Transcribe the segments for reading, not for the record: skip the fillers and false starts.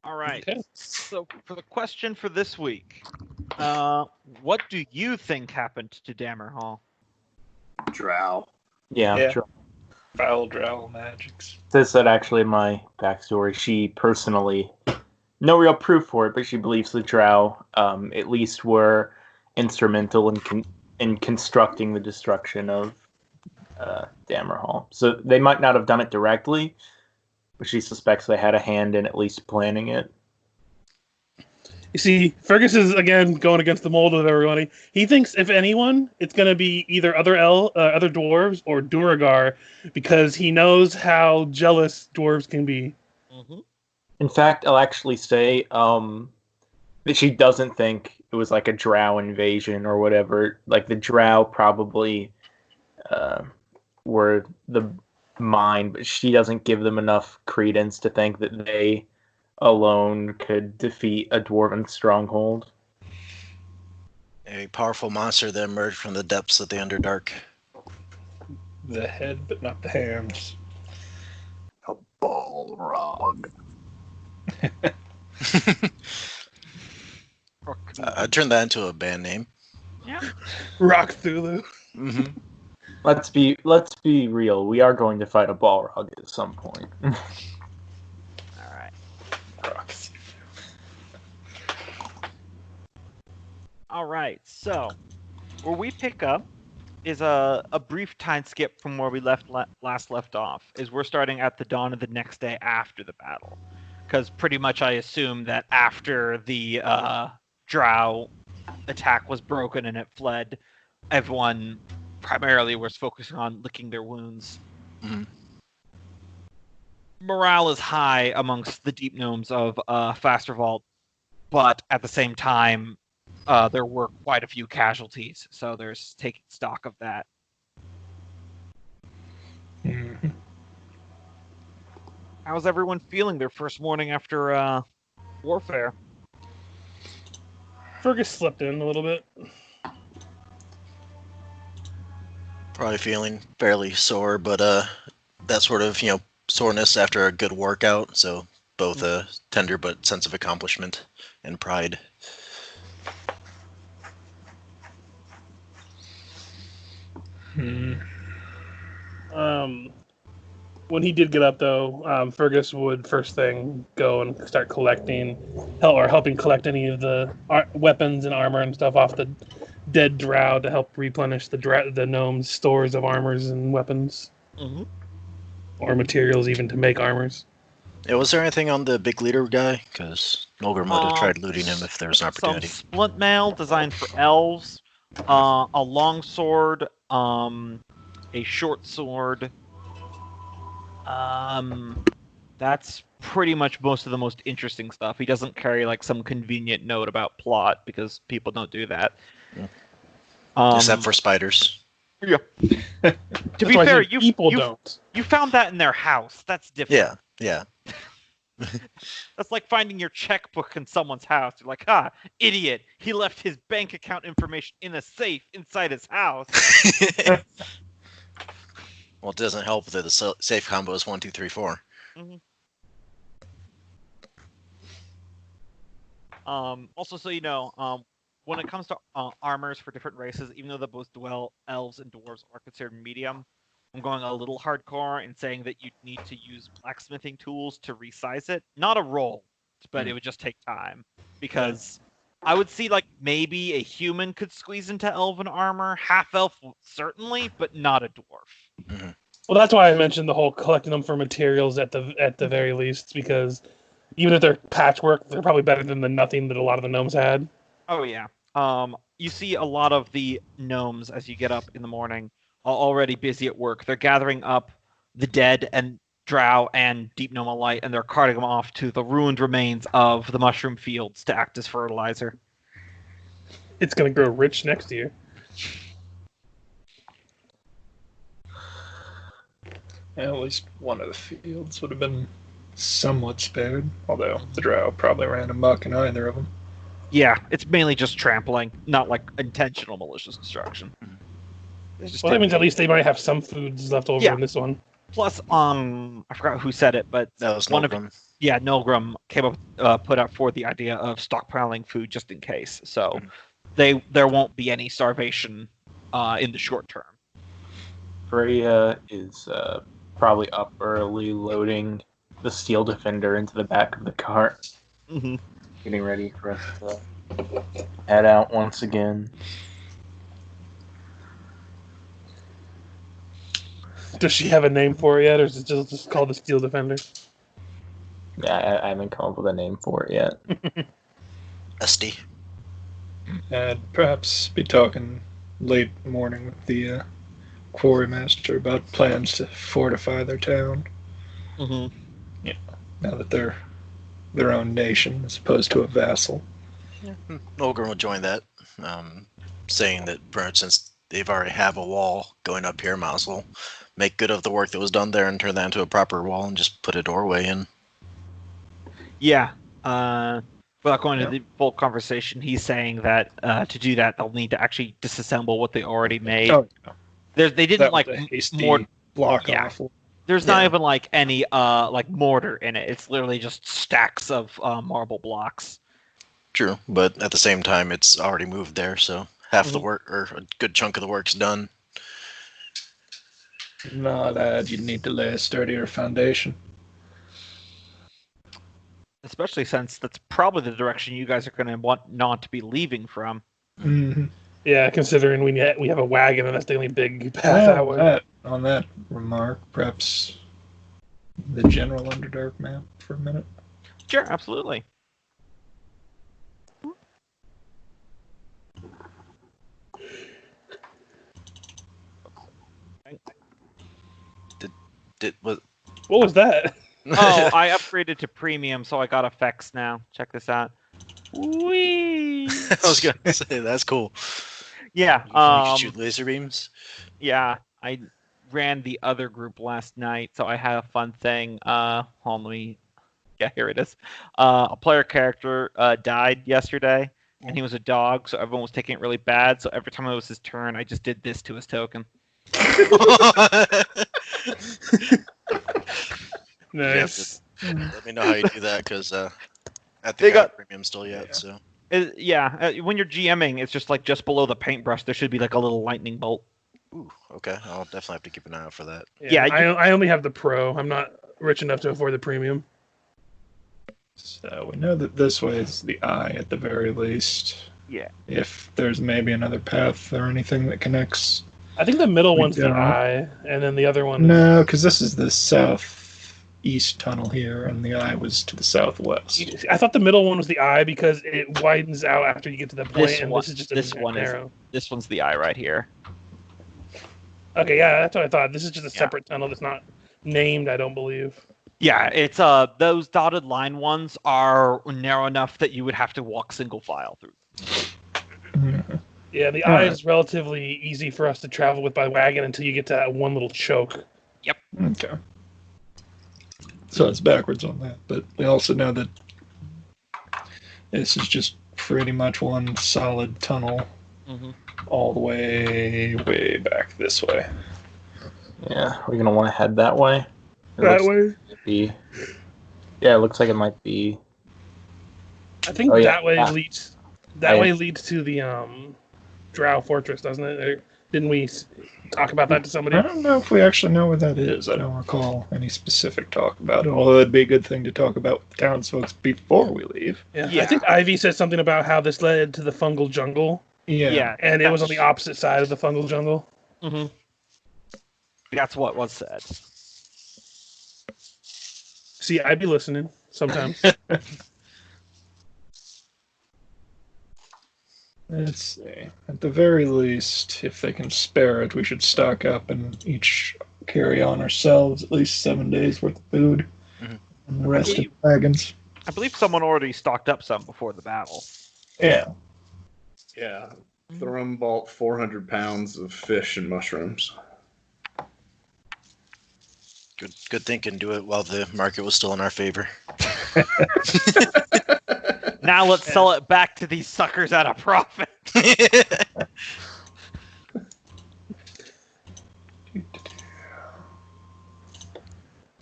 All right. Okay. So for the question for this week, what do you think happened to Dammerhall? Drow. Yeah. Foul drow magics. This is actually my backstory. She personally, no real proof for it, but she believes the Drow at least were instrumental in constructing the destruction of Dammerhall. So they might not have done it directly, but she suspects they had a hand in at least planning it. You see, Fergus is again going against the mold of everybody. He thinks, if anyone, it's going to be either other dwarves or Duragar, because he knows how jealous dwarves can be. Mm-hmm. In fact, I'll actually say that she doesn't think it was like a Drow invasion or whatever. Like the Drow probably were the mind, but she doesn't give them enough credence to think that they alone could defeat a dwarven stronghold. A powerful monster that emerged from the depths of the Underdark. The head, but not the hands. A Balrog. I'd turn that into a band name. Yeah. Rock Thulu. Mm-hmm. Let's be real. We are going to fight a Balrog at some point. All right. Rocks. All right. So where we pick up is a brief time skip from where we last left off. Is we're starting at the dawn of the next day after the battle, because pretty much I assume that after the Drow attack was broken and it fled, everyone primarily was focusing on licking their wounds. Mm-hmm. Morale is high amongst the deep gnomes of Fastervault, but at the same time, there were quite a few casualties, so there's taking stock of that. Mm-hmm. How's everyone feeling their first morning after warfare? Fergus slept in a little bit. Probably feeling fairly sore, but that sort of, soreness after a good workout, so both a tender but sense of accomplishment and pride. When he did get up, though, Fergus would first thing go and start helping collect any of the weapons and armor and stuff off the dead drow to help replenish the gnomes' stores of armors and weapons. Mm-hmm. Or materials even to make armors. Yeah, was there anything on the big leader guy? Because Nolgrim would have tried looting him if there was an opportunity. Some splint mail designed for elves, a long sword, a short sword. That's pretty much most of the most interesting stuff. He doesn't carry like some convenient note about plot because people don't do that. Except for spiders. Yeah. To be fair, you don't. You found that in their house. That's different. Yeah. That's like finding your checkbook in someone's house. You're like, idiot. He left his bank account information in a safe inside his house. Well, it doesn't help that the safe combo is 1, 2, 3, 4. Mm-hmm. Also, so you know, when it comes to armors for different races, even though both elves and dwarves are considered medium, I'm going a little hardcore in saying that you need to use blacksmithing tools to resize it. Not a roll, but it would just take time. Because I would see like maybe a human could squeeze into elven armor, half elf certainly, but not a dwarf. Mm-hmm. Well, that's why I mentioned the whole collecting them for materials at the very least, because even if they're patchwork, they're probably better than the nothing that a lot of the gnomes had. Oh yeah. You see a lot of the gnomes as you get up in the morning are already busy at work. They're gathering up the dead and drow and deep gnome alike, and they're carting them off to the ruined remains of the mushroom fields to act as fertilizer. It's going to grow rich next year. At least one of the fields would have been somewhat spared, although the drow probably ran amok in either of them. Yeah, it's mainly just trampling, not like intentional malicious destruction. Well, that means at least they might have some foods left over in this one. Plus, I forgot who said it, but that was one Nolgrim. Nolgrim came up, put up for the idea of stockpiling food just in case. So there won't be any starvation in the short term. Freya is probably up early, loading the steel defender into the back of the cart, Mm-hmm. getting ready for us to head out once again. Does she have a name for it yet, or is it just called the Steel Defender? Yeah, I haven't come up with a name for it yet. Esty. I'd perhaps be talking late morning with the quarrymaster about plans to fortify their town. Mm-hmm. Now that they're their own nation as opposed to a vassal. Nolgrim will join that, saying that, for instance, they've already have a wall going up here, might as well make good of the work that was done there and turn that into a proper wall and just put a doorway in. Yeah. Without going into the full conversation, he's saying that to do that, they'll need to actually disassemble what they already made. Oh, They didn't that like was a hasty more. block Yeah. off. There's not even like any like mortar in it. It's literally just stacks of marble blocks. True, but at the same time, it's already moved there, so half the work, or a good chunk of the work's done. No, lad, you need to lay a sturdier foundation. Especially since that's probably the direction you guys are going to want not to be leaving from. Mm-hmm. Yeah, considering we have a wagon and that's the only big path that way. On that remark, perhaps the general Underdark map for a minute. Sure, absolutely. What was that? Oh, I upgraded to premium, so I got effects now. Check this out. Whee! I was gonna say that's cool. Yeah. You can shoot laser beams. Yeah, I ran the other group last night, so I had a fun thing. Hold on, let me. Yeah, here it is. A player character died yesterday, and he was a dog, so everyone was taking it really bad. So every time it was his turn, I just did this to his token. Nice. Let me know how you do that, because I think They I got got- premium still yet. So When you're GMing, it's just like just below the paintbrush, there should be like a little lightning bolt. ooh, okay, I'll definitely have to keep an eye out for that. Yeah, I only have the pro. I'm not rich enough to afford the premium. So we know that this way is the eye at the very least. Yeah. If there's maybe another path or anything that connects. I think the middle one's the don't. eye, and then the other one. No, because this is the southeast tunnel here, and the eye was to the southwest. I thought the middle one was the eye because it widens out after you get to the point, This and one- this is just this a one is- narrow. This one's the eye right here. Okay, yeah, that's what I thought. This is just a Yeah. separate tunnel that's not named, I don't believe. Yeah, it's those dotted line ones are narrow enough that you would have to walk single file through. Mhm. Yeah, the All eye right. is relatively easy for us to travel with by wagon until you get to that one little choke. Okay. So it's backwards on that, but we also know that this is just pretty much one solid tunnel Mm-hmm. all the way back this way. Yeah, we're gonna want to head that way. It That looks way? like it might be. Yeah, it looks like it might be. I think Oh, yeah, that way that- leads. That I- way leads to the Drow Fortress, doesn't it? Or didn't we talk about that to somebody? I don't know if we actually know where that is. I don't recall any specific talk about it, although it'd be a good thing to talk about with the townsfolk before we leave. Yeah. Yeah. I think Ivy said something about how this led to the fungal jungle, Yeah. and it was on the opposite side of the fungal jungle. Mm-hmm. That's what was said. See, I'd be listening sometimes. Let's see. At the very least, if they can spare it, we should stock up and each carry on ourselves at least 7 days worth of food. Mhm. And the rest of the wagons. I believe someone already stocked up some before the battle. Yeah. Yeah. Thrum bought 400 pounds of fish and mushrooms. Good thinking. Do it while the market was still in our favor. Now let's sell it back to these suckers at a profit.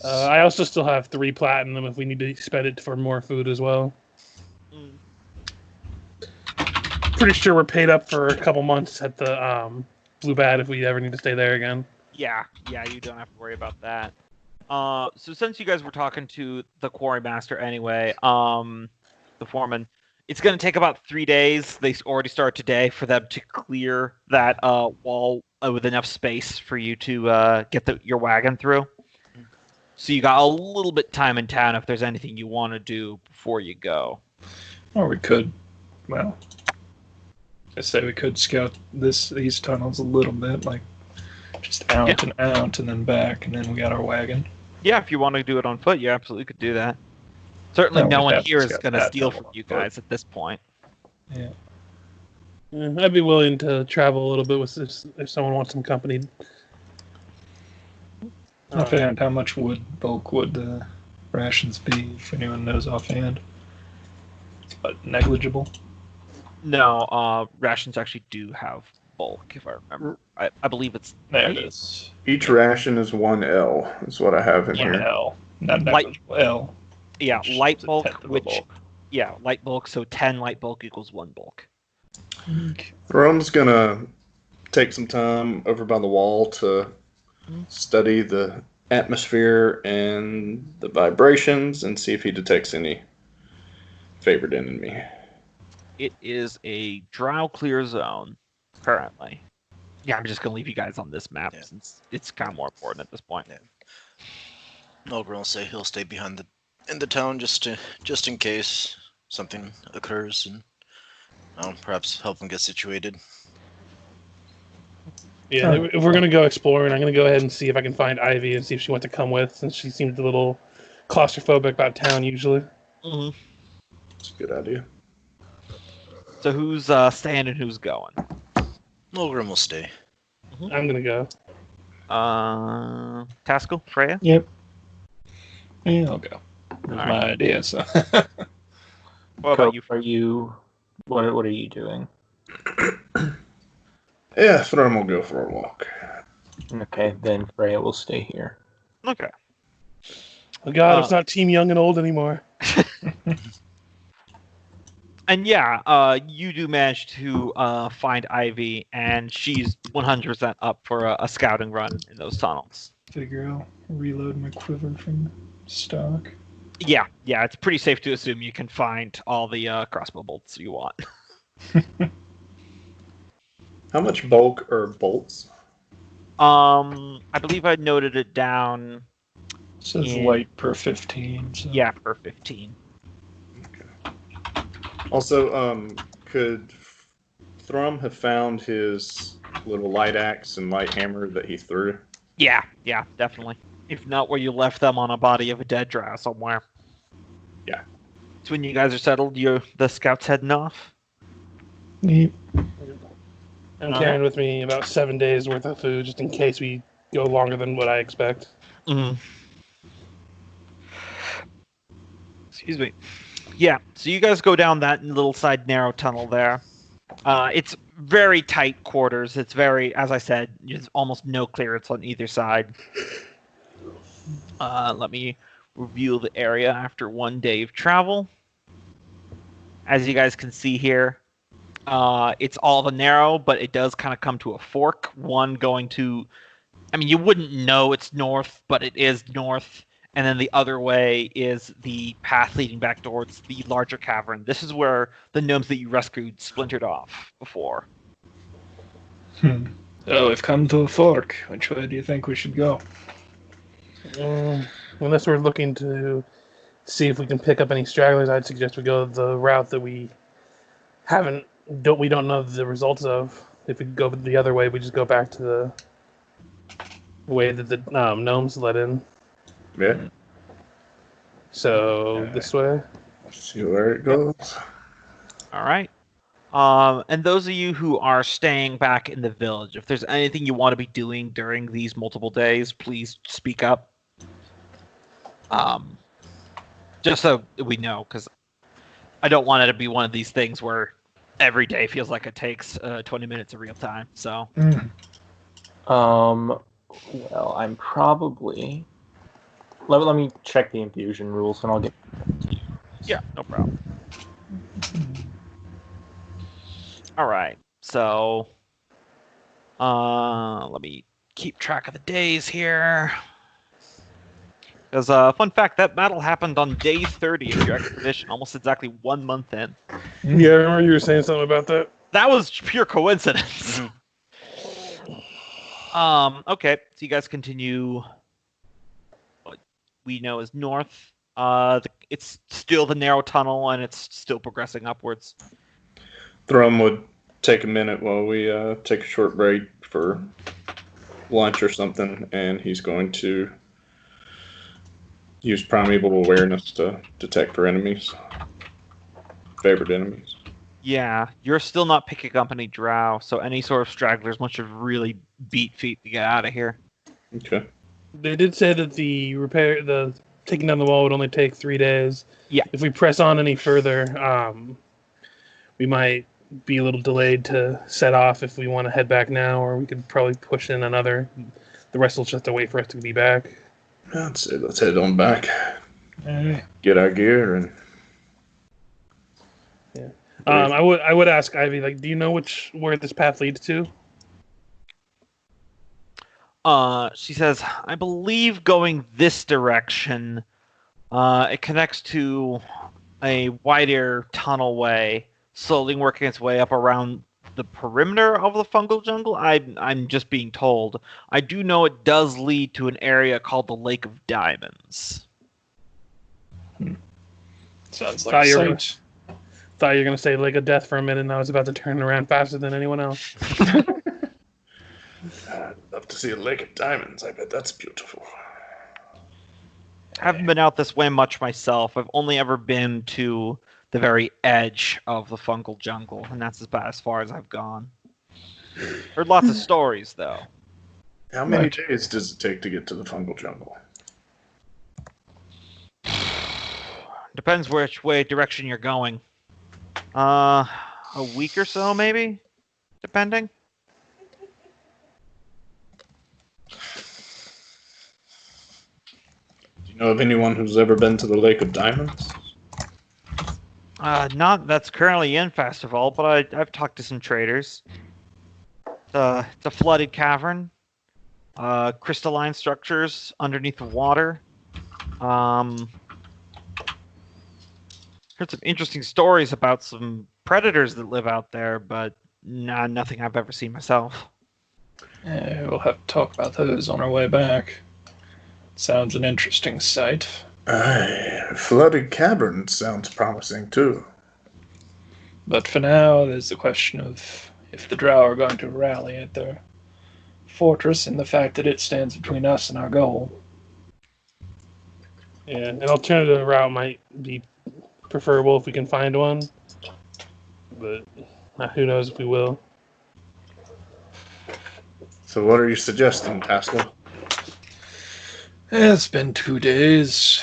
I also still have 3 platinum if we need to spend it for more food as well. Pretty sure we're paid up for a couple months at the Blue Bat if we ever need to stay there again. Yeah, you don't have to worry about that. So since you guys were talking to the quarry master anyway, the foreman, it's going to take about 3 days. They already start today for them to clear that wall with enough space for you to get your wagon through. So you got a little bit time in town if there's anything you want to do before you go. Or we could, well, I say we could scout these tunnels a little bit, like just out and out and then back, and then we got our wagon. Yeah, if you want to do it on foot, you absolutely could do that. Certainly no one here is going to steal from you guys at this point. Yeah. I'd be willing to travel a little bit with if someone wants some company. Offhand, how much bulk would the rations be, if anyone knows offhand? But negligible. No, rations actually do have bulk, if I remember. I believe it's... There it is. Each ration is 1 L, is what I have in here. 1 L. Not Light- negligible. L. Yeah, Which light is a bulk, tenth of a which... bulk. Yeah, light bulk, so 10 light bulk equals 1 bulk. Thrum's gonna take some time over by the wall to study the atmosphere and the vibrations and see if he detects any favored enemy. It is a drow clear zone, currently. Yeah, I'm just going to leave you guys on this map since it's kind of more important at this point. Yeah. Nolgrim will say he'll stay behind in the town just in case something occurs, and perhaps help him get situated. Yeah, if we're going to go exploring, I'm going to go ahead and see if I can find Ivy and see if she wants to come with, since she seems a little claustrophobic about town usually. Mm-hmm. That's a good idea. So who's staying and who's going? Nolgrim will stay. I'm going to go. Taskill? Freya? Yep. Yeah, I'll go. It was All my idea, so. What about you? What are you doing? Yeah, Thrum will go for a walk. Okay, then Freya will stay here. Okay. Oh God, it's not Team Young and Old anymore. And you do manage to find Ivy, and she's 100% up for a scouting run in those tunnels. Figure I'll reload my quiver from stock. Yeah, it's pretty safe to assume you can find all the crossbow bolts you want. How much bulk or bolts? I believe I noted it down. It says Yeah. light per 15. So. Yeah, per 15. Also, could Thrum have found his little light axe and light hammer that he threw? Yeah, definitely. If not, where you left them on a body of a dead drow somewhere. Yeah. So when you guys are settled, the scouts heading off? Neat. I'm carrying with me about 7 days worth of food just in case we go longer than what I expect. Mm-hmm. Excuse me. Yeah, so you guys go down that little side narrow tunnel there. It's very tight quarters. It's very, as I said, there's almost no clearance on either side. Let me review the area after 1 day of travel. As you guys can see here, it's all the narrow, but it does kind of come to a fork. One going to, you wouldn't know it's north, but it is north. And then the other way is the path leading back towards the larger cavern. This is where the gnomes that you rescued splintered off before. So we've come to a fork. Which way do you think we should go? Unless we're looking to see if we can pick up any stragglers, I'd suggest we go the route that we don't know the results of. If we go the other way, we just go back to the way that the gnomes let in. Yeah. So this way. See where it goes. All right. And those of you who are staying back in the village, if there's anything you want to be doing during these multiple days, please speak up. Just so we know, because I don't want it to be one of these things where every day feels like it takes 20 minutes of real time. So. Well, I'm probably Let me check the infusion rules, and I'll get. Yeah, no problem. All right, so let me keep track of the days here. Because fun fact, that battle happened on day 30 of your expedition, almost exactly 1 month in. Yeah, I remember you were saying something about that. That was pure coincidence. Okay, so you guys continue what we know is north. It's still the narrow tunnel, and it's still progressing upwards. Thrum would take a minute while we take a short break for lunch or something, and he's going to use primeval awareness to detect for enemies. Favored enemies. Yeah, you're still not picking up any drow, so any sort of stragglers must have really beat feet to get out of here. Okay. They did say that the taking down the wall would only take 3 days. Yeah. If we press on any further, we might be a little delayed to set off if we want to head back now, or we could probably push in another. The rest will just have to wait for us to be back. I'd say let's head on back. Alright. Get our gear and. Yeah. I would ask Ivy, like, do you know where this path leads to? She says, I believe going this direction, it connects to a wider tunnelway, slowly working its way up around the perimeter of the fungal jungle. I'm just being told. I do know it does lead to an area called the Lake of Diamonds. Sounds Thought like a you were sight. Thought you were going to say Lake of Death for a minute, and I was about to turn around faster than anyone else. I'd love to see a lake of diamonds. I bet that's beautiful. I haven't been out this way much myself. I've only ever been to the very edge of the fungal jungle, and that's about as far as I've gone. Heard lots of stories, though. How many Right. days does it take to get to the fungal jungle? Depends which direction you're going. A week or so, maybe? Depending. Do you know of anyone who's ever been to the Lake of Diamonds? Not that's currently in Festival, but I've talked to some traders. It's a flooded cavern. Crystalline structures underneath the water. Heard some interesting stories about some predators that live out there, but nothing I've ever seen myself. Yeah, we'll have to talk about those on our way back. Sounds an interesting sight. Aye, flooded cavern sounds promising too. But for now, there's the question of if the Drow are going to rally at their fortress and the fact that it stands between us and our goal. Yeah, an alternative route might be preferable if we can find one, but who knows if we will. So what are you suggesting, Taskill? It's been 2 days.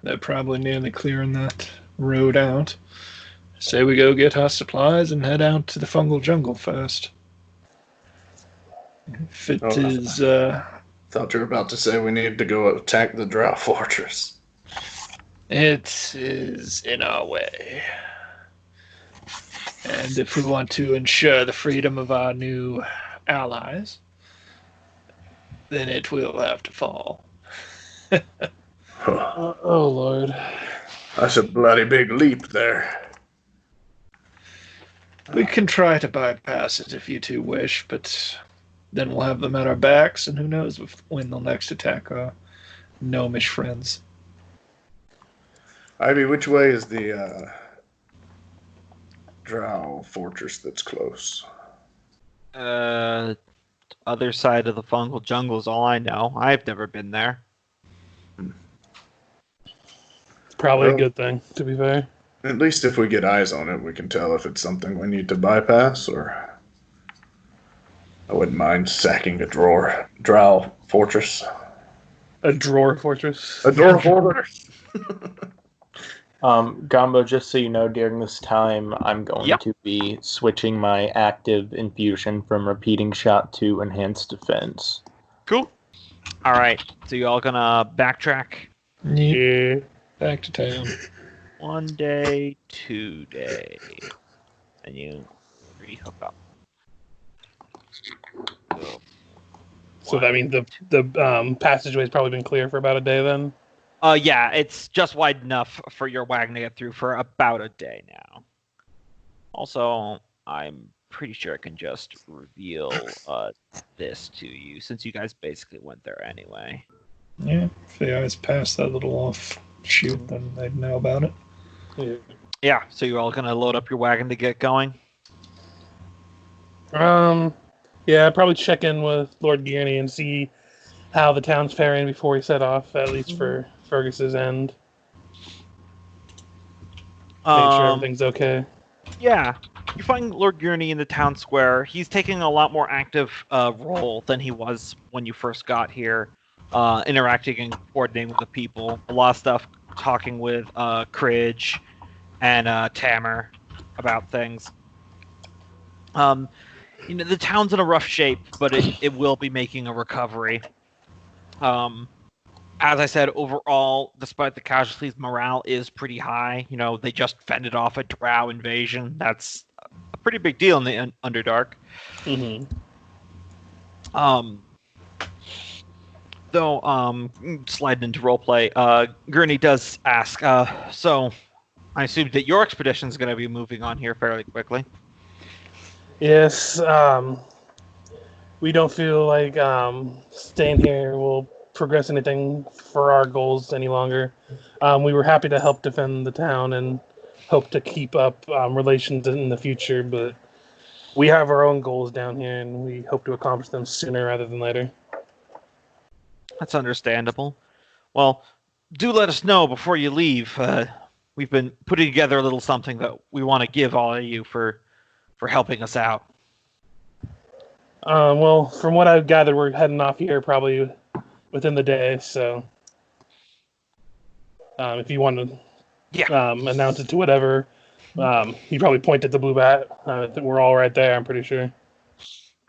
They're probably nearly clearing that road out. Say we go get our supplies and head out to the fungal jungle first. If it is, Thought you were about to say we needed to go attack the Drow fortress. it is in our way. And if we want to ensure the freedom of our new allies, then it will have to fall. Huh. Oh, Lord. That's a bloody big leap there. We can try to bypass it if you two wish, but then we'll have them at our backs, and who knows when they'll next attack our gnomish friends. Ivy, which way is the Drow fortress that's close? Other side of the fungal jungle is all I know. I've never been there. Probably Well, a good thing, to be fair. At least if we get eyes on it, we can tell if it's something we need to bypass, or I wouldn't mind sacking a Drow fortress. A drawer fortress. A Drow fortress! Gombo, just so you know, during this time, I'm going Yep. to be switching my active infusion from repeating shot to enhanced defense. Cool. All right, so you all gonna backtrack? Yeah. Back to town. 1 day, 2 day, and you re-hook up. So that means the passageway's probably been clear for about a day then? Yeah, it's just wide enough for your wagon to get through for about a day now. Also, I'm pretty sure I can just reveal this to you, since you guys basically went there anyway. Yeah, if they always pass that little offshoot, then they'd know about it. Yeah, so you're all gonna load up your wagon to get going? Yeah, I'd probably check in with Lord Gearney and see how the town's faring before we set off, at least for Fergus's end. Make sure everything's okay. Yeah, you find Lord Gearney in the town square. He's taking a lot more active role than he was when you first got here, interacting and coordinating with the people. A lot of stuff, talking with Cridge and Tamer about things. The town's in a rough shape, but it will be making a recovery. As I said, overall, despite the casualties, morale is pretty high. They just fended off a drow invasion. That's a pretty big deal in the Underdark. Mm-hmm. Though, sliding into roleplay, Gurney does ask, so I assume that your expedition is going to be moving on here fairly quickly. Yes, we don't feel like staying here will progress anything for our goals any longer. We were happy to help defend the town and hope to keep up relations in the future, but we have our own goals down here, and we hope to accomplish them sooner rather than later. That's understandable. Well, do let us know before you leave. We've been putting together a little something that we want to give all of you for helping us out. Well, from what I've gathered, we're heading off here probably within the day, so if you want to announce it to whatever, you probably point at the blue bat. We're all right there, I'm pretty sure.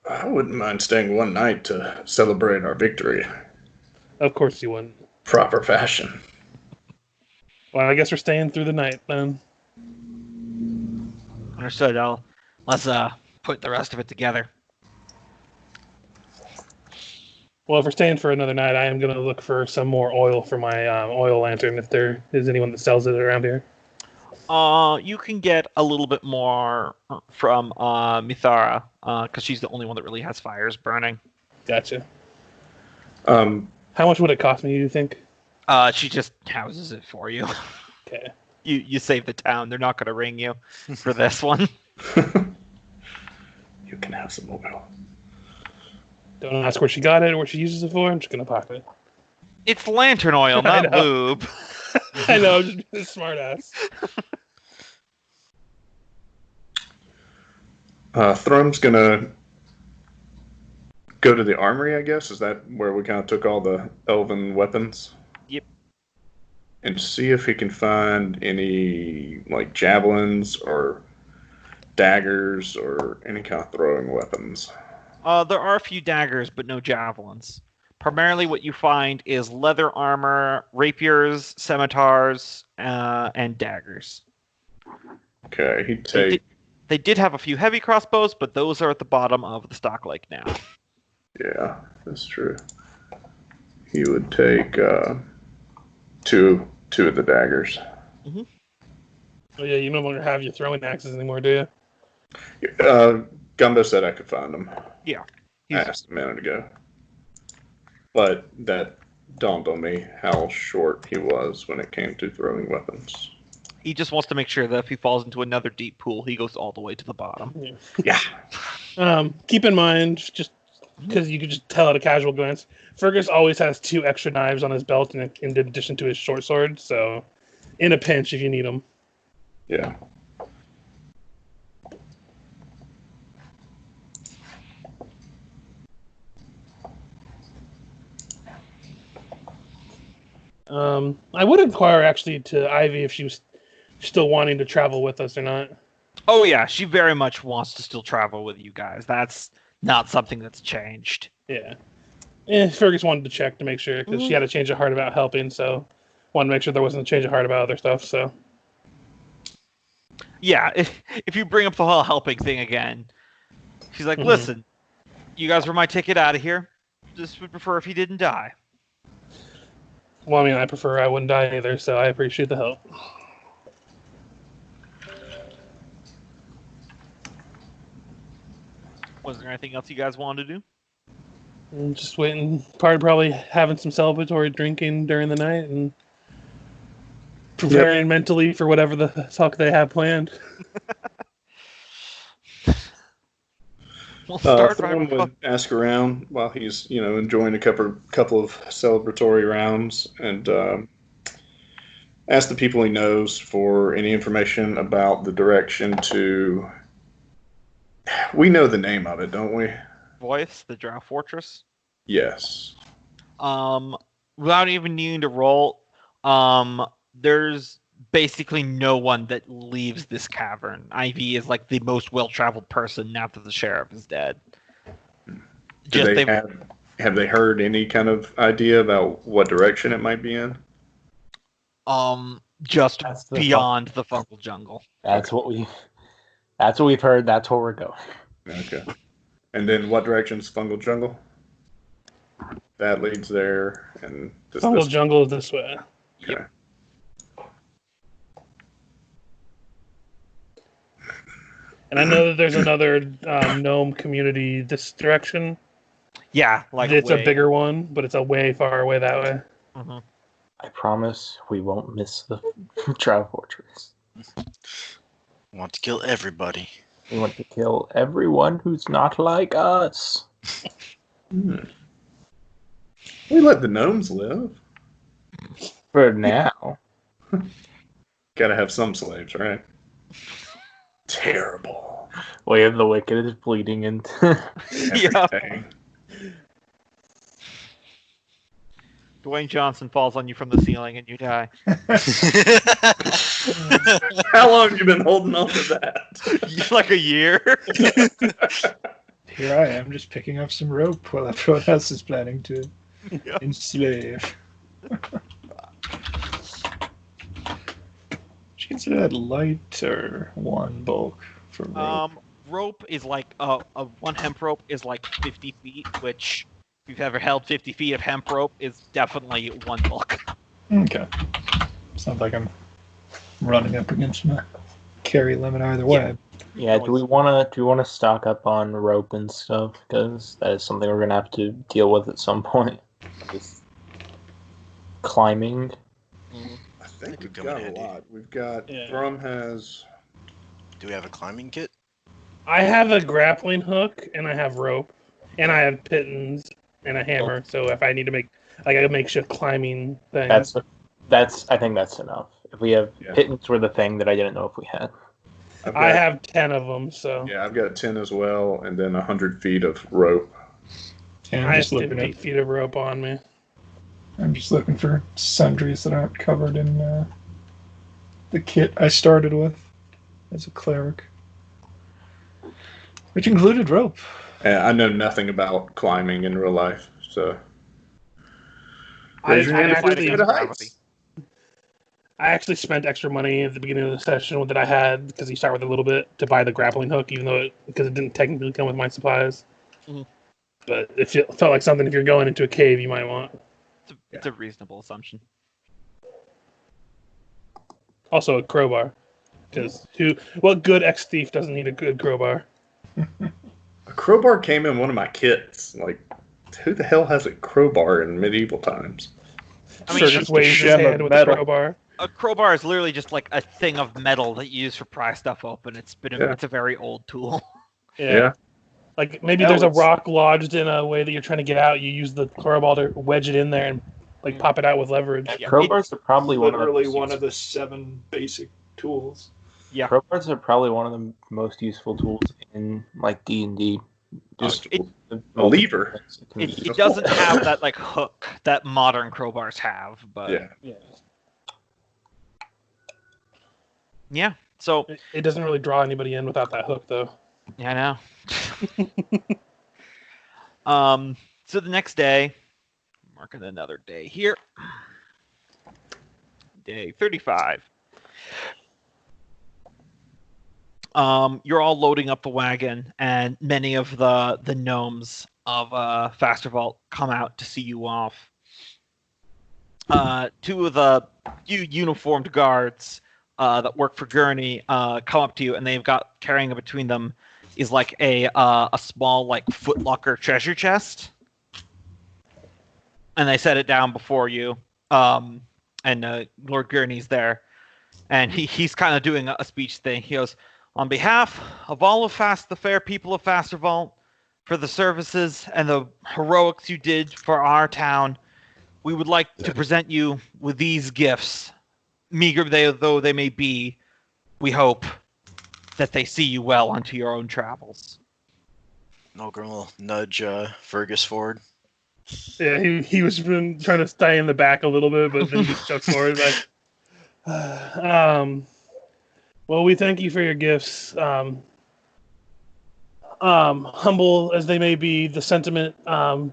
I wouldn't mind staying one night to celebrate our victory. Of course you wouldn't. Proper fashion. Well, I guess we're staying through the night then. Understood. Let's put the rest of it together. Well, if we're staying for another night, I am going to look for some more oil for my oil lantern, if there is anyone that sells it around here. You can get a little bit more from Mithara, because she's the only one that really has fires burning. Gotcha. How much would it cost me, you think? She just houses it for you. Okay. You save the town. They're not going to ring you for this one. You can have some oil. Don't ask where she got it or what she uses it for. I'm just going to pocket it. It's lantern oil, not lube. I know, just being a smart ass. Thrum's going to go to the armory, I guess. Is that where we kind of took all the elven weapons? Yep. And see if he can find any, javelins or daggers or any kind of throwing weapons. There are a few daggers, but no javelins. Primarily what you find is leather armor, rapiers, scimitars, and daggers. Okay, he'd take... They did have a few heavy crossbows, but those are at the bottom of the stock lake now. Yeah, that's true. He would take two of the daggers. Mm-hmm. Oh yeah, you no longer have your throwing axes anymore, do you? Gombo said I could find them. Yeah. I asked a minute ago. But that dawned on me how short he was when it came to throwing weapons. He just wants to make sure that if he falls into another deep pool, he goes all the way to the bottom. Yeah. Keep in mind, just because you could just tell at a casual glance, Fergus always has 2 extra knives on his belt in addition to his short sword, so in a pinch if you need them. Yeah. I would inquire actually to Ivy if she was still wanting to travel with us or not. Oh yeah, she very much wants to still travel with you guys. That's not something that's changed. Yeah. Fergus wanted to check to make sure because she had a change of heart about helping, so wanted to make sure there wasn't a change of heart about other stuff. So Yeah, if you bring up the whole helping thing again, she's like, "Listen, you guys were my ticket out of here. Just would prefer if he didn't die." Well, I mean, I prefer I wouldn't die either, so I appreciate the help. Was there anything else you guys wanted to do? I'm just waiting, probably having some celebratory drinking during the night and preparing mentally for whatever the talk they have planned. We'll start Thrum would ask around while he's, enjoying a couple of celebratory rounds and ask the people he knows for any information about the direction to. We know the name of it, don't we? Voice, the Drow Fortress. Yes. Without even needing to roll, there's basically no one that leaves this cavern. Ivy is like the most well-traveled person now that the sheriff is dead. Have they heard any kind of idea about what direction it might be in? Just beyond the fungal jungle. That's what we've heard. That's where we're going. Okay. And then what direction's fungal jungle? That leads there, and fungal jungle is this way. Okay. Yep. And I know that there's another gnome community this direction. Yeah, like it's a bigger one, but it's a way far away that way. Mm-hmm. I promise we won't miss the Drow Fortress. Want to kill everybody. We want to kill everyone who's not like us. We let the gnomes live. For now. Gotta have some slaves, right? Terrible. We have the wicked is bleeding into everything. Dwayne Johnson falls on you from the ceiling and you die. How long have you been holding on to that? Like a year. Here I am, just picking up some rope while everyone else is planning to enslave. Would you consider that light or one bulk for rope? Rope is like one hemp rope is like 50 feet, which if you've ever held 50 feet of hemp rope is definitely one bulk. Okay. Sounds like I'm running up against my carry limit either way. Yeah, do we want to stock up on rope and stuff? Because that is something we're going to have to deal with at some point. With climbing. I think we've got a lot. We've got... Thrum has... Do we have a climbing kit? I have a grappling hook, and I have rope, and I have pittons and a hammer. So if I need to make like a makeshift climbing thing, I think that's enough. If we have pittons, were the thing that I didn't know if we had. I have 10 of them. So yeah, I've got 10 as well, and then 100 feet of rope. Yeah, I have 50 feet of rope on me. I'm just looking for sundries that aren't covered in the kit I started with as a cleric, which included rope. I know nothing about climbing in real life, so. I actually spent extra money at the beginning of the session that I had, because you start with a little bit, to buy the grappling hook, even though because it didn't technically come with my supplies. Mm-hmm. But it felt like something if you're going into a cave you might want. It's a reasonable assumption. Also a crowbar. Because what good ex-thief doesn't need a good crowbar? A crowbar came in one of my kits. Like, who the hell has a crowbar in medieval times? I mean, just waves his hand with a crowbar. A crowbar is literally just like a thing of metal that you use for pry stuff open. It's a very old tool. Yeah. Like maybe there's a rock lodged in a way that you're trying to get out. You use the crowbar to wedge it in there and like pop it out with leverage. Yeah, crowbars are probably one of the 7 basic tools. Yeah, crowbars are probably one of the most useful tools in like D&D. Just a lever. It doesn't have that like hook that modern crowbars have, but yeah. So it doesn't really draw anybody in without that hook, though. Yeah, I know. So the next day, marking another day here. Day 35. You're all loading up the wagon, and many of the gnomes of Fastervault come out to see you off. Two of the uniformed guards that work for Gurney come up to you, and they've got carrying between them is like a small like footlocker treasure chest, and they set it down before you. And Lord Gurney's there, and he's kind of doing a speech thing. He goes, "On behalf of all of the fair people of Fastervault, for the services and the heroics you did for our town, we would like to present you with these gifts. Meager though they may be, we hope that they see you well onto your own travels." Nolgrim will nudge Fergus forward. Yeah, he was been trying to stay in the back a little bit, but then he just chucked forward. Like, well, we thank you for your gifts. Humble as they may be, the sentiment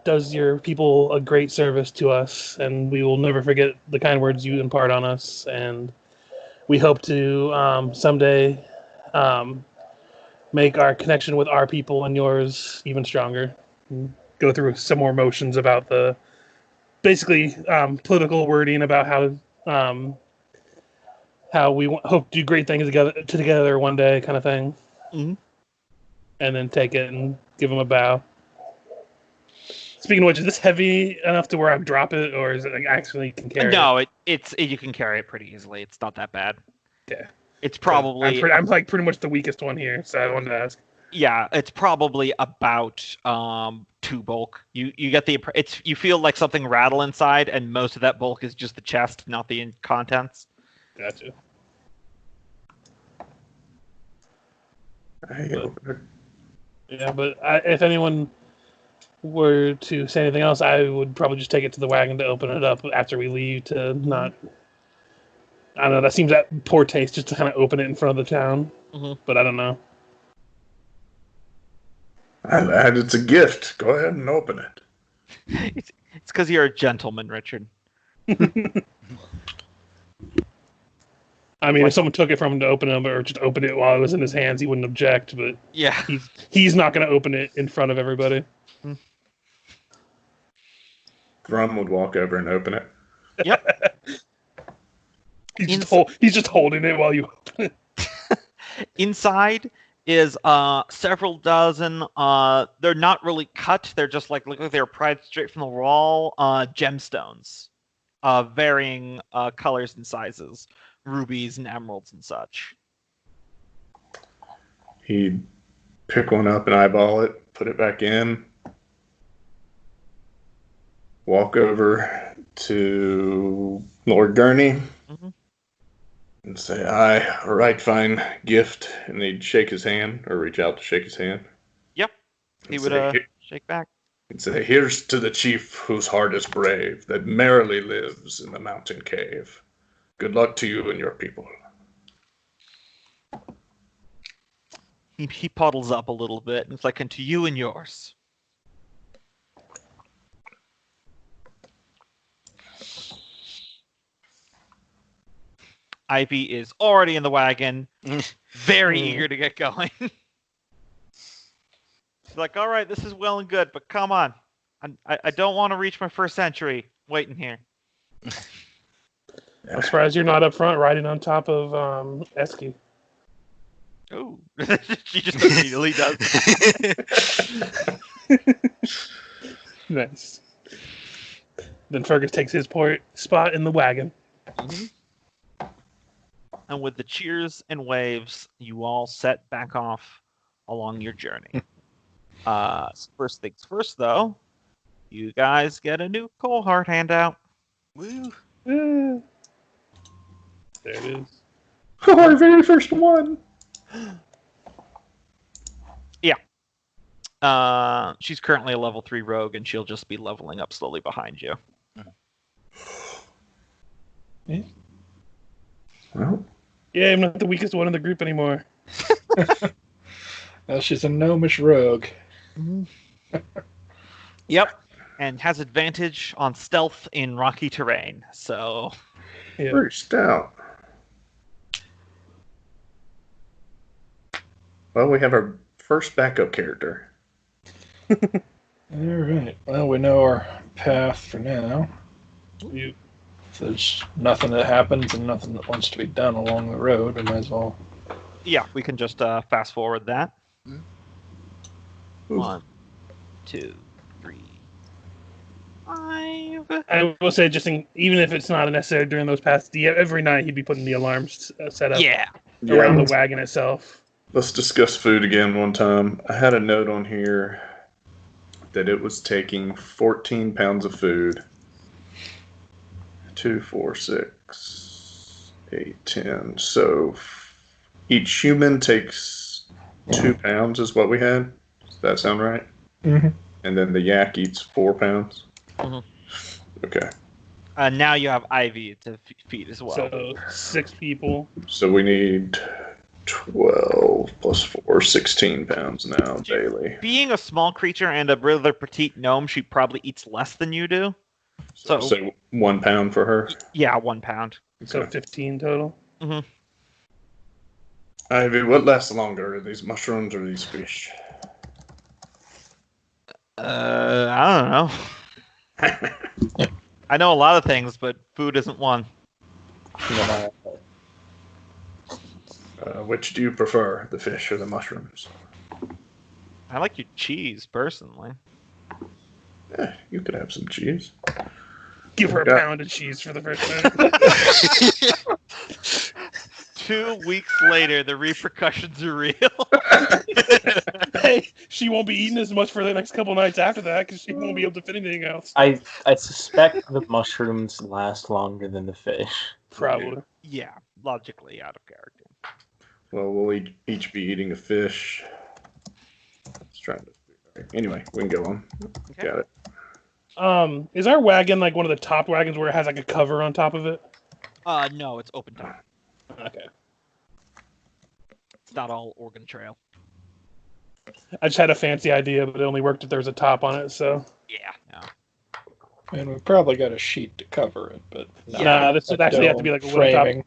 does your people a great service to us, and we will never forget the kind words you impart on us. And we hope to someday make our connection with our people and yours even stronger. Go through some more motions about the basically political wording about how we hope to do great things together one day, kind of thing. Mm-hmm. And then take it and give him a bow. Speaking of which, is this heavy enough to where I drop it, or is it like actually can carry it? No, it's you can carry it pretty easily. It's not that bad. Yeah. It's probably I'm like pretty much the weakest one here, so I wanted to ask. Yeah, it's probably about 2 bulk. You get you feel like something rattle inside, and most of that bulk is just the chest, not the contents. Gotcha. But if anyone were to say anything else, I would probably just take it to the wagon to open it up after we leave. To not, I don't know. That seems that poor taste just to kind of open it in front of the town. Mm-hmm. But I don't know. Lad, it's a gift. Go ahead and open it. It's because you're a gentleman, Richard. I mean, if someone took it from him to open it, or just open it while it was in his hands, he wouldn't object. But yeah, he's not going to open it in front of everybody. Thrum would walk over and open it. Yep. He's just holding it while you open it. Inside is several dozen. They're not really cut. They're just look like they're pried straight from the wall. Gemstones, varying colors and sizes, rubies and emeralds and such. He'd pick one up and eyeball it, put it back in, walk over to Lord Gurney, and say, "Aye, a right fine gift." And he'd shake his hand, or reach out to shake his hand. Yep. He would shake back. He'd say, "Here's to the chief whose heart is brave, that merrily lives in the mountain cave. Good luck to you and your people." He puddles up a little bit, and it's like, "And to you and yours." Ivy is already in the wagon, very eager to get going. She's like, "All right, this is well and good, but come on. I don't want to reach my first century waiting here." I'm surprised you're not up front riding on top of Esky. Oh, she just immediately does. Nice. Then Fergus takes his spot in the wagon. Mm-hmm. And with the cheers and waves, you all set back off along your journey. First things first, though, you guys get a new cohort handout. Woo! There it is. Our very first one. Yeah. She's currently a level 3 rogue, and she'll just be leveling up slowly behind you. Well, yeah, I'm not the weakest one in the group anymore. She's a gnomish rogue. Yep. and has advantage on stealth in rocky terrain. So, Yeah. Very stout. Well, we have our first backup character. All right. Well, we know our path for now. You, If there's nothing that happens and nothing that wants to be done along the road, we might as well. yeah, we can just fast forward that. Ooh. 1, 2, 3, 5. I will say, even if it's not necessary during those paths, every night he'd be putting the alarms set up Yeah. around the wagon itself. Let's discuss food again one time. I had a note on here that it was taking 14 pounds of food. 2, 4, 6, 8, 10. So each human takes 2 pounds is what we had. Does that sound right? Mm-hmm. And then the yak eats 4 pounds? Mhm. Okay. Now you have Ivy to feed as well. So 6 people. So we need 12 plus 4, 16 pounds now daily. Being a small creature and a rather petite gnome, she probably eats less than you do. So, Say 1 pound for her. yeah, 1 pound. So 15 total. Ivy, what lasts longer, these mushrooms or these fish? I don't know. I know a lot of things, but food isn't one. Which do you prefer, the fish or the mushrooms? I like your cheese, personally. You could have some cheese. Give her a Yeah. pound of cheese for the first time. 2 weeks later, the repercussions are real. Hey, she won't be eating as much for the next couple nights after that because she won't be able to fit anything else. I suspect the mushrooms last longer than the fish. Probably. Yeah, logically out of character. Well, we'll each be eating a fish. Let's try to. Anyway, we can go on. Okay. Got it. Is our wagon like one of the top wagons where it has like a cover on top of it? No, it's open top. Okay. It's not all Oregon Trail. I just had a fancy idea, but it only worked if there was a top on it. So. Yeah, no. And we probably got a sheet to cover it, but Nah, this would actually have to be like a wooden top. framing.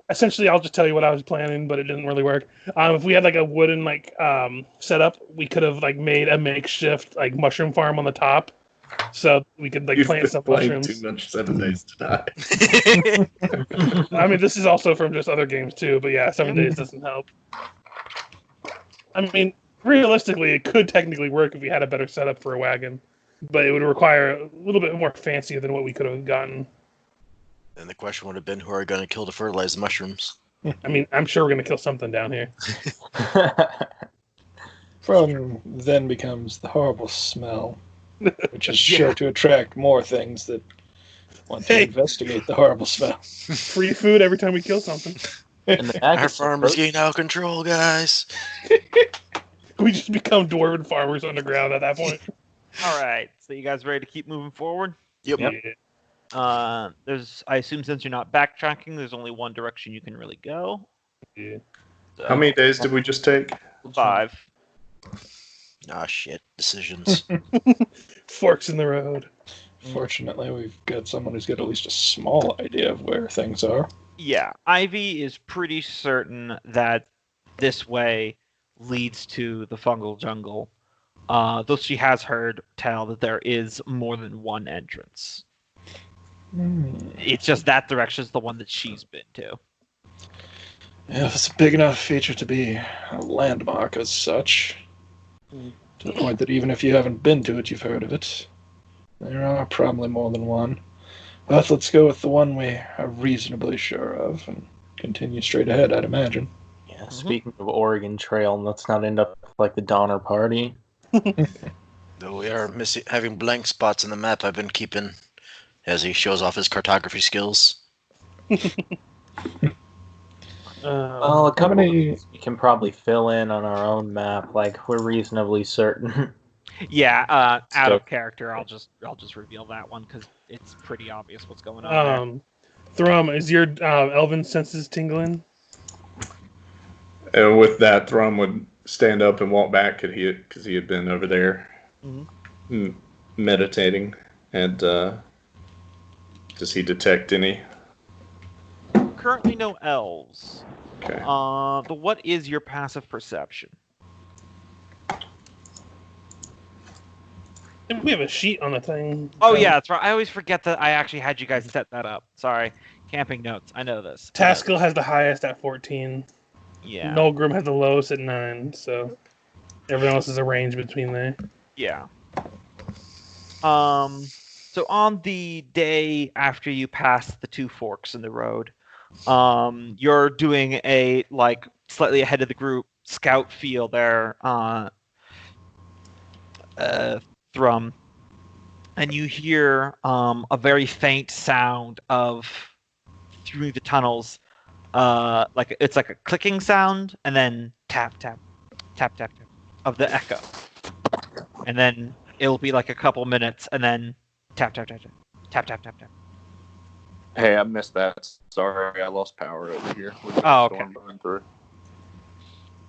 Essentially, I'll just tell you what I was planning, but it didn't really work. If we had like a wooden setup, we could have like made a makeshift like mushroom farm on the top, so we could like You've plant been some playing mushrooms. too much 7 days to die. I mean, this is also from just other games too, but yeah, 7 days doesn't help. I mean, realistically, it could technically work if we had a better setup for a wagon, but it would require a little bit more fancier than what we could have gotten. Then the question would have been, who are going to kill to fertilize the mushrooms? I mean, I'm sure we're gonna kill something down here. Problem then becomes the horrible smell, which is sure to attract more things that want to Hey. investigate the horrible smell. Free food every time we kill something. And the bag Our is farm is supposed- getting out of control, guys. We just become dwarven farmers underground at that point. All right, so you guys ready to keep moving forward? Yep. Yeah. I assume since you're not backtracking, there's only one direction you can really go. Yeah. So, How many days did we just take? 5. Ah, shit. Decisions. Forks in the road. Fortunately, we've got someone who's got at least a small idea of where things are. Yeah, Ivy is pretty certain that this way leads to the fungal jungle. Though she has heard tell that there is more than one entrance. It's just that direction is the one that she's been to. Yeah, it's a big enough feature to be a landmark as such. To the point that even if you haven't been to it, you've heard of it. There are probably more than one. But let's go with the one we are reasonably sure of and continue straight ahead, I'd imagine. Yeah, speaking of Oregon Trail, let's not end up like the Donner Party. Though we are having blank spots in the map I've been keeping as he shows off his cartography skills. Well, a couple many- of these we can probably fill in on our own map. Like, we're reasonably certain. Yeah, out So- of character, I'll just reveal that one because it's pretty obvious what's going on. Thrum, is your elven senses tingling? And with that, Thrum would stand up and walk back because he had been over there. Mhm. meditating, and does he detect any? Currently, no elves. Okay. But what is your passive perception? I think we have a sheet on the thing. Oh yeah, that's right. I always forget that I actually had you guys set that up. Sorry. Camping notes. I know this. Taskill has the highest at 14. Yeah. Nolgrim has the lowest at 9, so everyone else is a range between there. Yeah. So on the day after you pass the two forks in the road, you're doing a slightly ahead of the group scout feel there, Thrum, and you hear a very faint sound of through the tunnels, it's like a clicking sound, and then tap tap tap tap tap of the echo, and then it'll be like a couple minutes, and then tap tap tap tap tap tap tap tap. Hey, I missed that. Sorry, I lost power over here. Oh, okay. Storm going through.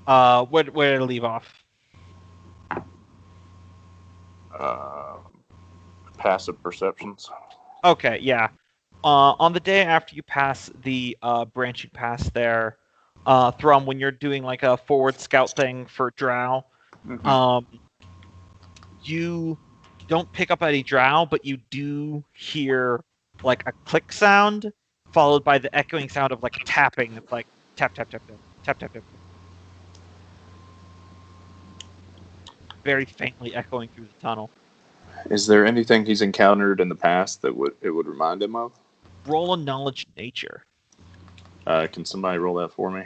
Where did it leave off? Passive perceptions. Okay, yeah. On the day after you pass the branch you pass there, Thrum, when you're doing like a forward scout thing for drow, you don't pick up any drow, but you do hear like a click sound followed by the echoing sound of like tapping. It's like tap tap tap tap tap tap tap. Very faintly echoing through the tunnel. Is there anything he's encountered in the past that would remind him of? Roll a knowledge nature. Can somebody roll that for me?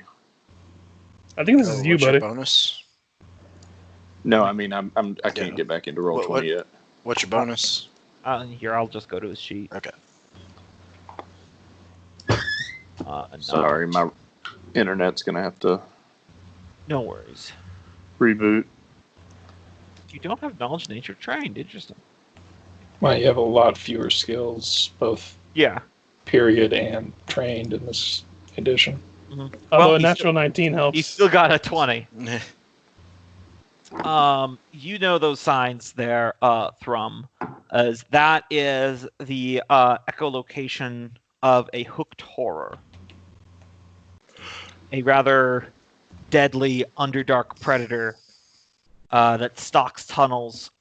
I think this is you, What's buddy. your bonus? No, I mean I can't get back into roll 20 yet. What's your bonus? Here, I'll just go to his sheet. Okay. Sorry, my internet's gonna have to No worries. reboot. You don't have knowledge nature trained. Interesting. Well, you have a lot fewer skills, both Yeah. period and trained in this edition. Mm-hmm. Although Well, a natural 19 helps. You still got a 20. You know those signs there, Thrum, as that is the echolocation of a hooked horror. A rather deadly underdark predator that stalks tunnels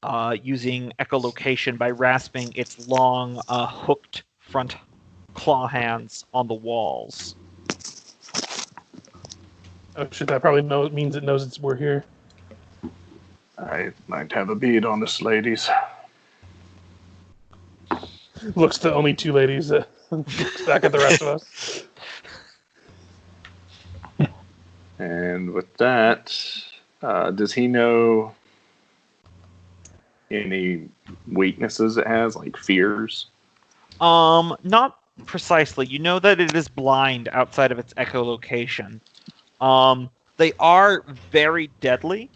using echolocation by rasping its long hooked front claw hands on the walls. Oh shit, that probably means it knows we're here. I might have a bead on this, ladies. Looks to only two ladies back at the rest of us. And with that, does he know any weaknesses it has, like fears? Not precisely. You know that it is blind outside of its echolocation. They are very deadly.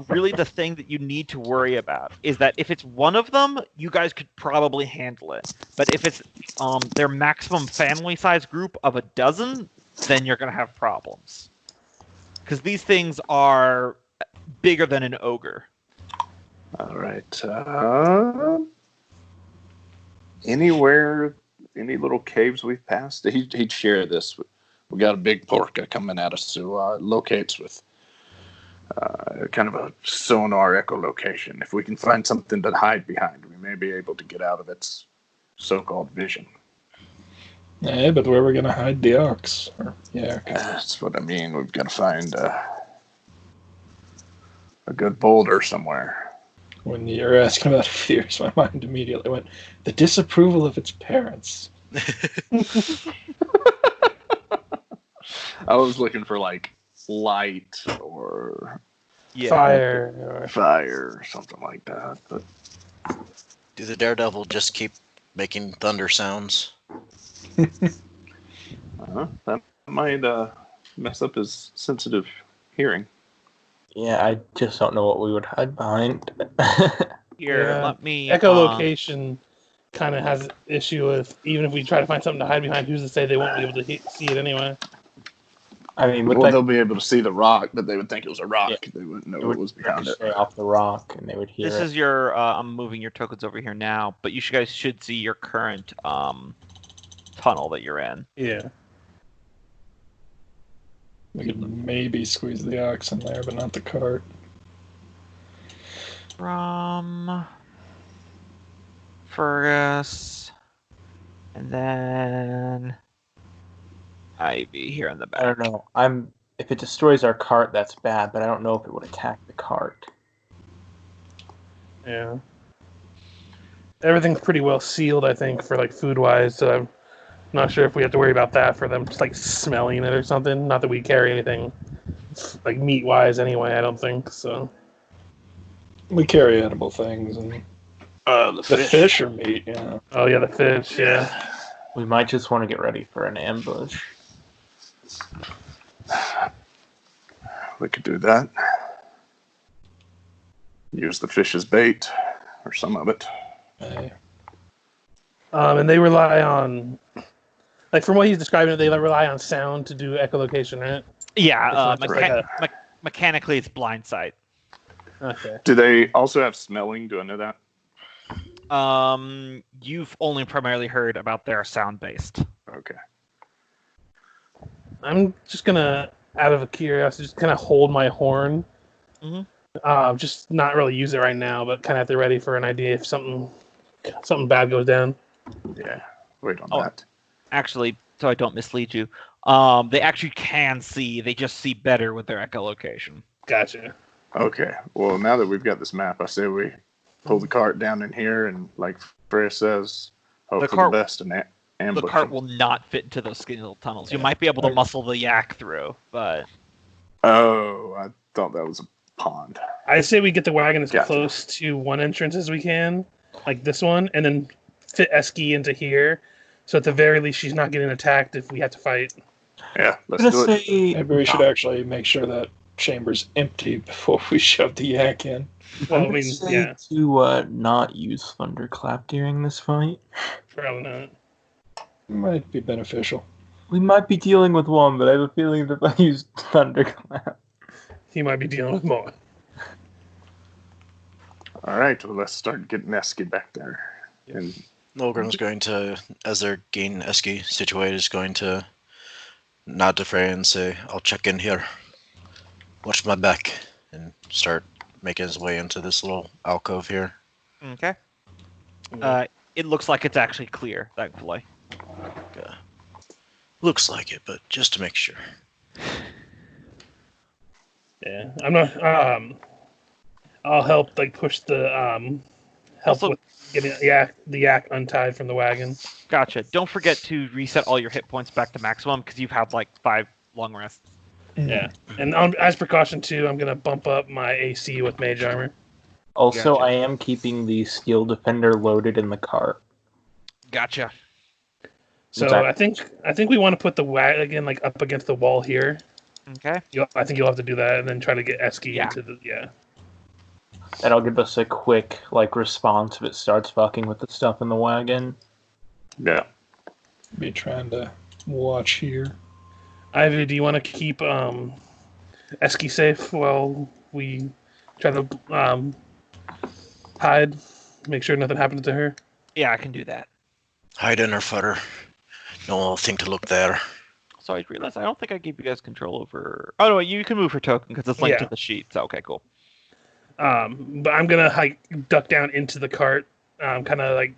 Really the thing that you need to worry about is that if it's one of them, you guys could probably handle it. But if it's their maximum family size group of a dozen, then you're going to have problems. Because these things are bigger than an ogre. All right. Anywhere, any little caves we've passed? He'd share this. We got a big porca coming at us who locates with kind of a sonar echolocation. If we can find something to hide behind, we may be able to get out of its so-called vision. Yeah, but where are we going to hide the ox? That's what I mean. We've got to find a good boulder somewhere. When you're asking about fears, my mind immediately went, the disapproval of its parents. I was looking for like light or Fire or something like that. But Do the daredevil just keep making thunder sounds? that might mess up his sensitive hearing. Yeah, I just don't know what we would hide behind. Here, Yeah. let me... echolocation kind of has an issue with, even if we try to find something to hide behind, who's to say they won't be able to see it anyway? I mean, with Well, that, they'll be able to see the rock, but they would think it was a rock. Yeah. They wouldn't know it what would was behind it. ricochet off the rock, and they would hear This it. is your. I'm moving your tokens over here now, but you guys should see your current tunnel that you're in. Yeah. We could maybe squeeze the ox in there, but not the cart. From Fergis, and then Ivy here in the back. I don't know. If it destroys our cart, that's bad, but I don't know if it would attack the cart. Yeah. Everything's pretty well sealed, I think, for like food wise. So I'm not sure if we have to worry about that for them just like smelling it or something. Not that we carry anything like meat wise anyway. I don't think so. We carry edible things, and The the fish are meat. Yeah. Oh yeah, the fish. Yeah. We might just want to get ready for an ambush. We could do that. Use the fish as bait, or some of it. Hey. And they rely on, like from what he's describing, they rely on sound to do echolocation, right? Yeah, It's not just like mechanically it's blind sight. Okay. Do they also have smelling? Do I know that? You've only primarily heard about their sound based. Okay. I'm just gonna, out of curiosity, just kind of hold my horn. Mhm. Just not really use it right now, but kind of at the ready for an idea if something bad goes down. Yeah. Wait on Oh. that. Actually, so I don't mislead you, they actually can see. They just see better with their echolocation. Gotcha. Okay. Well, now that we've got this map, I say we pull the cart down in here, and like Freya says, hope for cart- the best and ambush. The cart will not fit into those skinny little tunnels. You might be able to muscle the yak through, but Oh, I thought that was a pond. I say we get the wagon as Gotcha. close to one entrance as we can, like this one, and then fit Esky into here. So at the very least, she's not getting attacked if we have to fight. Yeah, let's I'm do gonna it. say Maybe we should actually make sure that chamber's empty before we shove the yak in. Well, I'm I gonna mean, say yeah, to not use thunderclap during this fight. probably not. Might be beneficial. We might be dealing with one, but I have a feeling that if I use thunderclap, He might be dealing with more. All right, well, let's start getting Esky back there. And Nolgrim's going to, as they're getting Eski situated, is going to nod to Freya and say, I'll check in here. Watch my back. And start making his way into this little alcove here. okay. It looks like it's actually clear, thankfully. Looks like it, but just to make sure. Yeah, I'm not. I'll help like push the help Also- with getting the yak untied from the wagon. Gotcha. Don't forget to reset all your hit points back to maximum because you've had like 5 long rests. Yeah, and as precaution too, I'm gonna bump up my AC with mage armor. also Gotcha. I am keeping the steel defender loaded in the cart. Gotcha. So Exactly. I think we want to put the wagon like up against the wall here. Okay. I think you'll have to do that and then try to get Esky Yeah. into the That'll give us a quick response if it starts fucking with the stuff in the wagon. yeah, Be trying to watch here. Ivy, do you want to keep Esky safe while we try to hide, make sure nothing happens to her? Yeah, I can do that. Hide in her footer. No one will think to look there. So I realized I don't think I gave you guys control over. Oh no, you can move her token because it's linked Yeah. to the sheet. So okay, cool. But I'm gonna duck down into the cart, kind of like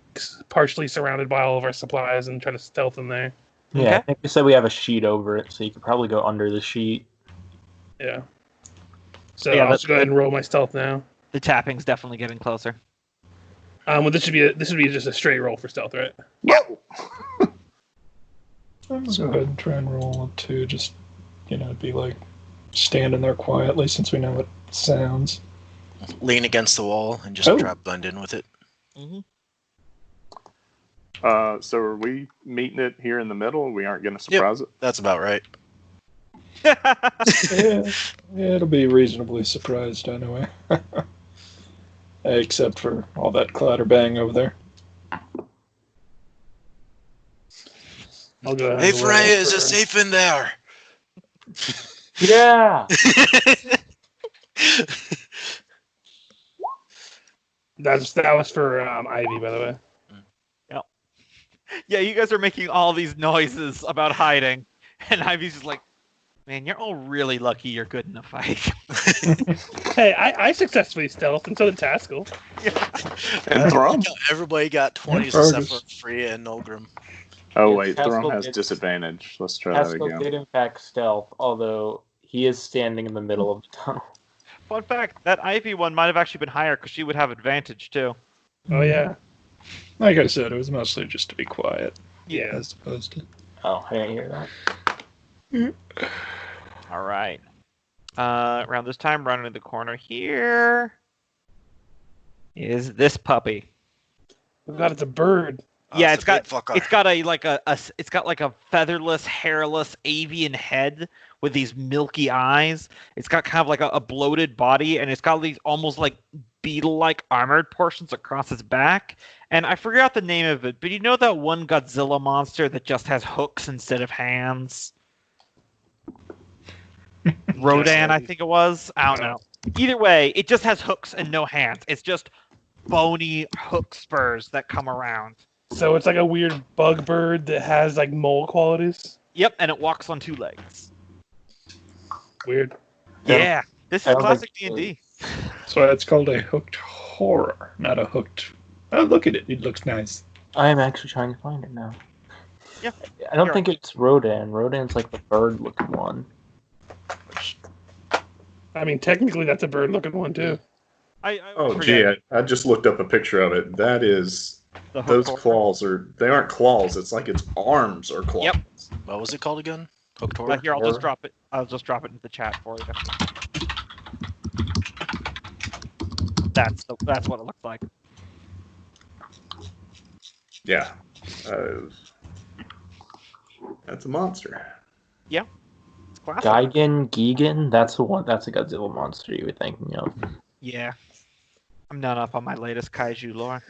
partially surrounded by all of our supplies, and try to stealth in there. Yeah, Okay. I think we said we have a sheet over it, so you could probably go under the sheet. Yeah. So Yeah, I'll that's just go ahead and roll my stealth now. The tapping's definitely getting closer. Well, this would be just a straight roll for stealth, right? Let's go ahead and try and roll a 2. Just, be like standing there quietly since we know what it sounds. Lean against the wall and just Oh. try to blend in with it. Mm-hmm. so are we meeting it here in the middle? We aren't going to surprise it? That's about right. Yeah, it'll be reasonably surprised anyway. Except for all that clatterbang over there. I'll go ahead Hey and roll Freya, is it for- safe in there? Yeah. That was for Ivy, by the way. Yeah, you guys are making all these noises about hiding, and Ivy's just like, man, you're all really lucky you're good in a fight. Hey, I successfully stealthed, and so did Taskill. And Thrum. Everybody got 20s Fergis. except for Freya and Nolgrim. Oh Yeah, wait, Taskill Thrum has did- disadvantage. Let's try that Taskill again. did in fact stealth, although he is standing in the middle of the tunnel. Fun fact, that Ivy one might have actually been higher because she would have advantage too. Oh yeah. Like I said, it was mostly just to be quiet, Yeah. as opposed to. Oh, I didn't hear that. All right. Around this time, running the corner here is this puppy. Oh God, it's a bird. Yeah, It's a big fucker. it's got a featherless, hairless avian head with these milky eyes. It's got kind of like a bloated body, and it's got these almost like beetle-like armored portions across its back. And I forgot the name of it, but you know that one Godzilla monster that just has hooks instead of hands? Rodan, I think it was. I don't know. Either way, it just has hooks and no hands. It's just bony hook spurs that come around. So it's like a weird bug bird that has like mole qualities. Yep, and it walks on 2 legs. Weird. Yeah, this I is don't classic think- D&D. That's why it's called a hooked horror, not a hooked. Oh, look at it. It looks nice. I am actually trying to find it now. Yeah. I don't Here. think it's Rodan. Rodan's like the bird-looking one. I mean, technically that's a bird-looking one too. I Oh, forget gee, I just looked up a picture of it. That is, the hook those horror. claws they aren't claws. It's like its arms are claws. Yep. What was it called again? Hooked But horror? here, I'll Horror. just drop it. I'll just drop it into the chat for you. That's what it looks like. Yeah. That's a monster. It's classic. Gigan, that's the one. That's a Godzilla monster you were thinking of. Yeah. I'm not up on my latest kaiju lore.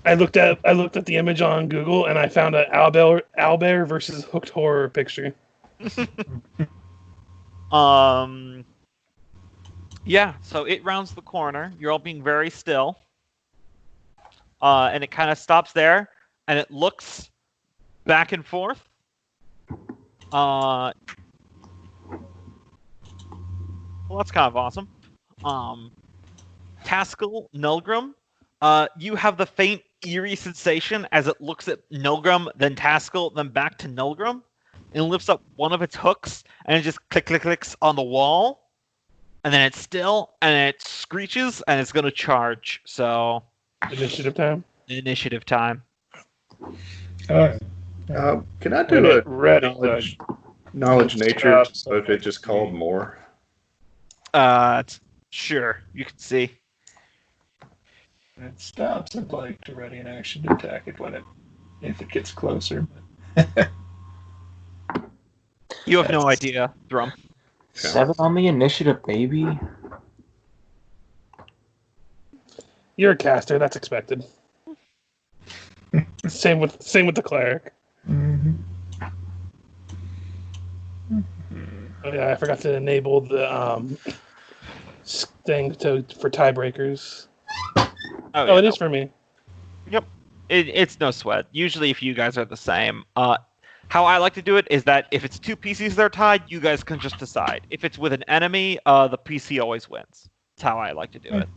I looked at the image on Google and I found an owlbear versus hooked horror picture. Yeah, so it rounds the corner. You're all being very still. And it kind of stops there, and it looks back and forth. Well, that's kind of awesome. Taskill, Nolgrim, you have the faint, eerie sensation as it looks at Nolgrim, then Taskill, then back to Nolgrim, and lifts up one of its hooks, and it just clicks on the wall, and then it's still, and it screeches, and it's going to charge. So, Initiative time. initiative time. Alright. Can I do a Ready. knowledge Let's nature drop so if it just called more? Sure, you can see. It stops and like to ready an action to attack it if it gets closer. You have no idea, Thrum. 7 on the initiative, baby. You're a caster. That's expected. Same with the cleric. Mm-hmm. Oh yeah, I forgot to enable the thing for tiebreakers. Oh, Oh, it is for me. It's no sweat. Usually, if you guys are the same, how I like to do it is that if it's 2 PCs that are tied, you guys can just decide. If it's with an enemy, the PC always wins. That's how I like to do it.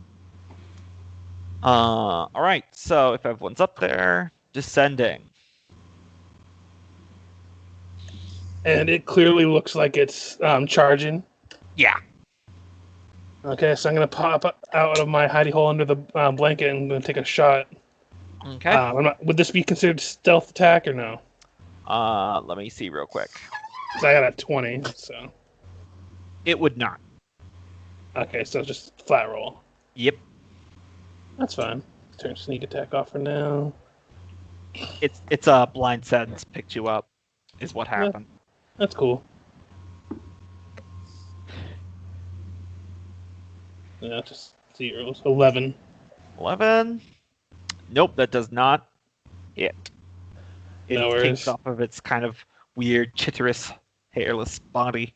All right. So if everyone's up there, descending. And it clearly looks like it's charging. Yeah. Okay, so I'm gonna pop out of my hidey hole under the blanket and I'm gonna take a shot. Okay. Would this be considered stealth attack or no? Let me see real quick. 'Cause I got a 20, so It would not. okay, so just flat roll. Yep. That's fine. Turn sneak attack off for now. It's a blind sense picked you up, is what happened. That's cool. Yeah, just zeros. 11. 11. Nope, that does not hit. It No worries. takes off of its kind of weird, chitterous, hairless body.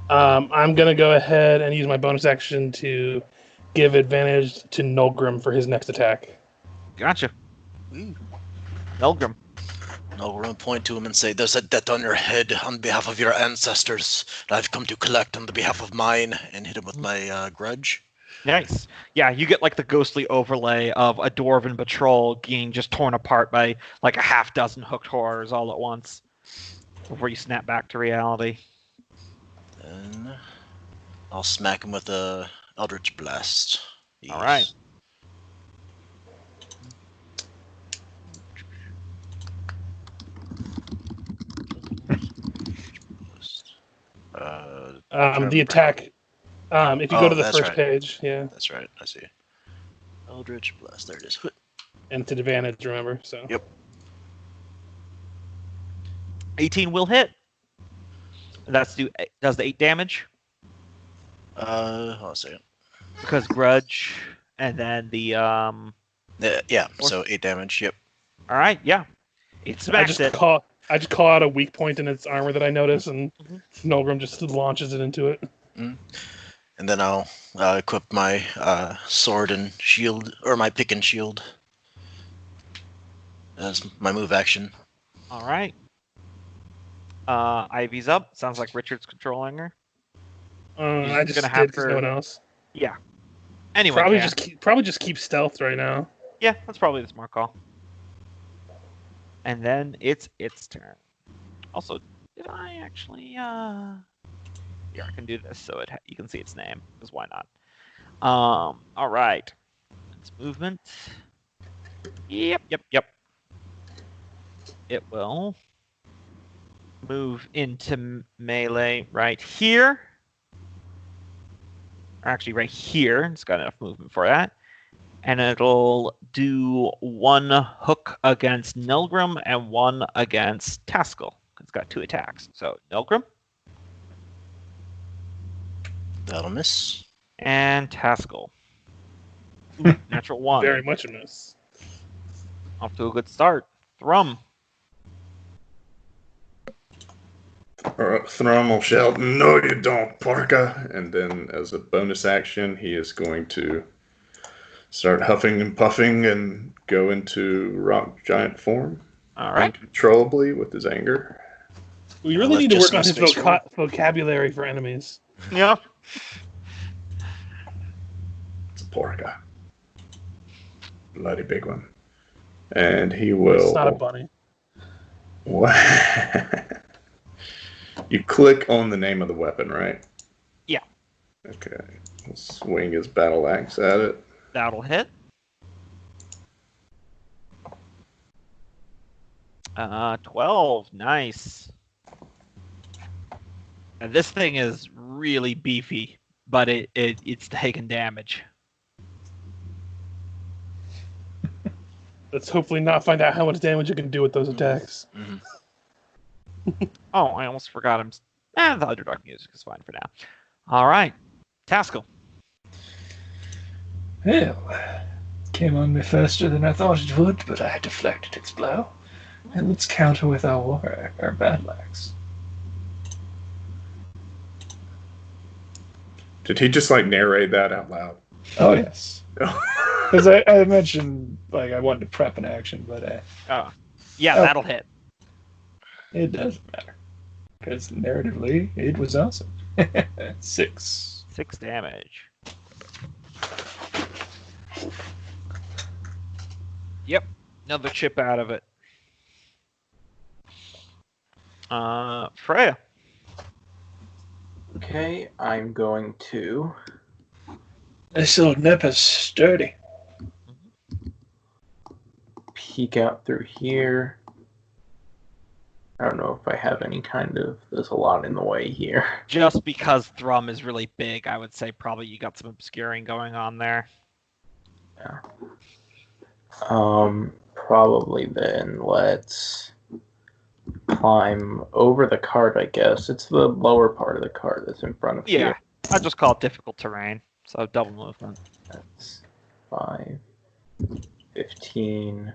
I'm gonna go ahead and use my bonus action to give advantage to Nolgrim for his next attack. Gotcha. Ooh. Nolgrim. Nolgrim will point to him and say, "There's a debt on your head on behalf of your ancestors that I've come to collect on the behalf of mine," and hit him with my grudge. Nice. Yeah, you get like the ghostly overlay of a dwarven patrol being just torn apart by like a half dozen hooked horrors all at once before you snap back to reality. Then I'll smack him with a Eldritch Blast. All right. The attack. If you go to the first right. page, yeah. That's right. I see. Eldritch Blast. There it is. And it's advantage, remember? So. Yep. 18 will hit. Does the 8 damage? Hold on a second. Because grudge, and then the Yeah. So 8 damage. Yep. All right. Yeah. It smashed it. I just call out a weak point in its armor that I notice, and Nolgrim just launches it into it. And then I'll equip my sword and shield, or my pick and shield, as my move action. All right. Ivy's up. Sounds like Richard's controlling her. I just gonna did have because her- no one else. Yeah. Anyway. Probably just keep stealth right now. Yeah, that's probably the smart call. And then it's its turn. Also, did I actually? Yeah, I can do this so you can see its name. Because why not? All right. Its movement. Yep. It will move into melee right here. Or actually, right here. It's got enough movement for that. And it'll do one hook against Nolgrim and one against Taskill. It's got 2 attacks. So Nolgrim That'll miss. and Taskill. Ooh, natural 1. Very much a miss. Off to a good start. Thrum. Thrum will shout, "No, you don't, Parka!" And then, as a bonus action, he is going to start huffing and puffing and go into rock giant form All right. uncontrollably with his anger. We really left need to just work on some his space for vocabulary for enemies. Yeah. It's a Parka. Bloody big one. And he will... It's not a bunny. What? You click on the name of the weapon, right? Yeah. Okay. He'll swing his battle axe at it. That'll hit. 12. Nice. And this thing is really beefy, but it's taking damage. Let's hopefully not find out how much damage it can do with those attacks. Mm-hmm. Oh, I almost forgot him. The Underdark music is fine for now. All right. Taskill. Well, came on me faster than I thought it would, but I deflected its blow. And let's counter with our battle axe. Did he just narrate that out loud? Oh, yes. Because I mentioned, I wanted to prep an action, but Yeah, that'll hit. it doesn't matter. Because narratively, it was awesome. 6. 6 damage. Yep. Another chip out of it. Freya. Okay, I'm going to This little nip is sturdy. peek out through here. I don't know if I have any there's a lot in the way here. Just because Thrum is really big, I would say probably you got some obscuring going on there. Yeah. Probably then let's climb over the cart, I guess. It's the lower part of the cart that's in front of Yeah, you. I just call it difficult terrain, so double movement. That's 5, 15,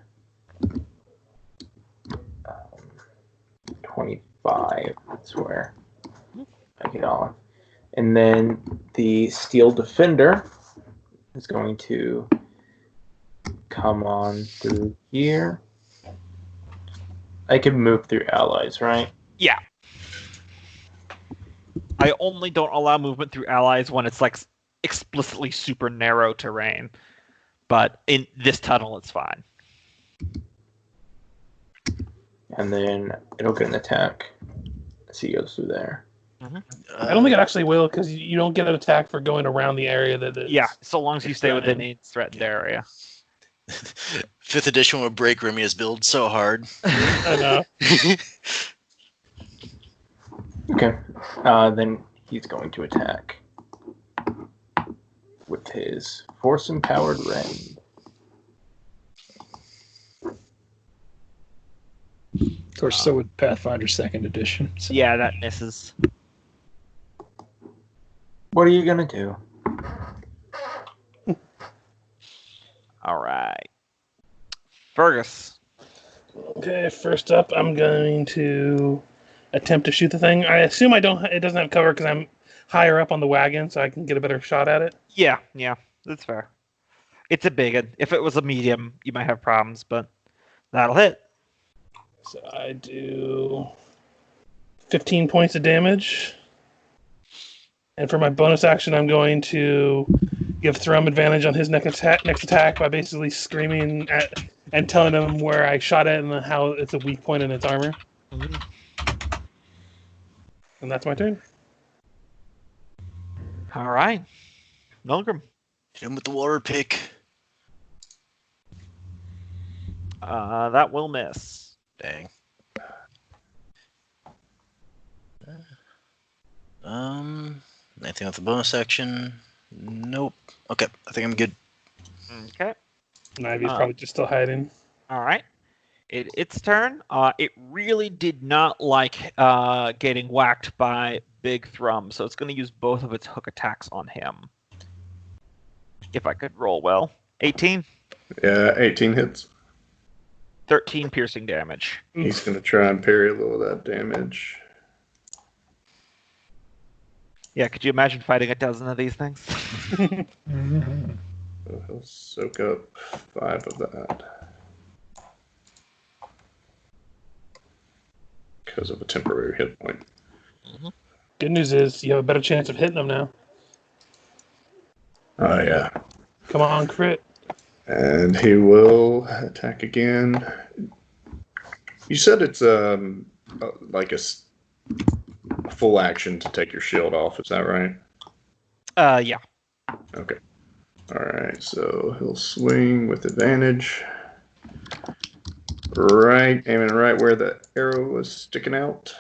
25. That's where I get on. And then the Steel Defender is going to come on through here. I can move through allies, right? Yeah. I only don't allow movement through allies when it's like explicitly super narrow terrain. But in this tunnel, it's fine. And then it'll get an attack as he goes through there. I don't think it actually will, because you don't get an attack for going around the area that it's... Yeah, so long as you stay within its threatened area. 5th edition would break Remia's build so hard. I know. Okay. Then he's going to attack with his Force-Empowered Rend. Of course, so would Pathfinder 2nd edition. So. Yeah, that misses. What are you going to do? All right. Fergus. Okay, first up, I'm going to attempt to shoot the thing. I assume it doesn't have cover because I'm higher up on the wagon, so I can get a better shot at it. Yeah, that's fair. It's a big one. If it was a medium, you might have problems, but that'll hit. So I do 15 points of damage. And for my bonus action, I'm going to give Thrum advantage on his next attack by basically screaming at and telling him where I shot it and how it's a weak point in its armor. Mm-hmm. And that's my turn. All right. Nolgrim. Hit him with the water pick. That will miss. Dang. Anything with the bonus action? Nope. Okay, I think I'm good. Okay. Ivy's probably just still hiding. All right. Its turn. It really did not like getting whacked by Big Thrum, so it's going to use both of its hook attacks on him. If I could roll well. 18? Yeah, 18 hits. 13 piercing damage. He's going to try and parry a little of that damage. Yeah, could you imagine fighting a dozen of these things? Mm-hmm. So he'll soak up 5 of that. Because of a temporary hit point. Mm-hmm. Good news is you have a better chance of hitting them now. Oh, yeah. Come on, crit. And he will attack again. You said it's like a full action to take your shield off. Is that right? Yeah. Okay. All right. So he'll swing with advantage. Right, aiming right where the arrow was sticking out.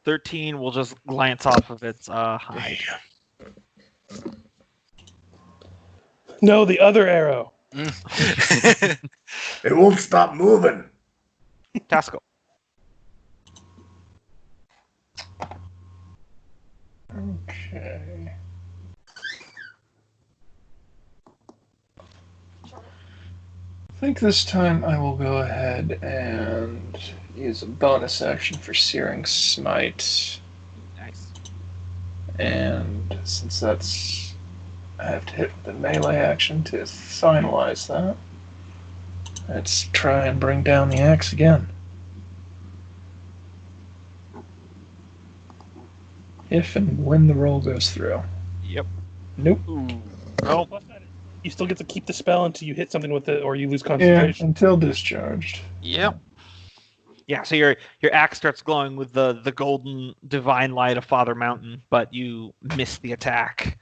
13 will just glance off of its hide. No, the other arrow. It won't stop moving. Taskill. Okay. I think this time I will go ahead and use a bonus action for Searing Smite. Nice. And since that's... I have to hit the melee action to finalize that. Let's try and bring down the axe again. If and when the roll goes through. Yep. Nope. Ooh. Oh. You still get to keep the spell until you hit something with it, or you lose Yeah, concentration. until discharged. Yep. Yeah, so your axe starts glowing with the golden divine light of Father Mountain, but you miss the attack.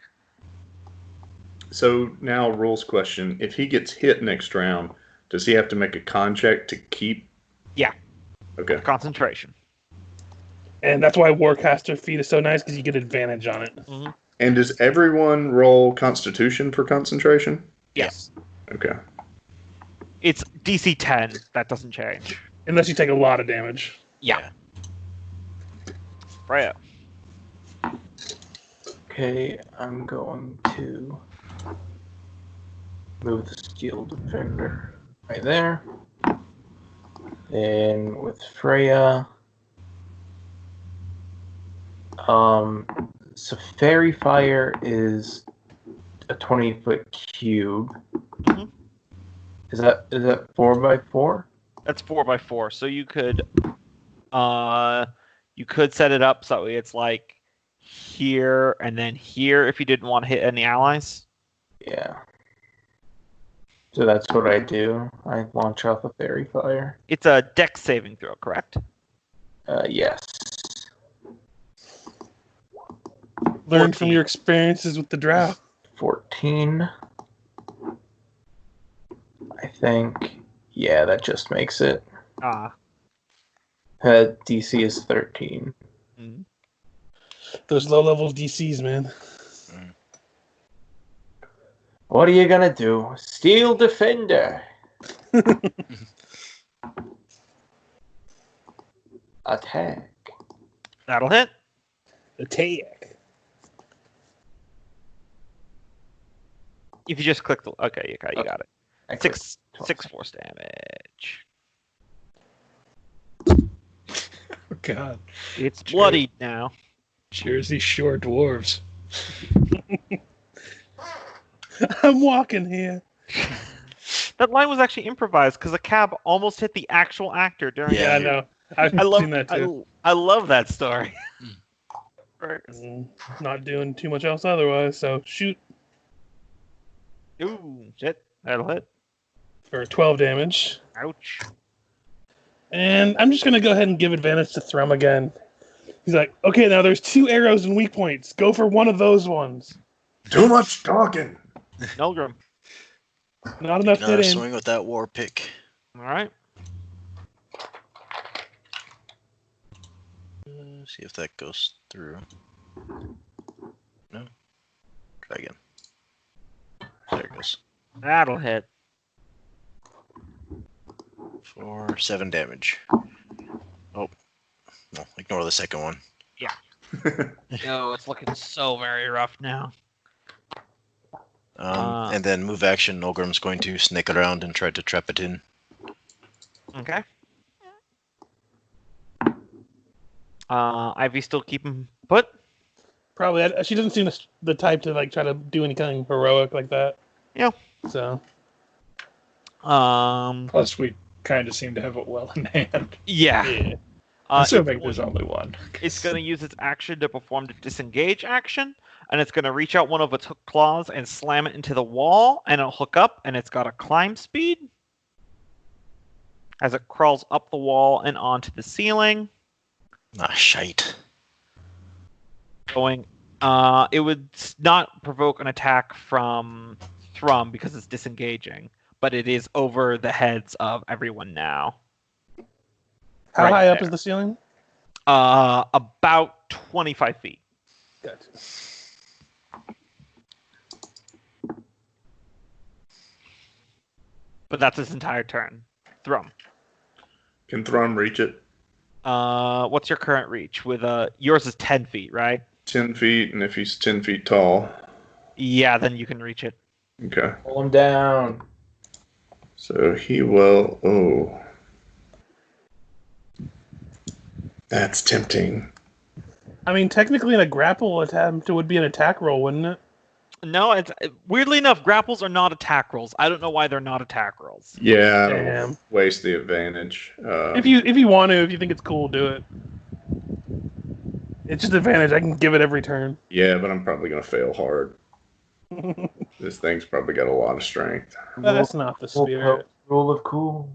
So now, rules question: if he gets hit next round, does he have to make a con check to keep? Yeah. Okay. Concentration. And that's why Warcaster feat is so nice, because you get advantage on it. Mm-hmm. And does everyone roll Constitution for concentration? Yes. Okay. It's DC 10. That doesn't change. Unless you take a lot of damage. Yeah. Freya. Okay, I'm going to move the Steel Defender right there. Then with Freya, So fairy fire is a 20-foot cube. Mhm. Is that 4x4? That's 4x4. So you could set it up so that way it's like here and then here if you didn't want to hit any allies. Yeah. So that's what I do. I launch off a fairy fire. It's a dex saving throw, correct? Yes. Learn from 14. your experiences with the drow. 14. I think. Yeah, that just makes it. DC is 13. Mhm. Those low level DCs, man. What are you gonna do? Steel Defender. Attack. That'll hit. Attack. If you just click the you got it. I Six clicked. force damage. Oh, God. It's bloodied now. Jersey Shore dwarves. I'm walking here. That line was actually improvised because a cab almost hit the actual actor during. Yeah, I know. I've seen that too. I love that story. Not doing too much else otherwise, so shoot Ooh, shit. That'll hit. for 12 damage. Ouch. And I'm just going to go ahead and give advantage to Thrum again. He's like, okay, now there's 2 arrows and weak points. Go for one of those ones. Too much talking. Nolgrim. Not enough Another hit in. swing with that war pick. All right. See if that goes through. No. Try again. There it goes. That'll hit. For 7 damage. Oh. No, ignore the second one. No, it's looking so very rough now. And then move action, Nolgrim's going to snake around and try to trap it in. Okay. Ivy still keeping put? Probably. She doesn't seem the type to like try to do anything heroic like that. Yeah. So. Plus, we kind of seem to have it well in hand. Yeah. Yeah. Assuming there's only one. It's going to use its action to perform the disengage action, and it's going to reach out one of its hook claws and slam it into the wall, and it'll hook up, and it's got a climb speed as it crawls up the wall and onto the ceiling. Ah, shite. Going, it would not provoke an attack from Thrum because it's disengaging, but it is over the heads of everyone now. How Right high up there. is the ceiling? About 25 feet. Gotcha. But that's his entire turn. Thrum. Can Thrum reach it? What's your current reach? With yours is 10 feet, right? 10 feet, and if he's 10 feet tall. Yeah, then you can reach it. Okay. Pull him down. So he will. Oh. That's tempting. I mean, technically, in a grapple attempt, it would be an attack roll, wouldn't it? No, it's weirdly enough, grapples are not attack rolls. I don't know why they're not attack rolls. Yeah, Damn. waste the advantage. If you want to, if you think it's cool, do it. It's just advantage. I can give it every turn. Yeah, but I'm probably going to fail hard. This thing's probably got a lot of strength. That's not the spirit. Rule of cool.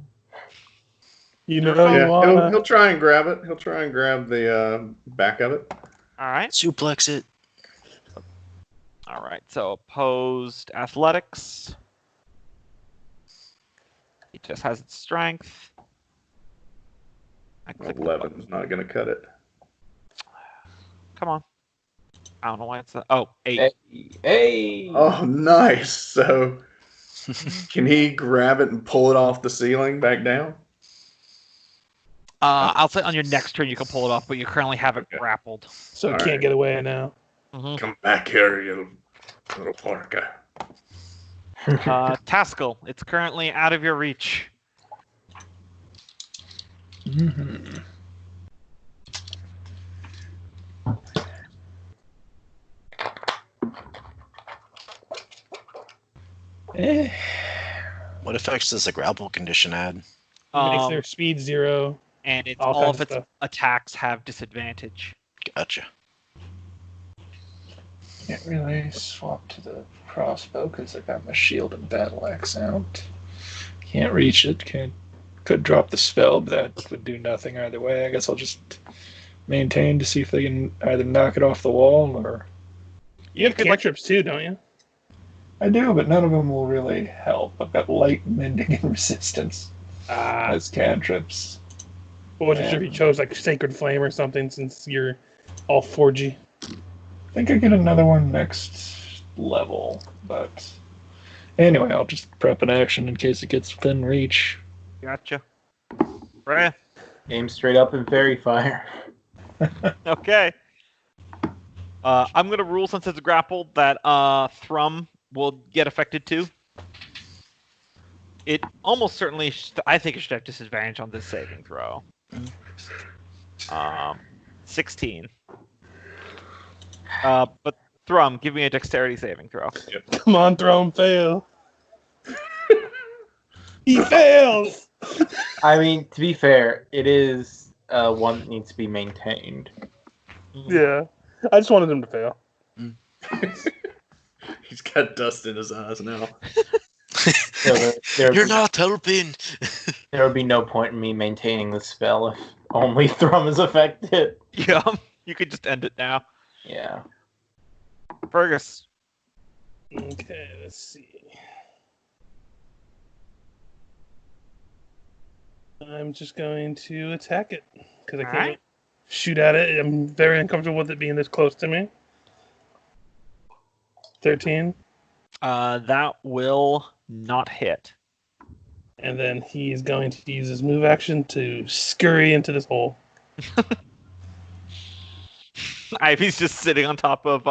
You know Yeah, you wanna... he'll try and grab it. He'll try and grab the back of it. All right. Suplex it. All right. So opposed athletics. It just has its strength. I clicked the button. 11's not going to cut it. Come on. I don't know why it's oh, 8. Hey. Oh, nice. So, can he grab it and pull it off the ceiling back down? I'll say on your next turn you can pull it off, but you currently have it grappled. So it All can't right. get away now. Mm-hmm. Come back here, you little porker. Taskill, it's currently out of your reach. Mm-hmm. What effects does the grapple condition add? Makes their speed 0. And it's all all kinds of of its stuff. attacks have disadvantage. Gotcha. Can't really swap to the crossbow because I got my shield and battle axe out. Can't reach it. Could drop the spell, but that would do nothing either way. I guess I'll just maintain to see if they can either knock it off the wall or... You have cantrips too, don't you? I do, but none of them will really help. I've got light, mending, and resistance as cantrips. Well, wasn't sure if you chose like Sacred Flame or something since you're all 4G. I think I get another one next level, but anyway, I'll just prep an action in case it gets within reach. Gotcha. Freya. Aim straight up and fairy fire. Okay. I'm gonna rule since it's grappled that Thrum will get affected too. It almost certainly, I think it should have disadvantage on this saving throw. 16. But Thrum, give me a dexterity saving throw. Come on, throw him, fail. He fails! I mean, to be fair, it is one that needs to be maintained. Yeah. I just wanted him to fail. He's got dust in his eyes now. So You're not helping. there would be no point in me maintaining the spell if only Thrum is affected. Yeah, you could just end it now. Yeah. Fergus. Okay, let's see. I'm just going to attack it because I can't Alright. shoot at it. I'm very uncomfortable with it being this close to me. 13. That will not hit. And then he's going to use his move action to scurry into this hole. Ivy's just sitting on top of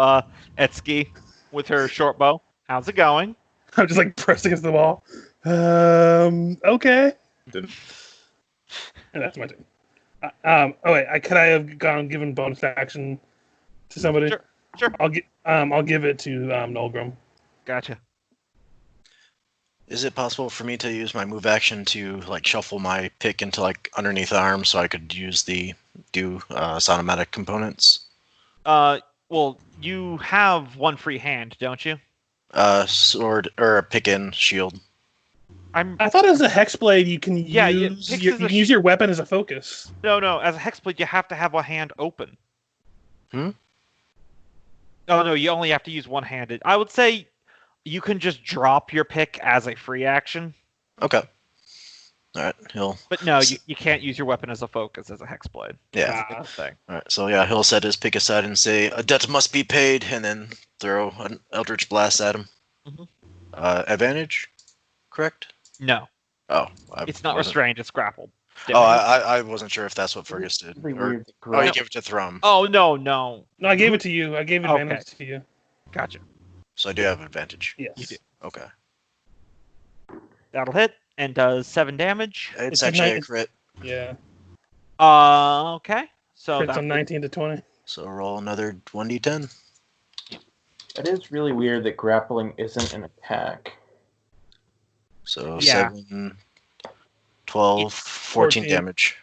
Etsuki with her short bow. How's it going? I'm just like pressed against the wall. Okay. Didn't- And that's my turn. Could I have given bonus action to somebody? Sure. I'll give it to Nolgrim. Gotcha. Is it possible for me to use my move action to like shuffle my pick into like underneath the arm so I could use do sonomatic components? Well, you have one free hand, don't you? Sword or a pick in shield. I thought as a hexblade you can picks use your weapon as a focus. No. As a hexblade, you have to have a hand open. Hmm? Oh no, you only have to use one-handed. I would say you can just drop your pick as a free action. Okay. All right. He'll. But no, you can't use your weapon as a focus as a hexblade. Yeah. That's a good thing. All right. So yeah, he'll set his pick aside and say, "A debt must be paid," and then throw an eldritch blast at him. Mhm. Advantage. Correct. No, Oh. it's not restrained. It's grappled. Oh, I wasn't sure if that's what Fergus did. Really Or- weird. oh, you gave it to Thrum. Oh no. No, I gave it to you. I gave advantage to you. Gotcha. So I do have advantage. Yes. You do. Okay. That'll hit and does 7 damage. It's It's a actually a nice- crit. Yeah. Okay. So Crits that on 19 to 20. So roll another 1d10. It is really weird that grappling isn't an attack. So Yeah. 7, 12, 14 14. damage.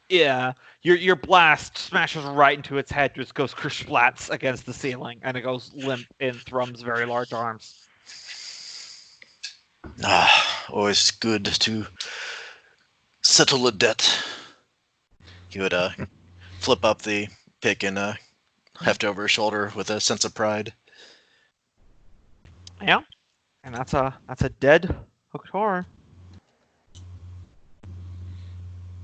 Yeah, your blast smashes right into its head, just goes kersplats against the ceiling, and it goes limp in Thrum's very large arms. Always good to settle a debt. He would flip up the pick and heft over his shoulder with a sense of pride. Yeah, and that's a dead hooked horror.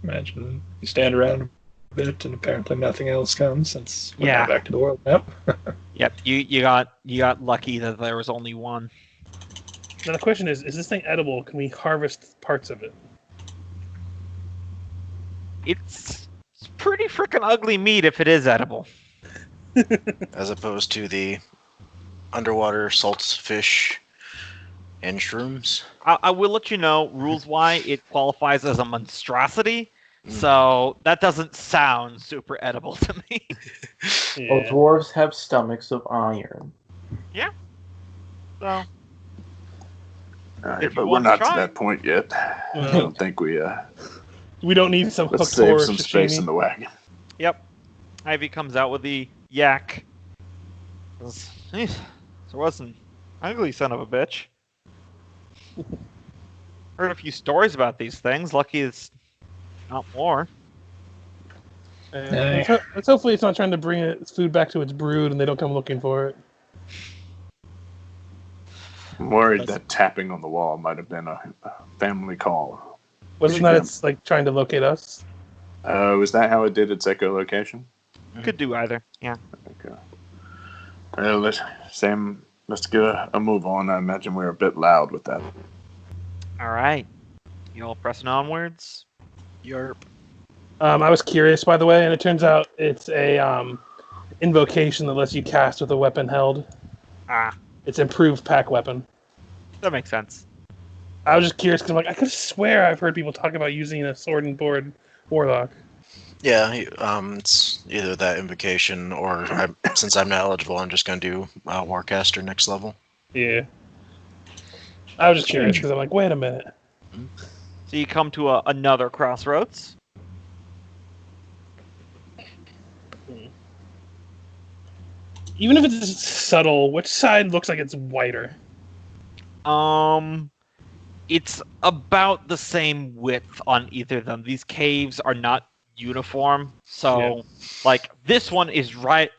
Imagine you stand around a bit and apparently nothing else comes since we're Yeah. now back to the world map. Yep, you got lucky that there was only one. Now the question is this thing edible? Can we harvest parts of it? It's pretty freaking ugly meat if it is edible. As opposed to the underwater salt fish and shrooms. I will let you know, rules-wise, it qualifies as a monstrosity, so that doesn't sound super edible to me. Well, dwarves have stomachs of iron. So, If you but we're want to not to try. that point yet. I Well, don't think we. we don't need some Let's hooked save horse some sashimi. space in the wagon. Yep. Ivy comes out with the yak. There was an ugly son of a bitch. Heard a few stories about these things. Lucky it's not more. Let's hopefully it's not trying to bring its food back to its brood and they don't come looking for it. I'm worried that tapping on the wall might have been a family call. Wasn't that it's like trying to locate us? Was that how it did its echolocation? Could do either. Yeah. Okay. Well, Sam, let's get a move on. I imagine we're a bit loud with that. All right. You all pressing onwards? Yerp. I was curious, by the way, and it turns out it's a invocation that lets you cast with a weapon held. Ah, It's improved pack weapon. that makes sense. I was just curious because I could swear I've heard people talk about using a sword and board warlock. Yeah, it's either that invocation or since I'm not eligible, I'm just going to do Warcaster next level. Yeah. I was just curious because I'm like, wait a minute. So you come to another crossroads. Even if it's subtle, which side looks like it's whiter? It's about the same width on either of them. These caves are not uniform, so like this one is right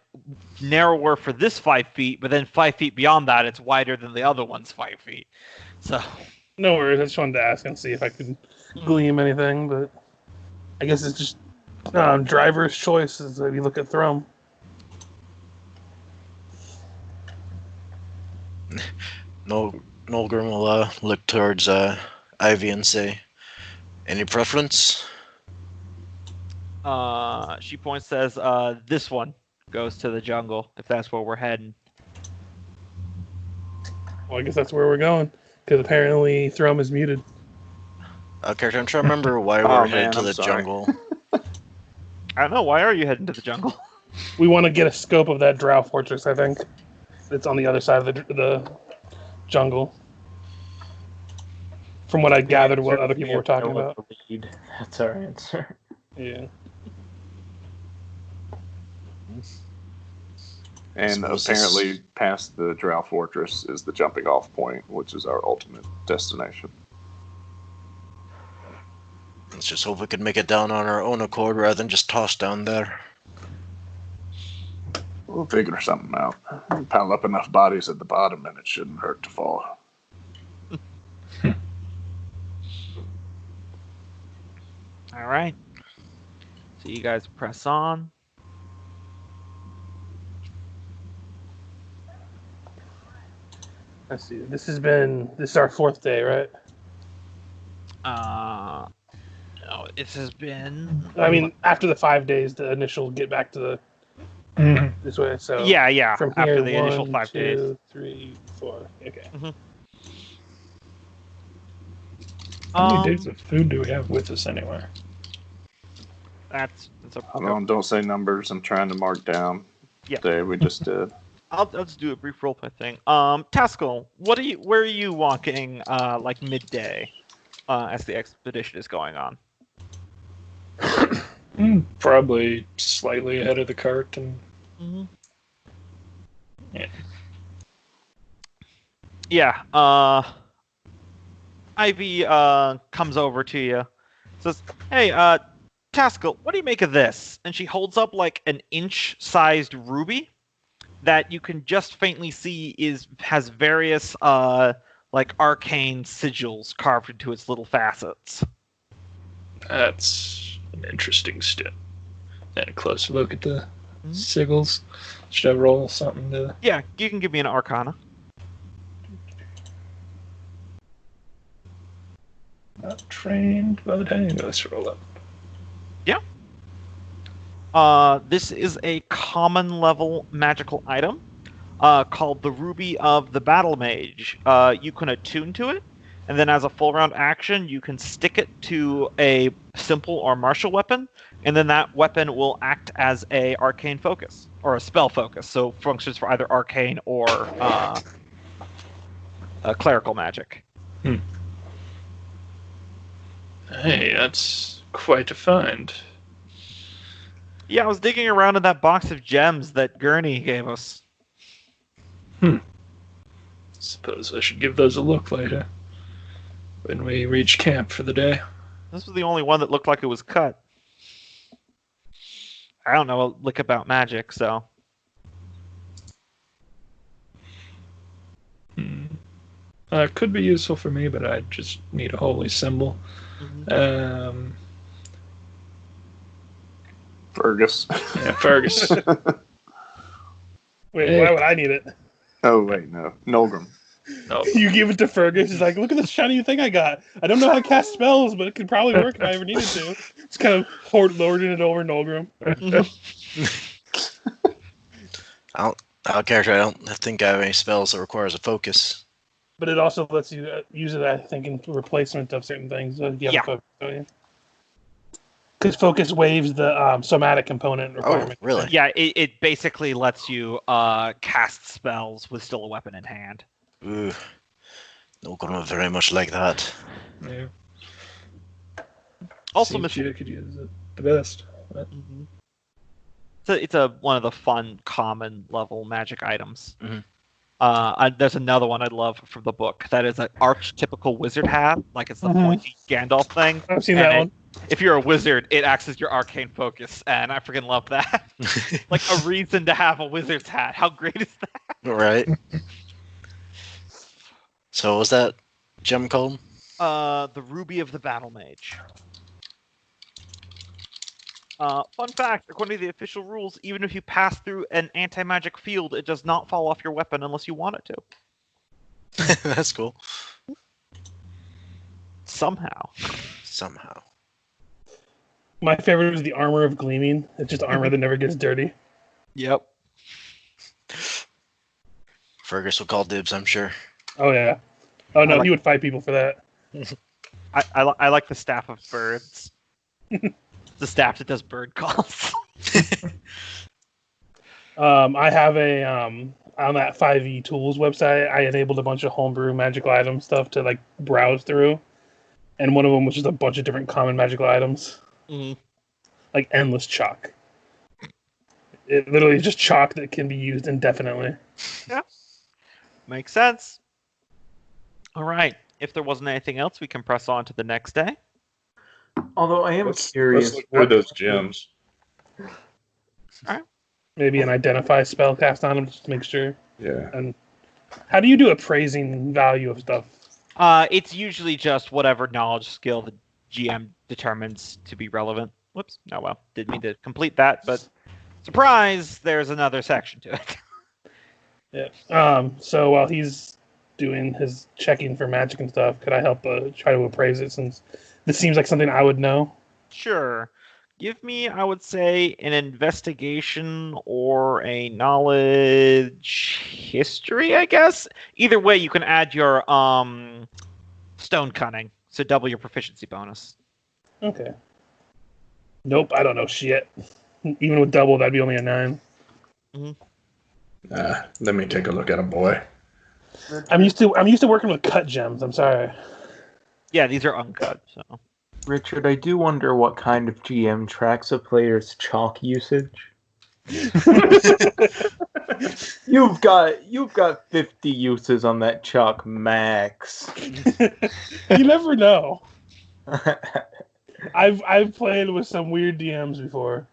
narrower for this 5 feet, but then 5 feet beyond that, it's wider than the other one's 5 feet. So No worries. I just wanted to ask and see if I could glean anything, but I guess it's just driver's choice. If you look at Thrum. Nolgrim will look towards Ivy and say, "Any preference?" She points, says, this one goes to the jungle, if that's where we're heading. Well, I guess that's where we're going, because apparently Thrum is muted. Character, I'm trying to remember why Oh, we're man, headed to I'm the sorry. jungle. I don't know, why are you heading to the jungle? We want to get a scope of that drow fortress, I think. It's on the other side of the jungle. From what I gathered, what other people were talking about. That's our answer. Yeah. And Suppose apparently, past the Drow Fortress is the jumping off point, which is our ultimate destination. Let's just hope we can make it down on our own accord rather than just tossed down there. We'll figure something out. Pile up enough bodies at the bottom, and it shouldn't hurt to fall. All right. So you guys press on. Let's see. This is our 4th day, right? No, this has been. I mean, after the 5 days, the initial get back to the this way. So Yeah. From After here, the initial 1, 5 days. 2, 3, 4. Okay. How many days of food do we have with us anyway? That's a. Don't say numbers. I'm trying to mark down Yeah. the day we just did. I'll just do a brief roleplay thing. Taskill, where are you walking? Like midday, as the expedition is going on. Probably slightly ahead of the cart, and Yeah. Ivy comes over to you, says, "Hey, Taskill, what do you make of this?" And she holds up like an inch-sized ruby that you can just faintly see has various like arcane sigils carved into its little facets. that's an interesting step. And a closer look at the sigils. Should I roll something to... Yeah, you can give me an Arcana. Not trained, but hey, let's roll up. This is a common level magical item called the Ruby of the Battle Mage. You can attune to it, and then as a full round action, you can stick it to a simple or martial weapon, and then that weapon will act as a arcane focus or a spell focus. So functions for either arcane or clerical magic. Hey, that's quite a find. Yeah, I was digging around in that box of gems that Gurney gave us. Suppose I should give those a look later. When we reach camp for the day. This was the only one that looked like it was cut. I don't know a lick about magic, so... It could be useful for me, but I just need a holy symbol. Fergus. Yeah, Fergus. Wait, Hey. why would I need it? Oh, wait, no. Nolgrim. Oh, You give it to Fergus. He's like, look at this shiny thing I got. I don't know how to cast spells, but it could probably work if I ever needed to. It's kind of lording it over Nolgrim. Out of character, I don't think I have any spells that requires a focus. But it also lets you use it, I think, in replacement of certain things. So you have Yeah. a focus, don't you? Because focus waives the somatic component Oh, requirement. really? Yeah, it basically lets you cast spells with still a weapon in hand. Ooh. No gonna very much like that. yeah. Also, Seems you could use it the best. But it's one of the fun, common level magic items. Mhm. There's another one I love from the book that is an archetypical wizard hat, like it's the Mhm. pointy Gandalf thing. I've seen And that one. If you're a wizard, it acts as your arcane focus, and I freaking love that. Like a reason to have a wizard's hat. How great is that? Right. So what was that gem called? The Ruby of the Battle Mage. Fun fact, according to the official rules, even if you pass through an anti-magic field, it does not fall off your weapon unless you want it to. That's cool. Somehow. Somehow. My favorite is the armor of gleaming. It's just armor that never gets dirty. Yep. Fergus will call dibs, I'm sure. Oh, yeah. Oh, no, I like- he would fight people for that. I like the Staff of Birds. The staff that does bird calls. I have on that 5e tools website, I enabled a bunch of homebrew magical item stuff to like browse through. And one of them was just a bunch of different common magical items. Mhm. Like endless chalk. It literally is just chalk that can be used indefinitely. Makes sense. All right. If there wasn't anything else, we can press on to the next day. Although I am Let's curious. look for those gems. Maybe an identify spell cast on them just to make sure. Yeah. And how do you do appraising value of stuff? It's usually just whatever knowledge skill the GM determines to be relevant. Whoops. Oh well. Didn't mean to complete that, but surprise, there's another section to it. Yeah. So while he's doing his checking for magic and stuff, could I help try to appraise it, since this seems like something I would know? Sure. Give me, I would say, an investigation or a knowledge history, I guess. Either way, you can add your stone cunning, so double your proficiency bonus. Okay. Nope, I don't know shit. Even with double, that'd be only a 9. Let me take a look at him, boy. I'm used to working with cut gems. I'm sorry. Yeah, these are uncut, so. Richard, I do wonder what kind of GM tracks a player's chalk usage. You've got 50 uses on that chalk max. You never know. I've played with some weird DMs before.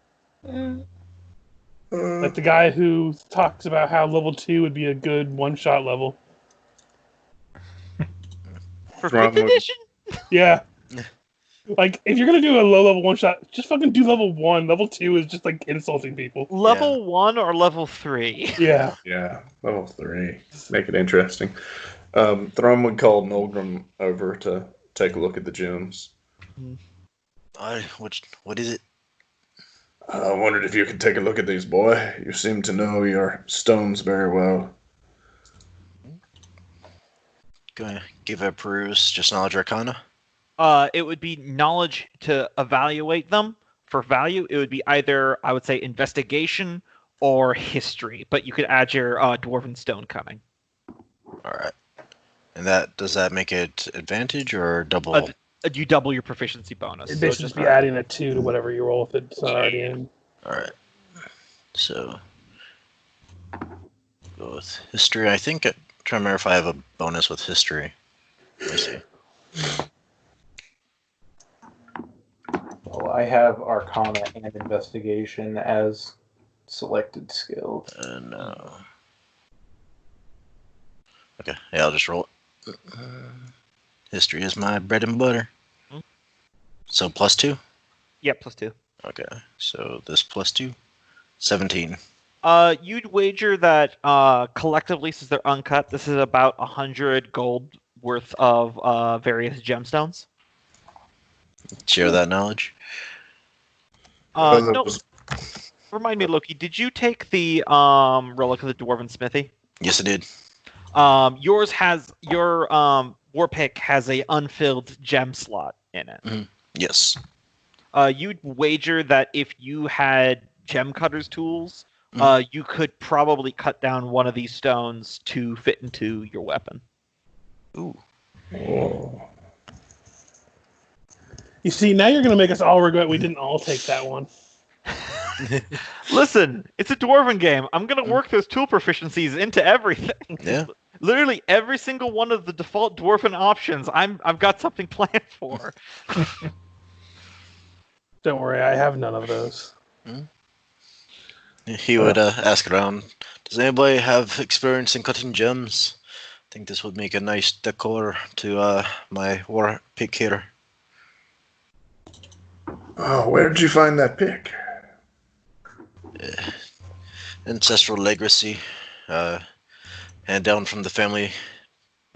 Like the guy who talks about how level 2 would be a good one-shot level. For Wrong 5th with- edition? Yeah. Like, if you're gonna do a low-level one-shot, just fucking do level 1. Level 2 is just, like, insulting people. Level 1 or level 3? Yeah. Yeah, level 3. Make it interesting. Thrum would call Nolgrim over to take a look at the gems. What is it? I wondered if you could take a look at these, boy. You seem to know your stones very well. Gonna give a peruse, just knowledge arcana. It would be knowledge to evaluate them. For value, it would be either, I would say, investigation or history. But you could add your dwarven stone cunning. Alright. And does that make it advantage or double? You double your proficiency bonus. It'd So basically just be adding a 2 to whatever you roll if it's already in. All right. So go with history. I think I'm trying to remember if I have a bonus with history. Let me see. Well, I have Arcana and Investigation as selected skills. No. Okay, yeah, I'll just roll it. History is my bread and butter. So +2? Yeah, +2. Okay, so this +2, 17. You'd wager that collectively, since they're uncut, this is about 100 gold worth of various gemstones. Share that knowledge. No. Remind me, Loki, did you take the relic of the Dwarven Smithy? Yes, I did. Your war pick has a unfilled gem slot in it. Mm-hmm. Yes. You'd wager that if you had gem cutter's tools, you could probably cut down one of these stones to fit into your weapon. Ooh. Oh. You see, now you're going to make us all regret we didn't all take that one. Listen, it's a Dwarven game. I'm going to work those tool proficiencies into everything. Yeah. Literally every single one of the default Dwarven options, I've got something planned for. Don't worry, I have none of those. He would ask around, does anybody have experience in cutting gems? I think this would make a nice decor to my war pick here. Oh, where did you find that pick? Ancestral legacy. Hand down from the family.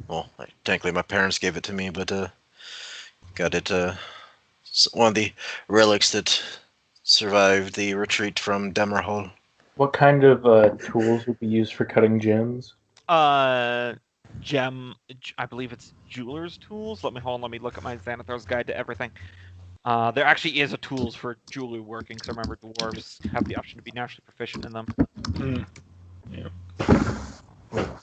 Well, technically my parents gave it to me, but got it. One of the relics that survived the retreat from Dammerhall. What kind of tools would be used for cutting gems? I believe it's jeweler's tools. Let me look at my Xanathar's Guide to Everything. There actually is a tools for jewelry working, because I remember dwarves have the option to be naturally proficient in them. Yeah.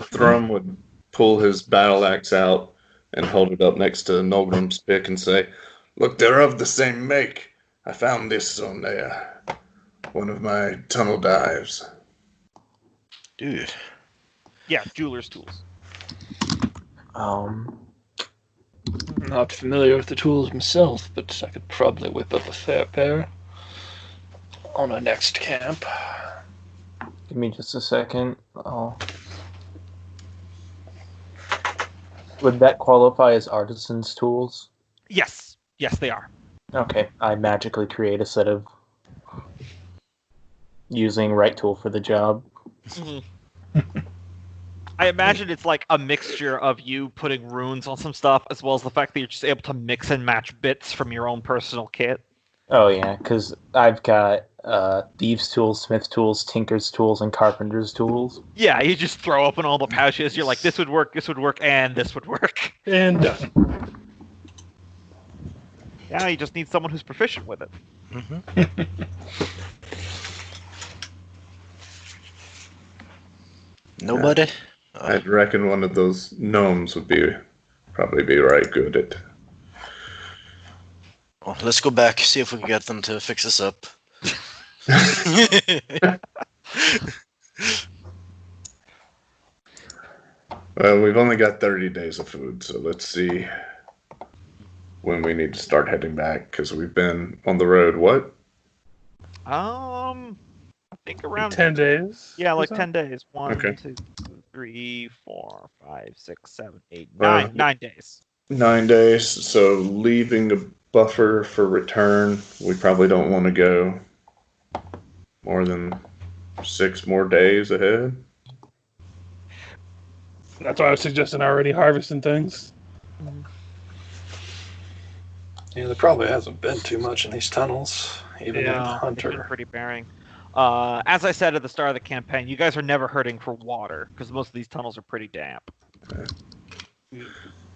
Thrum would pull his battle axe out and hold it up next to Nolgrim's pick and say, "Look, they're of the same make. I found this on one of my tunnel dives." Dude. Yeah, jeweler's tools. Not familiar with the tools myself, but I could probably whip up a fair pair on our next camp. Give me just a second. Would that qualify as artisan's tools? Yes, they are. Okay, I magically create a set of using right tool for the job. I imagine it's like a mixture of you putting runes on some stuff, as well as the fact that you're just able to mix and match bits from your own personal kit. Oh yeah, because I've got thieves' tools, smith tools, tinker's tools, and carpenter's tools. Yeah, you just throw open all the pouches. You're like, this would work, and this would work. And done. Yeah, you just need someone who's proficient with it. Nobody? I'd reckon one of those gnomes would probably be right good at. Well, let's go back, see if we can get them to fix us up. Well, we've only got 30 days of food, so let's see when we need to start heading back, because we've been on the road, what? I think around 10 days? Yeah, like or so? 10 days. 1, Okay. 2, 3, 4, 5, 6, 7, 8, 9. 9 days. 9 days, so leaving a buffer for return. We probably don't want to go more than 6 more days ahead. That's why I was suggesting already harvesting things. Yeah, there probably hasn't been too much in these tunnels, even in It's been Hunter. pretty barren. As I said at the start of the campaign, you guys are never hurting for water, because most of these tunnels are pretty damp.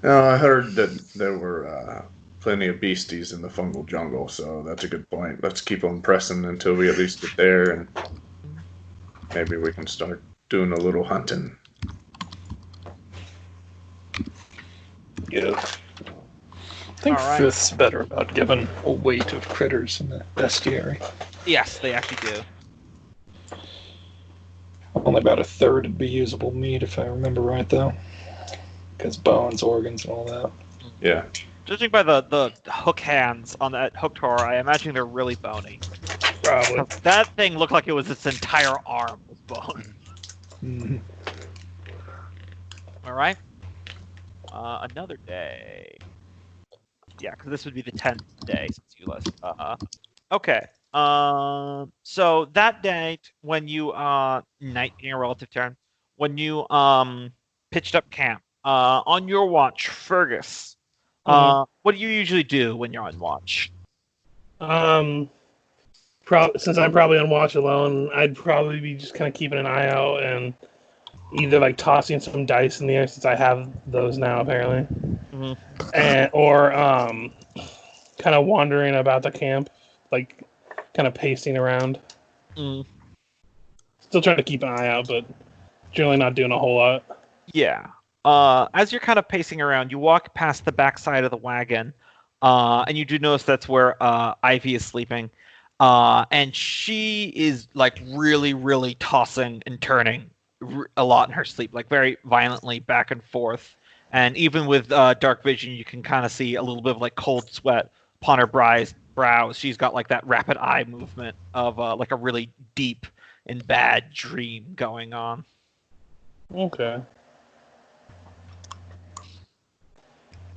Now, I heard that there were plenty of beasties in the fungal jungle, so that's a good point. Let's keep on pressing until we at least get there, and maybe we can start doing a little hunting. Yeah. I think Alright. fifth's better about giving a weight of critters in the bestiary. Yes, they actually do. Only about a third would be usable meat, if I remember right, though. Because bones, organs, and all that. Yeah. Judging by the hook hands on that hooked horror, I imagine they're really bony. Probably. That thing looked like it was its entire arm was bone. Mm-hmm. All right. Another day. Yeah, because this would be the 10th day since you last. Okay. So that day, when you night being a relative term, when you pitched up camp, on your watch, Fergus, what do you usually do when you're on watch? Since I'm probably on watch alone, I'd probably be just kind of keeping an eye out and either like tossing some dice in the air since I have those now apparently, or kind of wandering about the camp, like kind of pacing around. Still trying to keep an eye out, but generally not doing a whole lot. Yeah. As you're kind of pacing around, you walk past the backside of the wagon, and you do notice that's where Ivy is sleeping. And she is like really, really tossing and turning a lot in her sleep, like very violently back and forth. And even with dark vision, you can kind of see a little bit of like cold sweat upon her brows. She's got like that rapid eye movement of like a really deep and bad dream going on. Okay.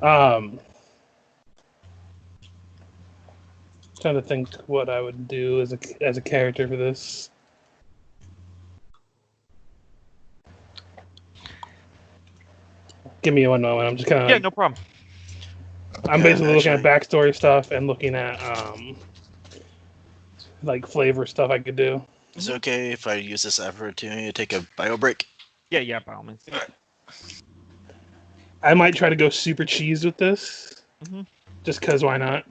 Trying to think what I would do as a character for this. Give me one moment. I'm just kind of No problem. I'm basically looking at backstory stuff and looking at like flavor stuff I could do. Is it okay if I use this opportunity to take a bio break? Yeah, by all means. I might try to go super cheese with this, just because why not?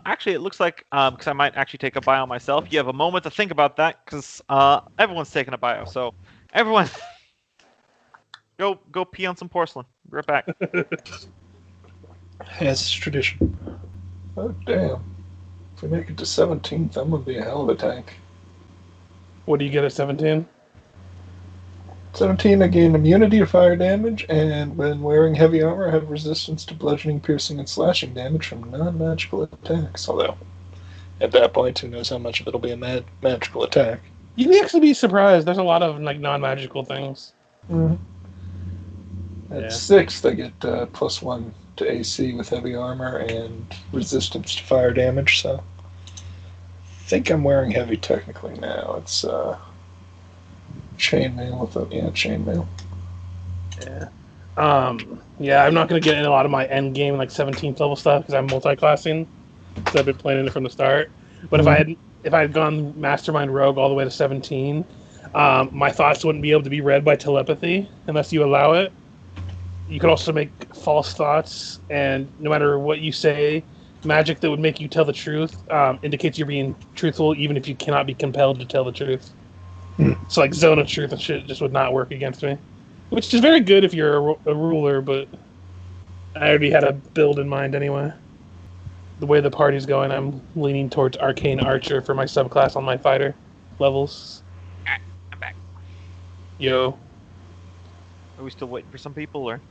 Actually, it looks like because I might actually take a bio myself. You have a moment to think about that because everyone's taking a bio. So everyone, go pee on some porcelain. Be right back. As is tradition. Oh, damn. If we make it to 17th, I'm going to be a hell of a tank. What do you get at 17? 17, I gain immunity to fire damage, and when wearing heavy armor, I have resistance to bludgeoning, piercing, and slashing damage from non-magical attacks. Although, at that point, who knows how much of it'll be a magical attack. You'd actually be surprised. There's a lot of like non-magical things. Mm-hmm. At 6th, I get +1 to AC with heavy armor and resistance to fire damage, so I think I'm wearing heavy technically now. It's chainmail with chainmail. Yeah. I'm not going to get in a lot of my end game like 17th level stuff because I'm multi-classing, so I've been playing it from the start. But if I had gone Mastermind Rogue all the way to 17, my thoughts wouldn't be able to be read by telepathy unless you allow it. You could also make false thoughts, and no matter what you say, magic that would make you tell the truth indicates you're being truthful, even if you cannot be compelled to tell the truth. So, like, zone of truth and shit just would not work against me. Which is very good if you're a ruler, but I already had a build in mind anyway. The way the party's going, I'm leaning towards Arcane Archer for my subclass on my fighter levels. I'm back. Yo. Are we still waiting for some people, or?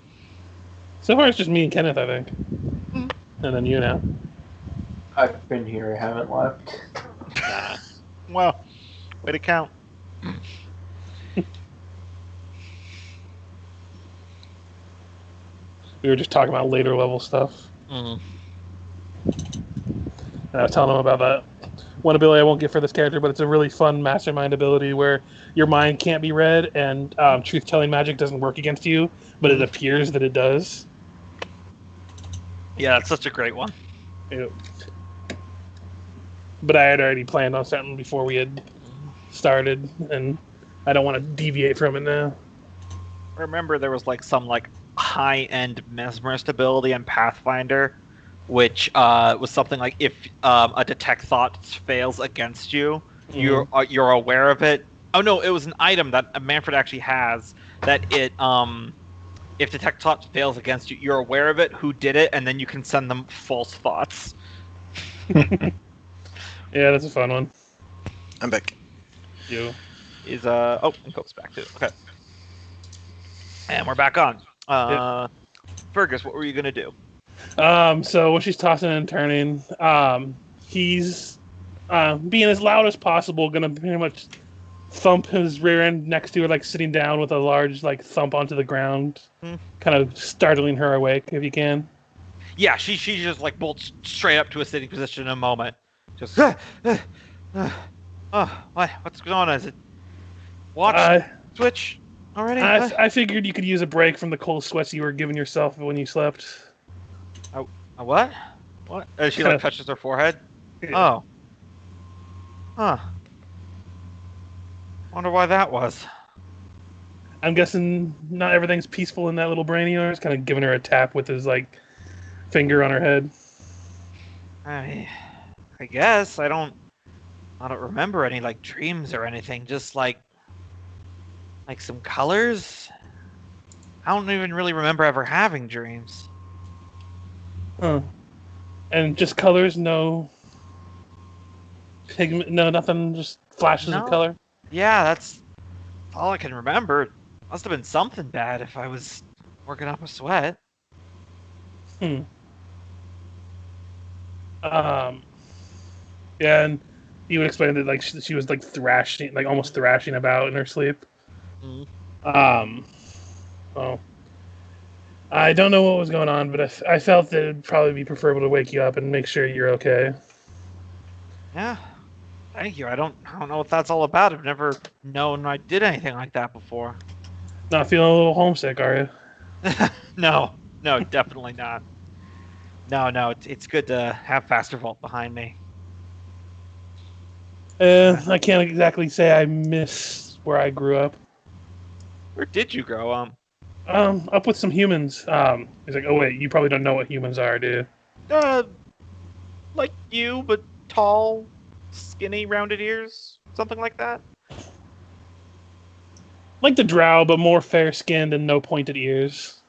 So far, it's just me and Kenneth, I think. And then you now. I've been here, I haven't left. Well, way to count. We were just talking about later level stuff. And I was telling him about that one ability I won't get for this character, but it's a really fun mastermind ability where your mind can't be read and truth-telling magic doesn't work against you, but it appears that it does. Yeah, that's such a great one. Yep. But I had already planned on something before we had started, and I don't want to deviate from it now. I remember there was like some like high-end mesmerist ability in Pathfinder, which was something like if a detect thought fails against you, you're aware of it. Oh no, it was an item that Manfred actually has that if detect thought fails against you, you're aware of it, who did it, and then you can send them false thoughts. Yeah, that's a fun one. I'm back. You. Is it goes back to it. Okay. And we're back on. Fergus, what were you gonna do? So when she's tossing and turning, he's being as loud as possible, gonna pretty much thump his rear end next to her, like sitting down with a large like thump onto the ground, kind of startling her awake if you can. Yeah, she just like bolts straight up to a sitting position in a moment. Just what's going on? Is it watch switch already? I figured you could use a break from the cold sweats you were giving yourself when you slept. A what? What? She like touches her forehead. Yeah. Oh. Huh. Wonder why that was. I'm guessing not everything's peaceful in that little brain of yours. Kind of giving her a tap with his like finger on her head. I guess I don't remember any like dreams or anything. Just like some colors. I don't even really remember ever having dreams. Huh. And just colors, no pigment, no nothing, just flashes of color. Yeah, that's all I can remember. Must have been something bad if I was working up a sweat. Yeah, and you would explain that like she was like thrashing, like almost thrashing about in her sleep. Well, I don't know what was going on, but I felt that it'd probably be preferable to wake you up and make sure you're okay. Yeah, thank you. I don't know what that's all about. I've never known I did anything like that before. Not feeling a little homesick, are you? No, definitely not. No, it's good to have Faster Vault behind me. I can't exactly say I miss where I grew up. Where did you grow up? Up with some humans. He's like, oh wait, you probably don't know what humans are, do you? Like you, but tall, skinny, rounded ears, something like that. Like the drow, but more fair-skinned and no pointed ears.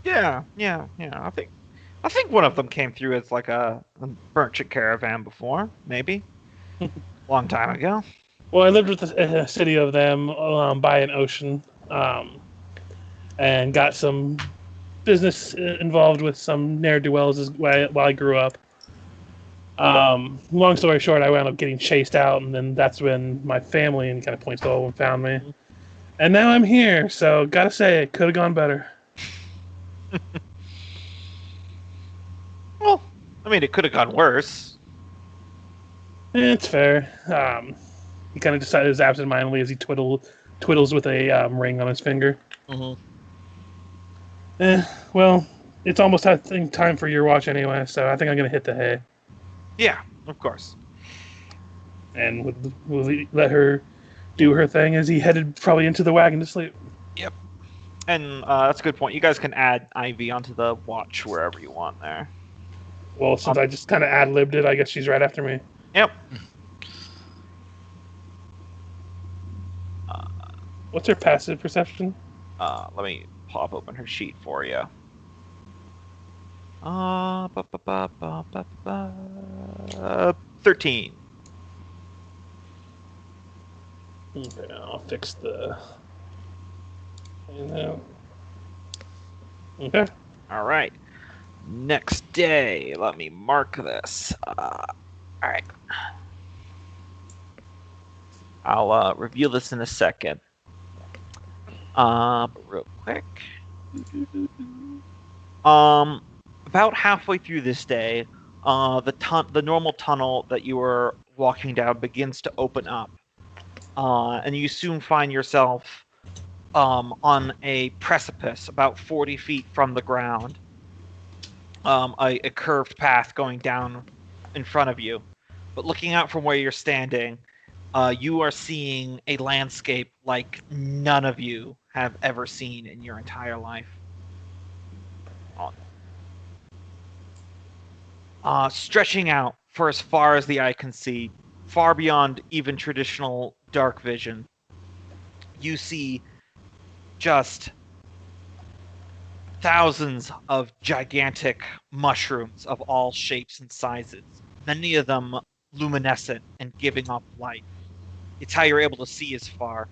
Yeah. I think one of them came through as like a merchant caravan before, maybe. Long time ago. Well, I lived with a city of them by an ocean, and got some business involved with some ne'er-do-wells while I grew up. Long story short, I wound up getting chased out, and then that's when my family, and kind of points to all, found me. And now I'm here, so gotta say, it could have gone better. Well, I mean, it could have gone worse. It's fair. He kind of decided as absentmindedly as he twiddles with a ring on his finger. Well, it's almost time for your watch anyway, so I think I'm going to hit the hay. Yeah, of course. And we'll let her do her thing as he headed probably into the wagon to sleep. Yep. And that's a good point. You guys can add Ivy onto the watch wherever you want there. Well, since I just kind of ad-libbed it, I guess she's right after me. Yep. What's her passive perception? Let me pop open her sheet for you. 13. Okay, I'll fix the... Okay. All right. Next day. Let me mark this. All right. I'll review this in a second. Real quick. About halfway through this day, the normal tunnel that you were walking down begins to open up, and you soon find yourself on a precipice about 40 feet from the ground. A curved path going down in front of you, but looking out from where you're standing, you are seeing a landscape like none of you have ever seen in your entire life. Stretching out for as far as the eye can see, far beyond even traditional dark vision, you see just thousands of gigantic mushrooms of all shapes and sizes, many of them luminescent and giving off light. It's how you're able to see as far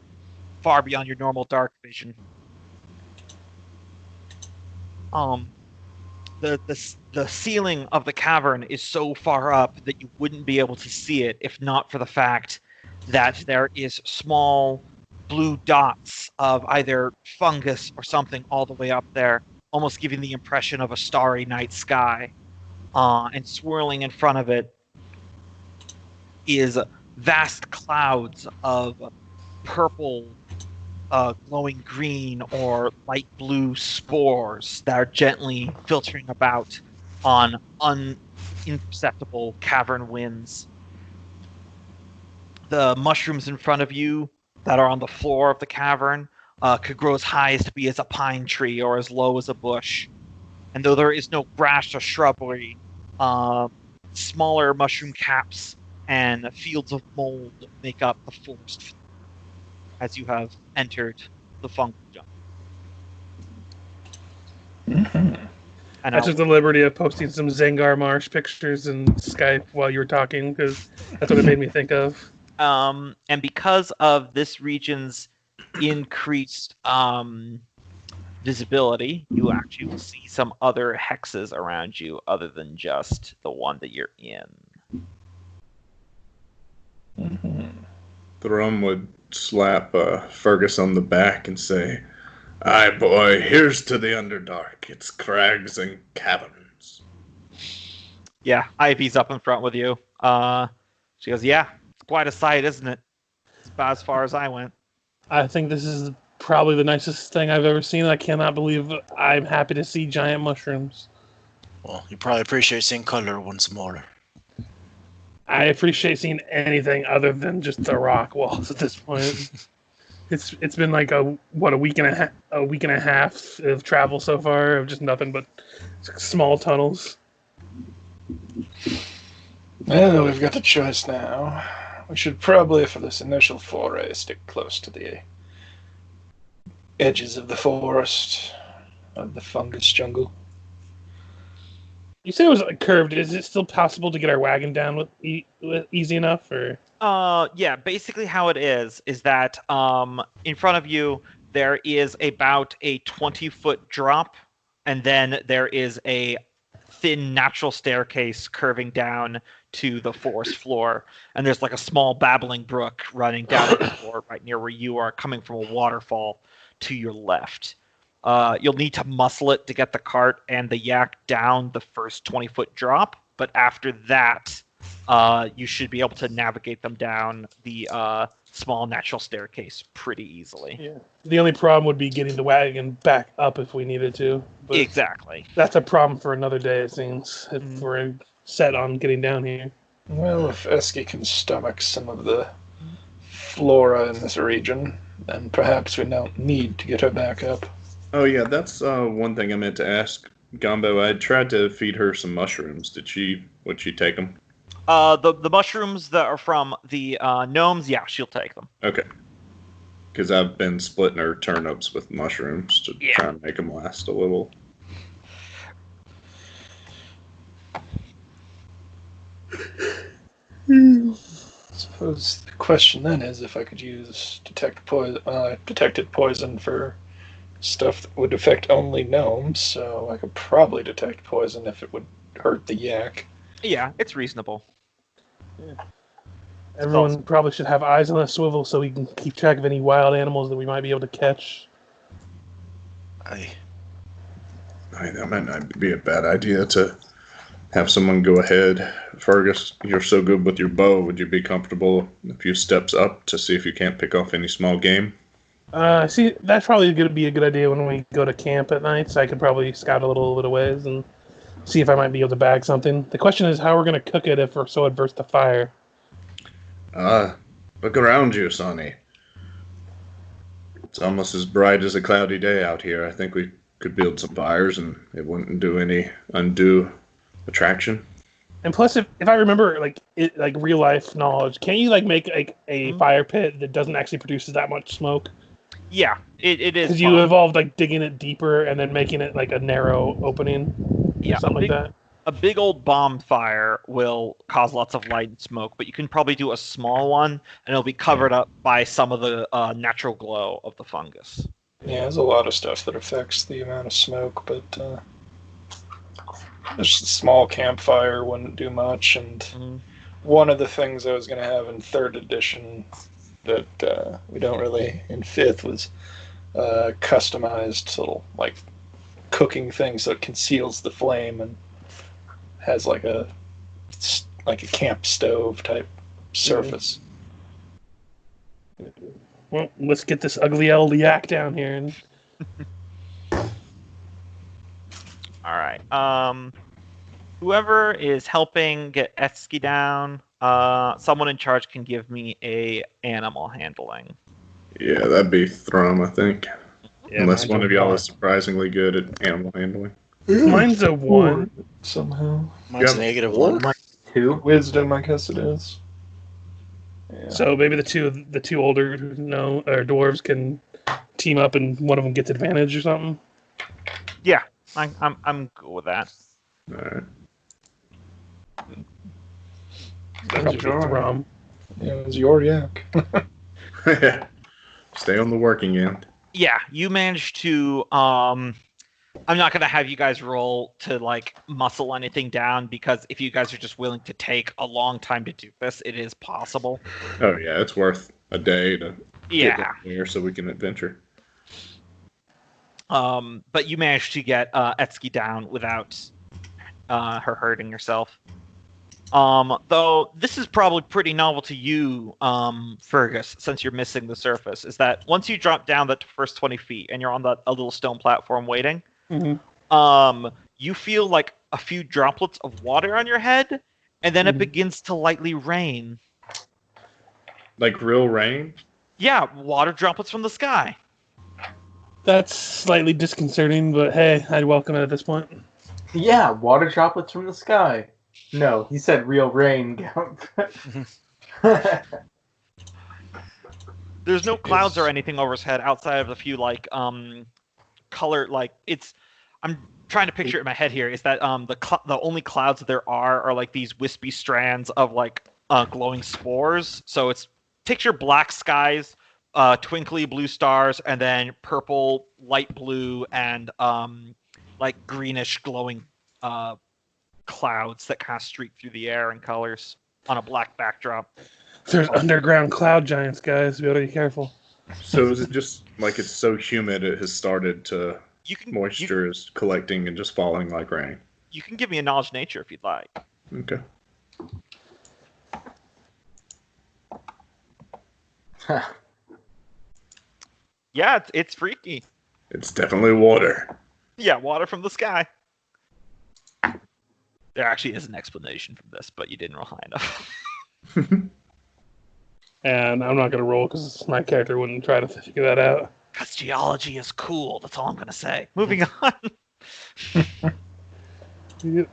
beyond your normal dark vision. The ceiling of the cavern is so far up that you wouldn't be able to see it if not for the fact that there is small blue dots of either fungus or something all the way up there, almost giving the impression of a starry night sky. And swirling in front of it is vast clouds of purple, glowing green or light blue spores that are gently filtering about on imperceptible cavern winds. The mushrooms in front of you that are on the floor of the cavern could grow as high as to be as a pine tree or as low as a bush. And though there is no grass or shrubbery, smaller mushroom caps and fields of mold make up the forest as you have entered the fungal jungle. Mm-hmm. I took the liberty of posting some Zengar Marsh pictures in Skype while you were talking, because that's what it made me think of. And because of this region's increased visibility, you actually will see some other hexes around you other than just the one that you're in. Mm-hmm. Thrum would slap Fergis on the back and say, "Aye, boy, here's to the Underdark. It's crags and caverns." Yeah, Ivy's up in front with you. She goes, "Yeah, it's quite a sight, isn't it? It's about as far as I went." I think this is probably the nicest thing I've ever seen. I cannot believe I'm happy to see giant mushrooms. Well, you probably appreciate seeing color once more. I appreciate seeing anything other than just the rock walls at this point. It's been like a week and a half of travel so far of just nothing but small tunnels. Well, we've got a choice now. We should probably, for this initial foray, stick close to the edges of the forest, of the fungus jungle. You said it was curved. Is it still possible to get our wagon down with easy enough, or? Yeah, basically how it is that in front of you there is about a 20-foot drop, and then there is a thin natural staircase curving down to the forest floor, and there's like a small babbling brook running down the floor right near where you are, coming from a waterfall to your left. You'll need to muscle it to get the cart and the yak down the first 20-foot drop, but after that, you should be able to navigate them down the small natural staircase pretty easily. Yeah. The only problem would be getting the wagon back up if we needed to. But exactly. That's a problem for another day, it seems, if we're set on getting down here. Well, if Eski can stomach some of the flora in this region, then perhaps we don't need to get her back up. Oh yeah, that's one thing I meant to ask Gombo. I tried to feed her some mushrooms. Would she take them? The mushrooms that are from the gnomes, yeah, she'll take them. Okay. Because I've been splitting her turnips with mushrooms to try and make them last a little. I suppose the question then is if I could use detected poison for stuff that would affect only gnomes, so I could probably detect poison if it would hurt the yak. Yeah, it's reasonable. Yeah. Everyone probably should have eyes on a swivel so we can keep track of any wild animals that we might be able to catch. Aye, that might not be a bad idea to have someone go ahead. Fergus, you're so good with your bow. Would you be comfortable a few steps up to see if you can't pick off any small game? See, that's probably going to be a good idea when we go to camp at night, so I could probably scout a little bit of ways and see if I might be able to bag something. The question is how we're going to cook it if we're so adverse to fire. Look around you, Sonny. It's almost as bright as a cloudy day out here. I think we could build some fires and it wouldn't do any undue attraction. And plus, if I remember, like real life knowledge, can't you make a fire pit that doesn't actually produce that much smoke? Yeah, it is. Because you evolved like digging it deeper and then making it like a narrow opening, Yeah, something like that. a big old bomb fire will cause lots of light and smoke, but you can probably do a small one, and it'll be covered up by some of the natural glow of the fungus. Yeah, there's a lot of stuff that affects the amount of smoke, but just a small campfire wouldn't do much. And one of the things I was going to have in 3rd edition that we don't really in 5th was customized little like cooking thing, so it conceals the flame and has like a camp stove type surface. Well, let's get this ugly old yak down here. And... All right. Whoever is helping get Etsky down, someone in charge can give me a animal handling. Yeah, that'd be Thrum, I think. Yeah, Unless one of y'all is is surprisingly good at animal handling. mine's a 1. Somehow. Mine's Yep. -1. Mine's 2. Wisdom, I guess it is. Yeah. So maybe the two older dwarves can team up and one of them gets advantage or something. Yeah, I'm good with that. All right. That'll be Thrum. Yeah, it was your yak. Stay on the working end. Yeah, you managed to. I'm not gonna have you guys roll to like muscle anything down, because if you guys are just willing to take a long time to do this, it is possible. Oh yeah, it's worth a day to get Yeah. down here so we can adventure. But you managed to get Etsky down without her hurting herself. Though this is probably pretty novel to you, Fergus, since you're missing the surface, is that once you drop down the first 20 feet and you're on a little stone platform waiting, you feel like a few droplets of water on your head, and then it begins to lightly rain. Like real rain? Yeah, water droplets from the sky. That's slightly disconcerting, but hey, I'd welcome it at this point. Yeah, water droplets from the sky. No, he said real rain. There's no clouds or anything over his head outside of a few like color, like it's. I'm trying to picture it in my head here. Is that the only clouds that there are like these wispy strands of like glowing spores. So it's picture black skies, twinkly blue stars, and then purple, light blue, and like greenish glowing clouds that kind of streak through the air in colors on a black backdrop. There's underground cloud giants, guys. Be very careful. So is it just like it's so humid it has started to moisture is collecting and just falling like rain? You can give me a knowledge nature if you'd like. Okay. Yeah, it's freaky. It's definitely water. Yeah, water from the sky. There actually is an explanation for this, but you didn't roll high enough. And I'm not going to roll because my character wouldn't try to figure that out. Because geology is cool. That's all I'm going to say. Moving on. Yep.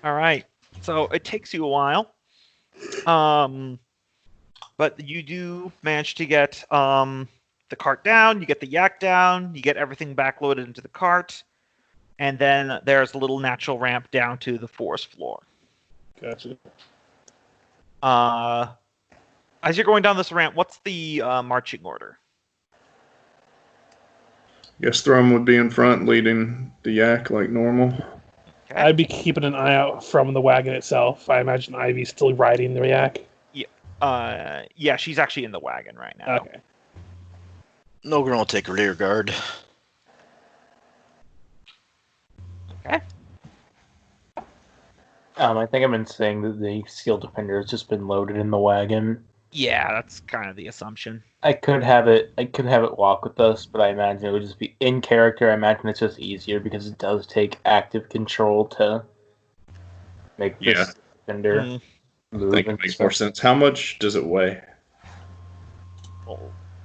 All right. So it takes you a while. But you do manage to get the cart down. You get the yak down. You get everything backloaded into the cart. And then there's a little natural ramp down to the forest floor. Gotcha. As you're going down this ramp, what's the marching order? Guess Thrum would be in front leading the yak like normal. Okay. I'd be keeping an eye out from the wagon itself. I imagine Ivy's still riding the yak. Yeah, she's actually in the wagon right now. Okay. Nolgrim will take rear guard. Okay. I think I've been saying that the Seal Defender has just been loaded in the wagon. Yeah, that's kind of the assumption. I could have it walk with us, but I imagine it would just be in character. I imagine it's just easier because it does take active control to make this defender move. I think it makes more sense. How much does it weigh?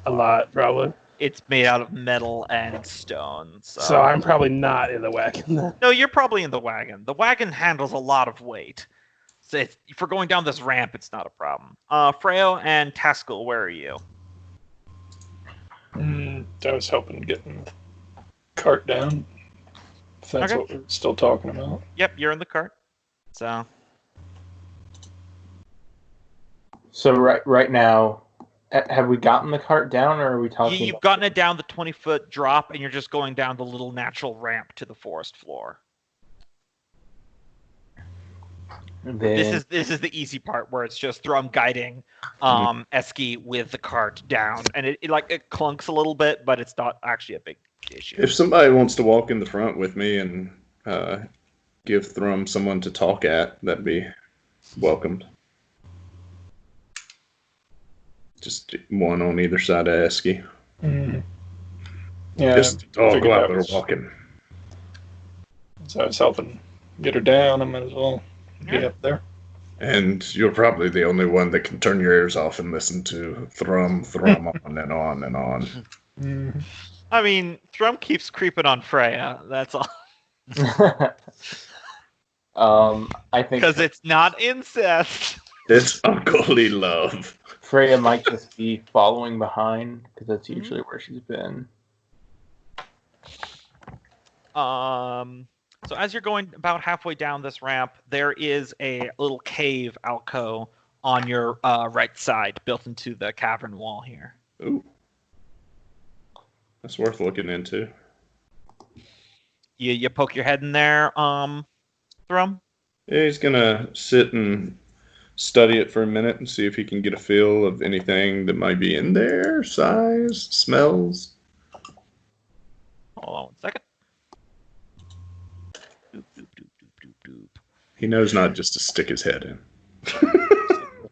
A lot, probably. It's made out of metal and stone. So I'm probably not in the wagon. No, you're probably in the wagon. The wagon handles a lot of weight. So for going down this ramp, it's not a problem. Freya and Taskill, where are you? I was hoping getting cart down. If that's Okay. what we're still talking about. Yep, you're in the cart. So right now, have we gotten the cart down, or are we talking? you've gotten it down the 20-foot drop, and you're just going down the little natural ramp to the forest floor. Then, This is the easy part where it's just Thrum guiding Eski with the cart down, and it clunks a little bit, but it's not actually a big issue. If somebody wants to walk in the front with me and give Thrum someone to talk at, that'd be welcomed. Just one on either side of Eski. Yeah, Just go figured out that there was- walking. So I was helping get her down. I might as well be Yeah. up there. And you're probably the only one that can turn your ears off and listen to Thrum on and on and on. I mean, Thrum keeps creeping on Freya. That's all. I think Because it's not incest. It's unclely love. Freya might just be following behind because that's usually where she's been. So as you're going about halfway down this ramp, there is a little cave alcove on your right side, built into the cavern wall here. Ooh. That's worth looking into. You poke your head in there, Thrum? Yeah, he's gonna sit and study it for a minute and see if he can get a feel of anything that might be in there, size, smells. Hold on one second. Doop, doop, doop, doop, doop, doop. He knows not just to stick his head in.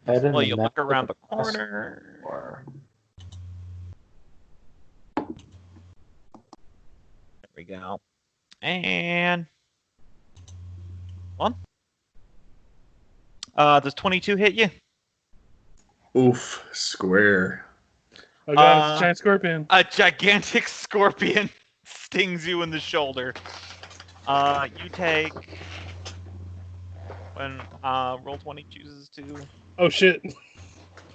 Head in Well, the you map look around the of the corner. Or- There we go. And one. Does 22 hit you? Oof, square. Oh god, it's a giant scorpion. A gigantic scorpion stings you in the shoulder. You take when roll 20 chooses to. Oh shit.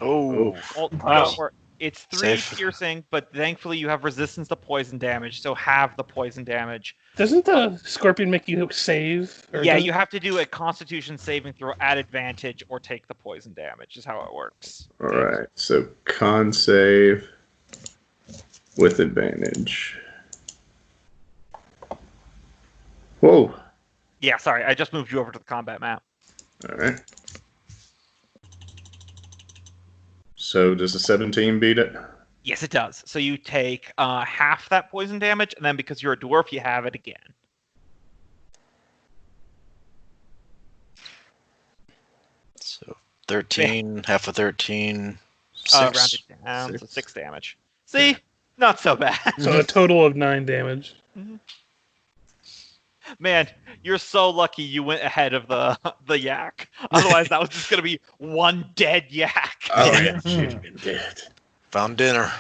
Oh, Well, Wow. don't worry. It's 3 Safe. piercing, but thankfully you have resistance to poison damage, so have the poison damage. Doesn't the scorpion make you save? Or Yeah, doesn't- you have to do a Constitution saving throw at advantage or take the poison damage. Is how it works. All right, so con save with advantage. Whoa. Yeah, sorry, I just moved you over to the combat map. All right. So does a 17 beat it? Yes, it does. So you take half that poison damage, and then because you're a dwarf, you have it again. so 13, half of 13, Rounded 6. down, so 6 damage. See? Not so bad. So a total of 9 damage. Man, you're so lucky you went ahead of the yak. Otherwise, that was just going to be one dead yak. Oh, yeah. She'd have been dead. Found dinner.